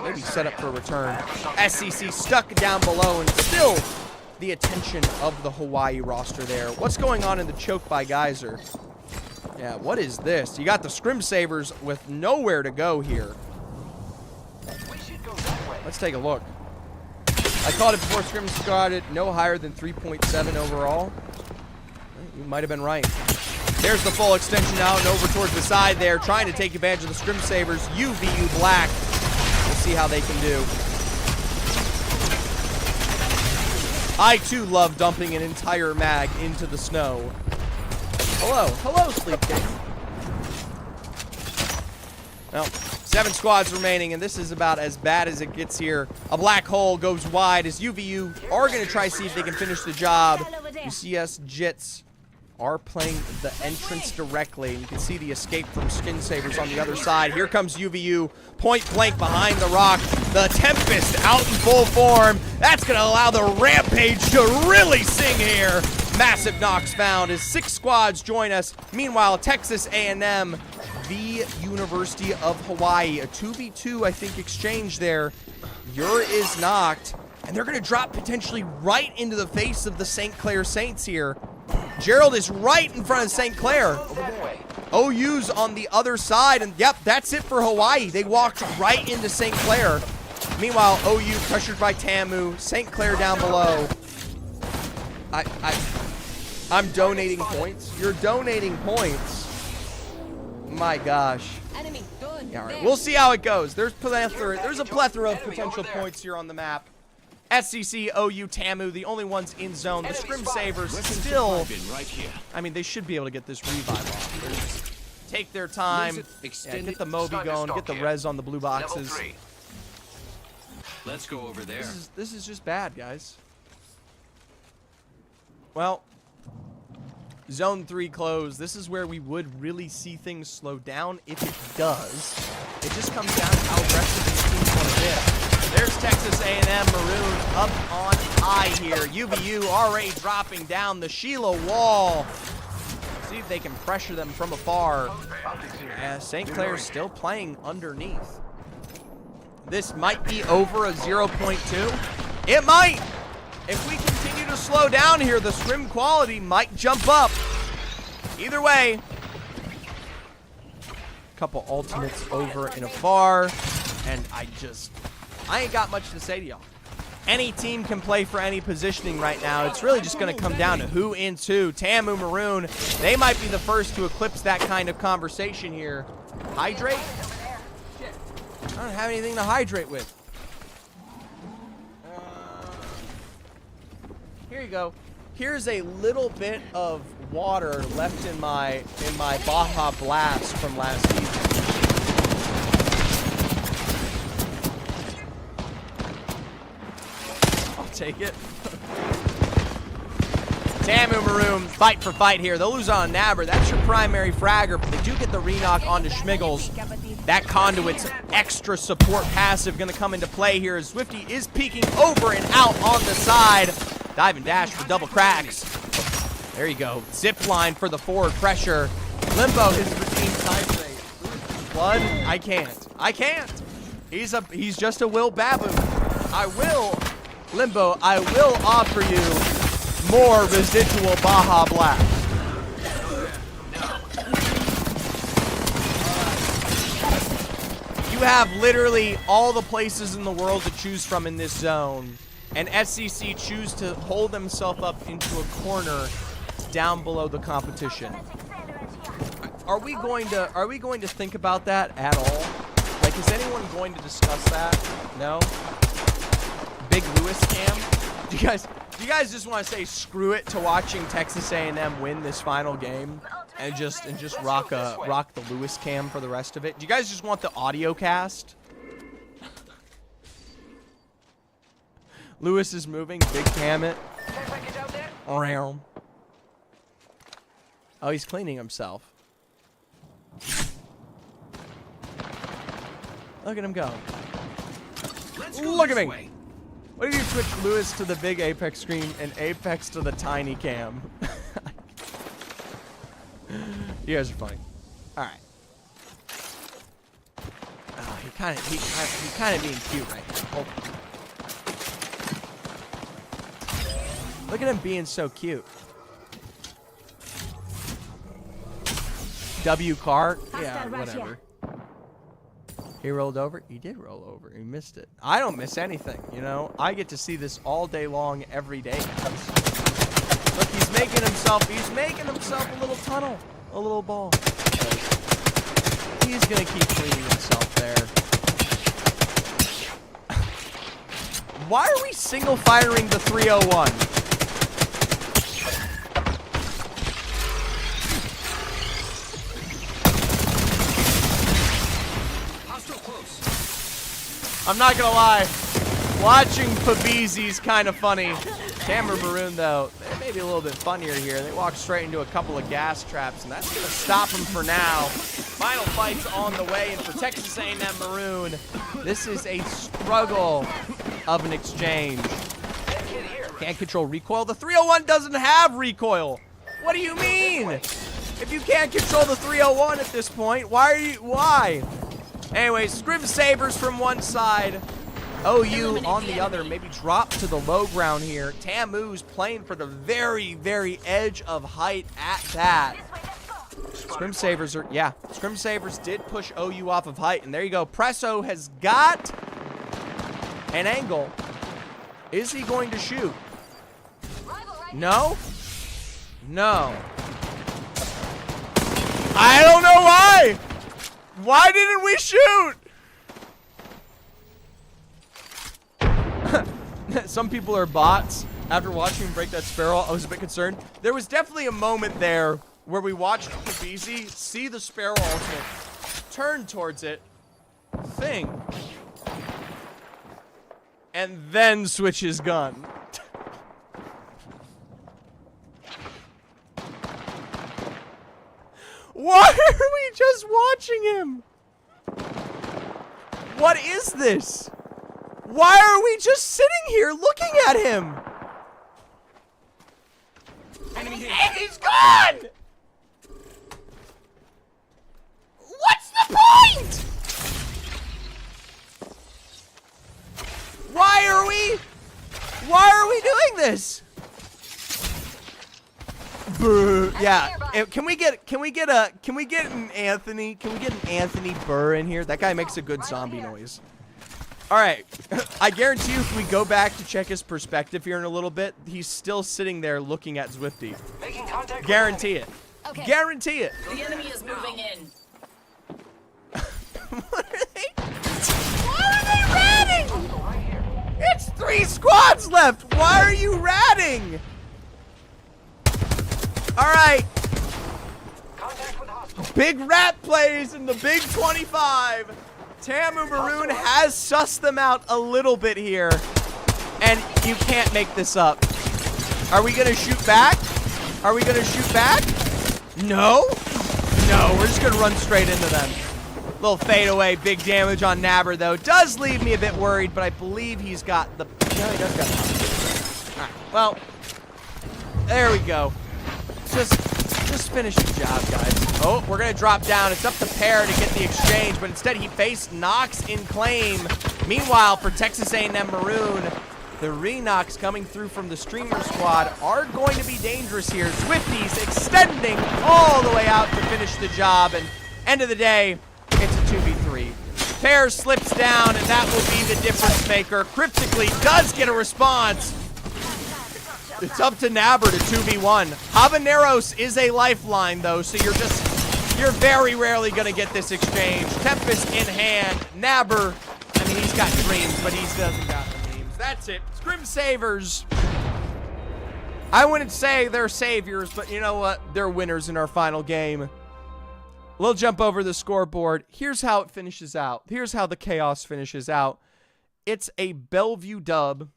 Speaker 1: maybe set up for a return. SCC stuck down below and still the attention of the Hawaii roster there. What's going on in the choke by Geyser? Yeah, what is this? You got the Scrim Savers with nowhere to go here. Let's take a look. I called it before Scrim started. No higher than 3.7 overall. You might have been right. There's the full extension out and over towards the side there, trying to take advantage of the Scrim Savers. UVU Black. We'll see how they can do. I, too, love dumping an entire mag into the snow. Hello. Hello, Sleep King. Well, 7 squads remaining, and this is about as bad as it gets here. A black hole goes wide as UVU are going to try to see if they can finish the job. UCS Jits are playing the entrance directly. And you can see the escape from Skin Savers on the other side. Here comes UVU, point blank behind the rock. The Tempest out in full form. That's going to allow the Rampage to really sing here. Massive knocks found as 6 squads join us. Meanwhile, Texas A&M, the University of Hawaii, a 2v2, I think, exchange there. Ure is knocked, and they're going to drop potentially right into the face of the St. Clair Saints here. Gerald is right in front of St. Clair. OU's on the other side, and yep, that's it for Hawaii. They walked right into St. Clair. Meanwhile, OU pressured by TAMU, St. Clair down below. I'm donating points. You're donating points. My gosh. Yeah, all right. We'll see how it goes. There's a plethora of potential points here on the map. SCC, OU, TAMU, the only ones in zone. The Scrim Savers still, I mean, they should be able to get this revive off. Take their time, get the Moby going, get the res on the blue boxes.
Speaker 2: Let's go over there.
Speaker 1: This is just bad, guys. Well, Zone 3 closed. This is where we would really see things slow down if it does. It just comes down to how aggressive these teams want to get. There's Texas A&M Maroon up on high here. UVU already dropping down the Sheila wall. See if they can pressure them from afar. St. Clair's still playing underneath. this might be over a 0.2. It might. If we continue to slow down here, the scrim quality might jump up. Either way. Couple ultimates over and afar. And I ain't got much to say to y'all. Any team can play for any positioning right now. It's really just going to come down to who ins who. Tamu Maroon, they might be the first to eclipse that kind of conversation here. Hydrate? Shit. I don't have anything to hydrate with. Here you go. Here's a little bit of water left in my Baja Blast from last season. Take it. Tamu Maroon, fight for fight here. They'll lose on Nabber. That's your primary fragger, but they do get the reknock onto Schmiggles. That Conduit's extra support passive going to come into play here as Swifty is peeking over and out on the side. Dive and dash for double cracks. There you go. Zip line for the forward pressure. Limbo is redeemed hydrate. Blood? I can't. He's just a Will Baboon. Limbo, I will offer you more residual Baja Blast. You have literally all the places in the world to choose from in this zone, and SCC choose to hold themselves up into a corner down below the competition. Are we going to think about that at all? Like, is anyone going to discuss that? No? Big Lewis cam? Do you guys just want to say screw it to watching Texas A&M win this final game and just rock the Lewis cam for the rest of it? Do you guys just want the audio cast? Lewis is moving, big cam it. Oh, he's cleaning himself. Look at him go. Look at me. What if you switch Lewis to the big Apex screen and Apex to the tiny cam? You guys are funny. All right. Oh, he kind of being cute right now. Hold on. Look at him being so cute. W car? Yeah, whatever. He rolled over? He did roll over. He missed it. I don't miss anything, you know? I get to see this all day long, every day. Look, he's making himself a little tunnel. A little ball. He's going to keep cleaning himself there. Why are we single firing the 301? I'm not gonna lie, watching Pabizi's kind of funny. Tamu Maroon, though, they may be a little bit funnier here. They walk straight into a couple of gas traps, and that's gonna stop them for now. Final fight's on the way, and for Texas A&M Maroon, this is a struggle of an exchange. Can't control recoil. The 301 doesn't have recoil. What do you mean? If you can't control the 301 at this point, why? Anyways, Scrim Sabers from one side, OU on the other, maybe drop to the low ground here. Tamu's playing for the very, very edge of height at that. Scrim Sabers did push OU off of height, and there you go. Presso has got an angle. Is he going to shoot? No? No. I don't know why! Why didn't we shoot? Some people are bots. After watching him break that Sparrow, I was a bit concerned. There was definitely a moment there where we watched Pabizi see the Sparrow ultimate, turn towards it, thing, and then switch his gun. Why are we just watching him? What is this? Why are we just sitting here looking at him? And he's gone! What's the point? Why are we doing this? Brr. Yeah. Can we get an Anthony Burr in here? That guy makes a good zombie noise. All right. I guarantee you if we go back to check his perspective here in a little bit, he's still sitting there looking at Zwifty.
Speaker 2: Making contact.
Speaker 1: Guarantee it.
Speaker 4: Okay.
Speaker 1: Guarantee it.
Speaker 3: The enemy is moving in.
Speaker 1: What are they ratting?
Speaker 2: Hostile right here.
Speaker 1: It's 3 squads left. Why are you ratting? All right.
Speaker 2: Contact with hostile.
Speaker 1: Big rat plays in the Big 25. Tamu Maroon has sussed them out a little bit here. And you can't make this up. Are we going to shoot back? Are we going to shoot back? No. No, we're just going to run straight into them. Little fadeaway, big damage on Nabber, though. Does leave me a bit worried, but I believe he's got the... No, he does got the... All right, well, there we go. Just finish the job, guys. Oh, we're going to drop down. It's up to Pear to get the exchange, but instead he faced Nox in claim. Meanwhile, for Texas A&M Maroon, the Renox coming through from the Streamer squad are going to be dangerous here. Swifties extending all the way out to finish the job, and end of the day, it's a 2v3. Pear slips down, and that will be the difference maker. Cryptically does get a response. It's up to Nabber to 2v1. Habaneros is a lifeline, though, so you're very rarely going to get this exchange. Tempest in hand. Nabber, I mean, he's got dreams, but he doesn't got the memes. That's it. Scrim Savers. I wouldn't say they're saviors, but you know what? They're winners in our final game. We'll jump over the scoreboard. Here's how it finishes out. Here's how the chaos finishes out. It's a Bellevue dub.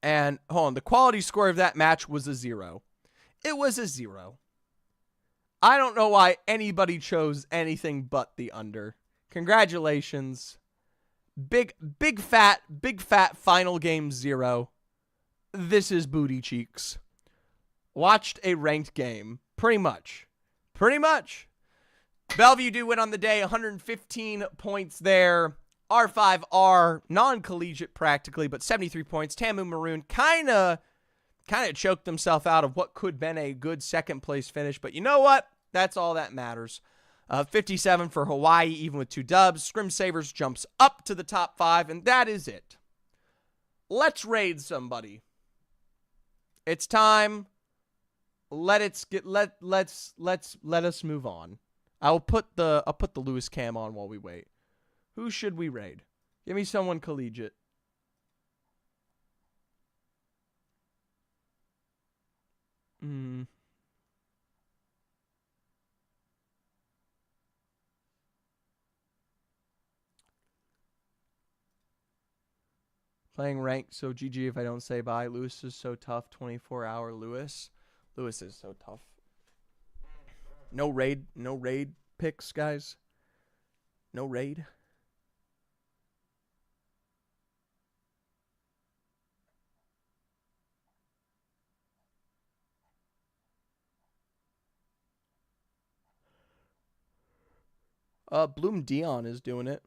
Speaker 1: And, hold on, the quality score of that match was a 0. It was a 0. I don't know why anybody chose anything but the under. Congratulations. Big fat final game 0. This is booty cheeks. Watched a ranked game. Pretty much. Bellevue do win on the day. 115 points there. R5R, non-collegiate practically, but 73 points. Tamu Maroon kind of choked himself out of what could have been a good second place finish, but you know what? That's all that matters. 57 for Hawaii, even with 2 dubs. Scrim Savers jumps up to the top 5, and that is it. Let's raid somebody. It's time. Let us move on. I'll put the Lewis cam on while we wait. Who should we raid? Give me someone collegiate. Playing ranked, so GG if I don't say bye. Lewis is so tough. 24-hour Lewis. Lewis is so tough. No raid picks, guys. No raid. Bloom Dion is doing it.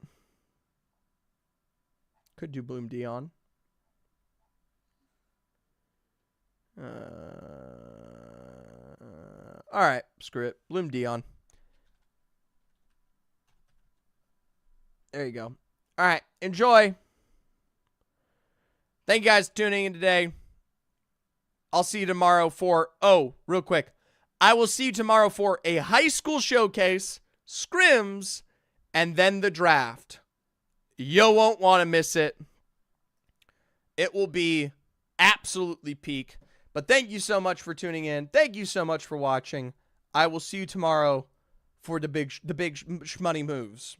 Speaker 1: Could do Bloom Dion. Alright, screw it. Bloom Dion. There you go. Alright, enjoy. Thank you guys for tuning in today. I'll see you tomorrow for... Oh, real quick. I will see you tomorrow for a high school showcase, scrims, and then the draft. You won't want to miss it. It will be absolutely peak. But thank you so much for tuning in. Thank you so much for watching. I will see you tomorrow for the big shmoney moves.